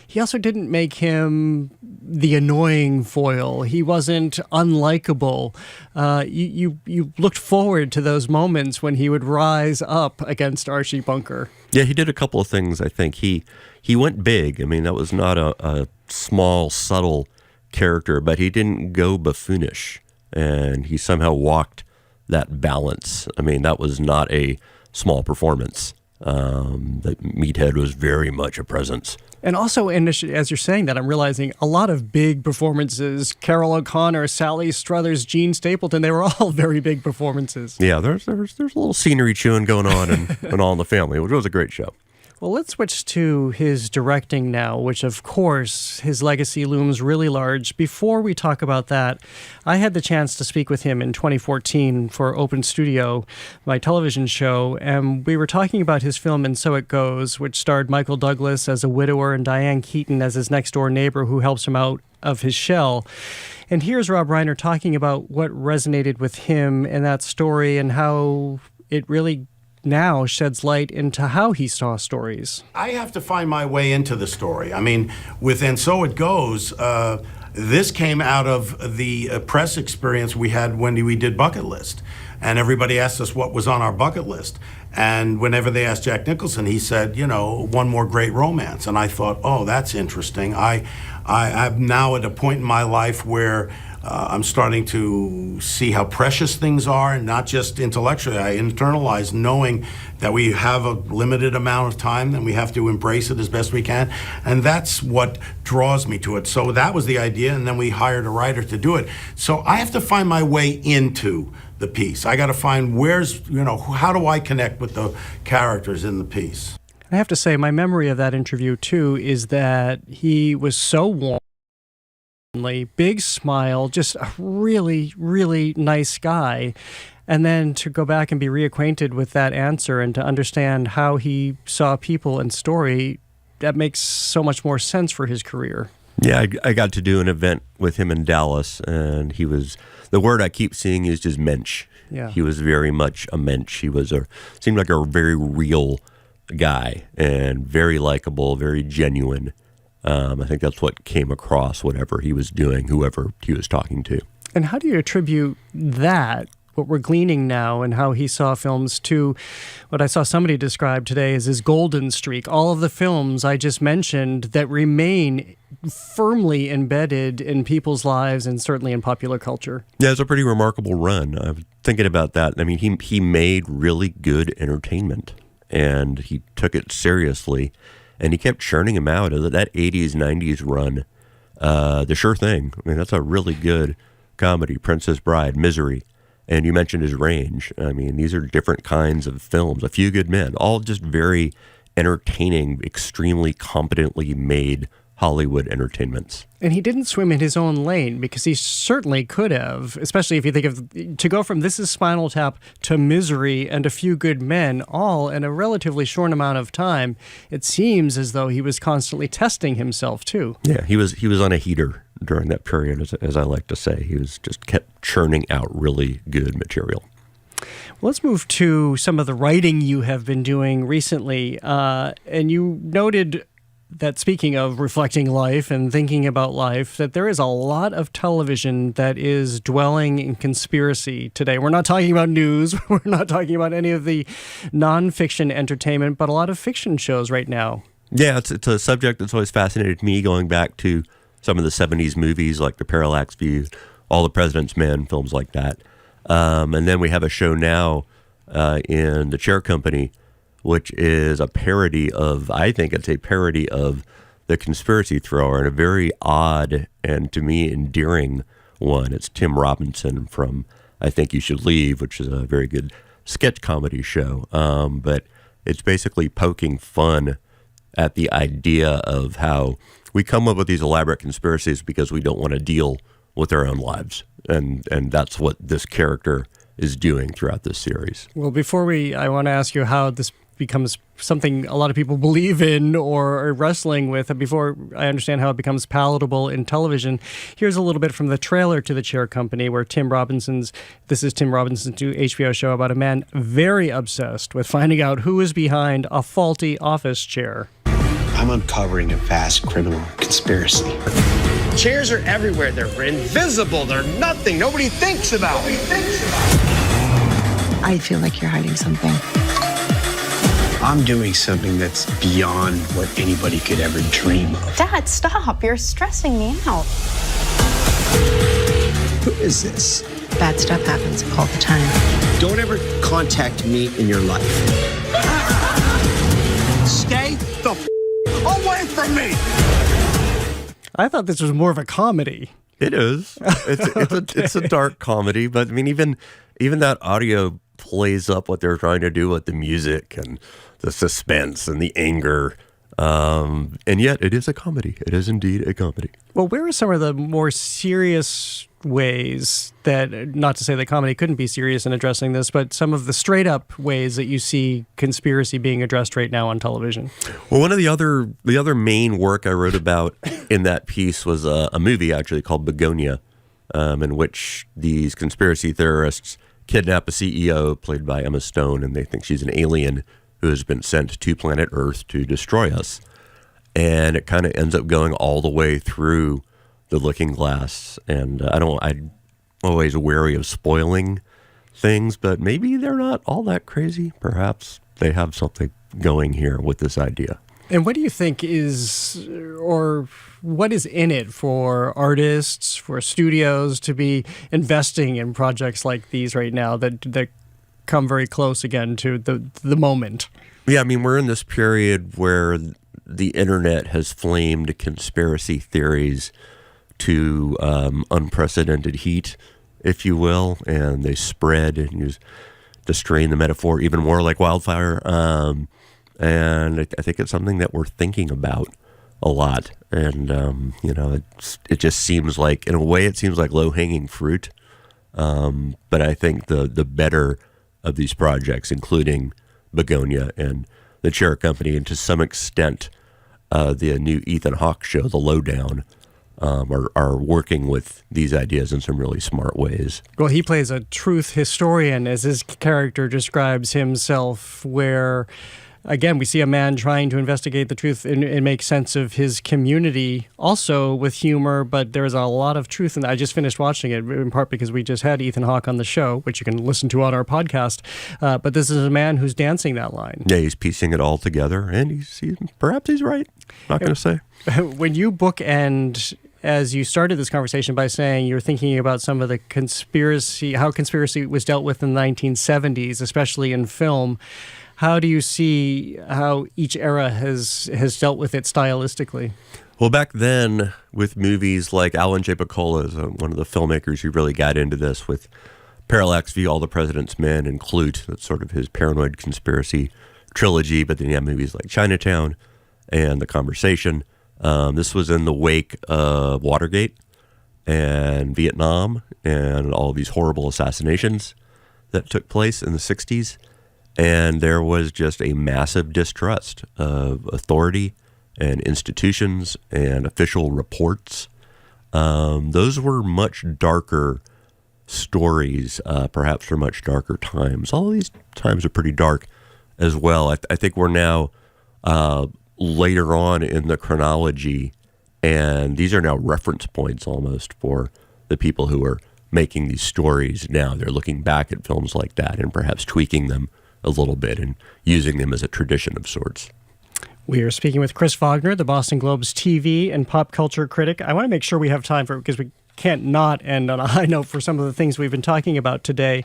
he also didn't make him the annoying foil? He wasn't unlikable. You looked forward to those moments when he would rise up against Archie Bunker. Yeah, he did a couple of things, I think. He went big. I mean, that was not a small, subtle character, but he didn't go buffoonish. And he somehow walked that balance. I mean, that was not a small performance. The Meathead was very much a presence. And also, as you're saying that, I'm realizing a lot of big performances. Carol O'Connor, Sally Struthers, Gene Stapleton, they were all very big performances. Yeah, there's a little scenery chewing going on in All in the Family, which was a great show. Well, let's switch to his directing now, which, of course, his legacy looms really large. Before we talk about that, I had the chance to speak with him in 2014 for Open Studio, my television show, and we were talking about his film And So It Goes, which starred Michael Douglas as a widower and Diane Keaton as his next-door neighbor who helps him out of his shell. And here's Rob Reiner talking about what resonated with him in that story and how it really now sheds light into how he saw stories. I have to find my way into the story. I mean, with And So It Goes, this came out of the press experience we had when we did Bucket List. And everybody asked us what was on our bucket list. And whenever they asked Jack Nicholson, he said, you know, one more great romance. And I thought, oh, that's interesting. I'm now at a point in my life where I'm starting to see how precious things are, and not just intellectually. I internalize knowing that we have a limited amount of time and we have to embrace it as best we can. And that's what draws me to it. So that was the idea, and then we hired a writer to do it. So I have to find my way into the piece. I got to find how do I connect with the characters in the piece? I have to say, my memory of that interview, too, is that he was so warm. Big smile, just a really, really nice guy. And then to go back and be reacquainted with that answer and to understand how he saw people and story, that makes so much more sense for his career. Yeah, I got to do an event with him in Dallas, and he was, the word I keep seeing is just mensch. Yeah. He was very much a mensch. He was seemed like a very real guy and very likable, very genuine. I think that's what came across whatever he was doing, whoever he was talking to. And how do you attribute that, what we're gleaning now, and how he saw films, to what I saw somebody describe today as his golden streak? All of the films I just mentioned that remain firmly embedded in people's lives and certainly in popular culture. Yeah, it's a pretty remarkable run. I was thinking about that. I mean, he made really good entertainment, and he took it seriously. And he kept churning them out. That 80s, 90s run, The Sure Thing. I mean, that's a really good comedy. Princess Bride, Misery. And you mentioned his range. I mean, these are different kinds of films. A Few Good Men, all just very entertaining, extremely competently made Hollywood entertainments. And he didn't swim in his own lane, because he certainly could have, especially if you think of, to go from This Is Spinal Tap to Misery and A Few Good Men, all in a relatively short amount of time. It seems as though he was constantly testing himself too. Yeah, he was on a heater during that period, as I like to say. He was just kept churning out really good material. Let's move to some of the writing you have been doing recently. And you noted that, speaking of reflecting life and thinking about life, that there is a lot of television that is dwelling in conspiracy today. We're not talking about news. We're not talking about any of the nonfiction entertainment, but a lot of fiction shows right now. Yeah, it's a subject that's always fascinated me, going back to some of the 70s movies like The Parallax View, All the President's Men, films like that. And then we have a show now in The Chair Company, which is a parody of, I think it's a parody of The Conspiracy Thrower, and a very odd and, to me, endearing one. It's Tim Robinson from I Think You Should Leave, which is a very good sketch comedy show. But it's basically poking fun at the idea of how we come up with these elaborate conspiracies because we don't want to deal with our own lives. And that's what this character is doing throughout this series. Well, I want to ask you how this becomes something a lot of people believe in or are wrestling with. Before I understand how it becomes palatable in television, here's a little bit from the trailer to The Chair Company, where this is Tim Robinson's new HBO show about a man very obsessed with finding out who is behind a faulty office chair. I'm uncovering a vast criminal conspiracy. Chairs are everywhere. They're invisible. They're nothing. Nobody thinks about it. I feel like you're hiding something. I'm doing something that's beyond what anybody could ever dream of. Dad, stop. You're stressing me out. Who is this? Bad stuff happens all the time. Don't ever contact me in your life. Stay the away from me! I thought this was more of a comedy. It is. It's a dark comedy, but I mean, even that audio plays up what they're trying to do with the music and the suspense and the anger. And yet it is a comedy. It is indeed a comedy. Well, where are some of the more serious ways that, not to say that comedy couldn't be serious in addressing this, but some of the straight up ways that you see conspiracy being addressed right now on television? Well, one of the other main work I wrote about in that piece was a movie actually called Begonia, in which these conspiracy theorists kidnap a CEO played by Emma Stone, and they think she's an alien who has been sent to planet Earth to destroy us. And it kind of ends up going all the way through the Looking Glass. And I'm always wary of spoiling things, but maybe they're not all that crazy. Perhaps they have something going here with this idea. And what do you think is, or what is in it for artists, for studios to be investing in projects like these right now that come very close again to the moment? Yeah, I mean, we're in this period where the internet has flamed conspiracy theories to unprecedented heat, if you will, and they spread, and you to strain the metaphor even more like wildfire. And I think it's something that we're thinking about a lot. And, it just seems like, in a way, it seems like low-hanging fruit. But I think the better of these projects, including Begonia and the Chair Company, and to some extent, the new Ethan Hawke show, The Lowdown, are working with these ideas in some really smart ways. Well, he plays a truth historian, as his character describes himself, where, again, we see a man trying to investigate the truth and make sense of his community, also with humor, but there's a lot of truth in that. I just finished watching it, in part because we just had Ethan Hawke on the show, which you can listen to on our podcast. But this is a man who's dancing that line. Yeah, he's piecing it all together, and perhaps he's right. Not going to say. When you bookend, as you started this conversation by saying you're thinking about some of the how conspiracy was dealt with in the 1970s, especially in film, how do you see how each era has dealt with it stylistically? Well, back then, with movies like Alan J. Pakula is one of the filmmakers who really got into this with Parallax v. All the President's Men and Clute. That's sort of his paranoid conspiracy trilogy. But then you have movies like Chinatown and The Conversation. This was in the wake of Watergate and Vietnam and all these horrible assassinations that took place in the 60s. And there was just a massive distrust of authority and institutions and official reports. Those were much darker stories, perhaps for much darker times. All of these times are pretty dark as well. I think we're now later on in the chronology, and these are now reference points almost for the people who are making these stories now. They're looking back at films like that and perhaps tweaking them a little bit and using them as a tradition of sorts. We are speaking with Chris Wagner, the Boston Globe's TV and pop culture critic. I want to make sure we have time for it because we can't not end on a high note for some of the things we've been talking about today.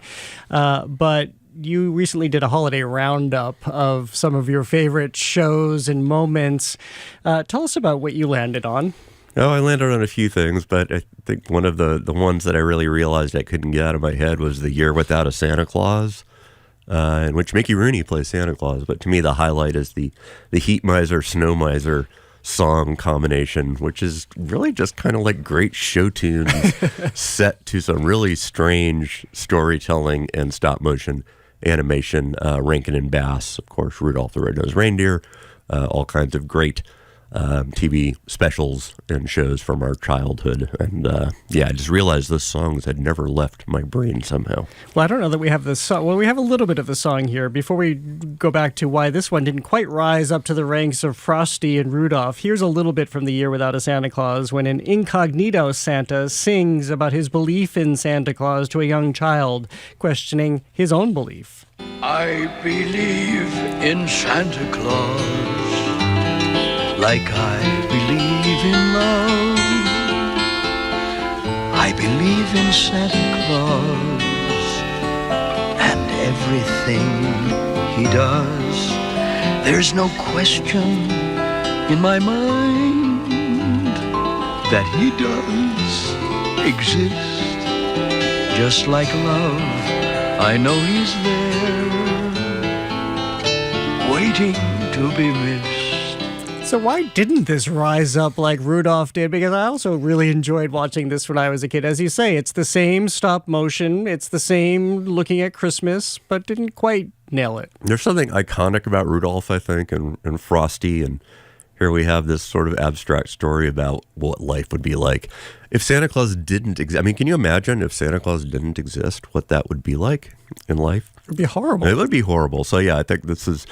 But you recently did a holiday roundup of some of your favorite shows and moments. Tell us about what you landed on. Oh, I landed on a few things, but I think one of the ones that I really realized I couldn't get out of my head was The Year Without a Santa Claus, in which Mickey Rooney plays Santa Claus. But to me, the highlight is the Heat Miser, Snow Miser song combination, which is really just kind of like great show tunes set to some really strange storytelling and stop motion animation. Rankin and Bass, of course, Rudolph the Red-Nosed Reindeer, all kinds of great TV specials and shows from our childhood. And I just realized those songs had never left my brain somehow. Well, I don't know that we have the song. Well, we have a little bit of the song here. Before we go back to why this one didn't quite rise up to the ranks of Frosty and Rudolph, here's a little bit from The Year Without a Santa Claus, when an incognito Santa sings about his belief in Santa Claus to a young child, questioning his own belief. I believe in Santa Claus like I believe in love. I believe in Santa Claus and everything he does. There's no question in my mind that he does exist. Just like love, I know he's there, waiting to be missed. So why didn't this rise up like Rudolph did? Because I also really enjoyed watching this when I was a kid. As you say, it's the same stop motion. It's the same looking at Christmas, but didn't quite nail it. There's something iconic about Rudolph, I think, and Frosty. And here we have this sort of abstract story about what life would be like if Santa Claus didn't exist. I mean, can you imagine if Santa Claus didn't exist, what that would be like in life? It would be horrible. It would be horrible. So yeah, I think this is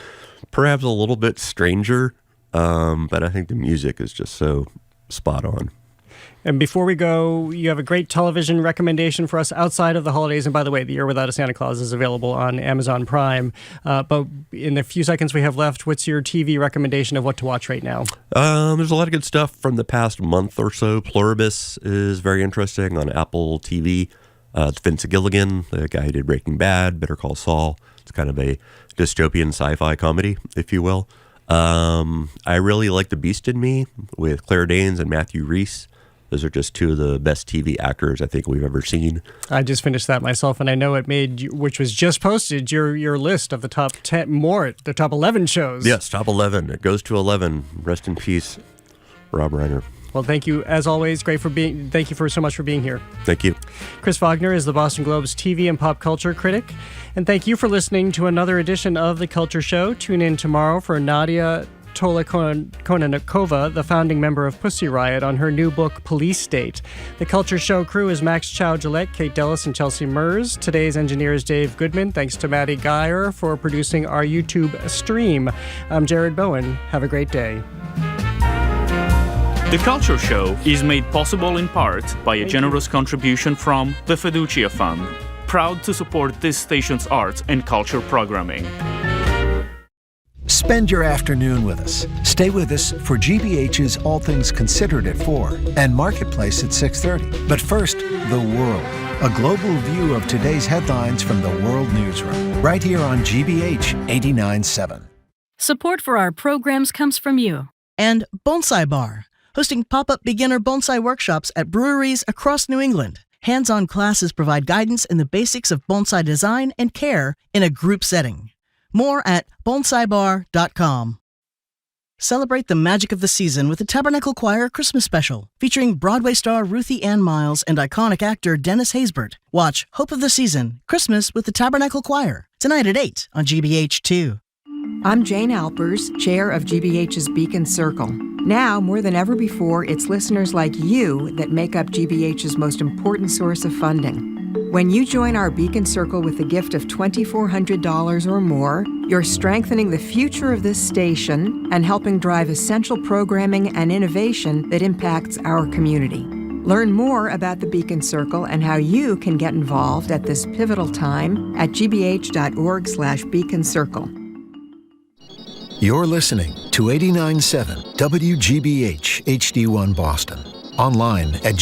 perhaps a little bit stranger, but I think the music is just so spot on. And before we go, you have a great television recommendation for us outside of the holidays. And by the way, The Year Without a Santa Claus is available on Amazon Prime. But in the few seconds we have left, what's your TV recommendation of what to watch right now? There's a lot of good stuff from the past month or so. Pluribus is very interesting on Apple TV. It's Vince Gilligan, the guy who did Breaking Bad, Better Call Saul. It's kind of a dystopian sci-fi comedy, if you will. I really like The Beast in Me with Claire Danes and Matthew Rhys. Those are just two of the best TV actors I think we've ever seen. I just finished that myself, and I know it made, which was just posted, your list of the top 10, the top 11 shows. Yes, top 11. It goes to 11. Rest in peace, Rob Reiner. Well, thank you, as always. Thank you so much for being here. Thank you. Chris Wagner is the Boston Globe's TV and pop culture critic. And thank you for listening to another edition of The Culture Show. Tune in tomorrow for Nadia Tolokonnikova, the founding member of Pussy Riot, on her new book, Police State. The Culture Show crew is Max Chow-Gillette, Kate Dellis, and Chelsea Mers. Today's engineer is Dave Goodman. Thanks to Maddie Geyer for producing our YouTube stream. I'm Jared Bowen. Have a great day. The Culture Show is made possible in part by a generous contribution from the Fiducia Fund, proud to support this station's arts and culture programming. Spend your afternoon with us. Stay with us for GBH's All Things Considered at 4 and Marketplace at 6:30. But first, the world. A global view of today's headlines from the World Newsroom. Right here on GBH 89.7. Support for our programs comes from you. And Bonsai Bar, hosting pop-up beginner bonsai workshops at breweries across New England. Hands-on classes provide guidance in the basics of bonsai design and care in a group setting. More at bonsaibar.com. Celebrate the magic of the season with the Tabernacle Choir Christmas Special, featuring Broadway star Ruthie Ann Miles and iconic actor Dennis Haysbert. Watch Hope of the Season, Christmas with the Tabernacle Choir, tonight at 8 on GBH2. I'm Jane Alpers, chair of GBH's Beacon Circle. Now, more than ever before, it's listeners like you that make up GBH's most important source of funding. When you join our Beacon Circle with a gift of $2,400 or more, you're strengthening the future of this station and helping drive essential programming and innovation that impacts our community. Learn more about the Beacon Circle and how you can get involved at this pivotal time at gbh.org/Beacon Circle. You're listening to 89.7 WGBH HD1 Boston. Online at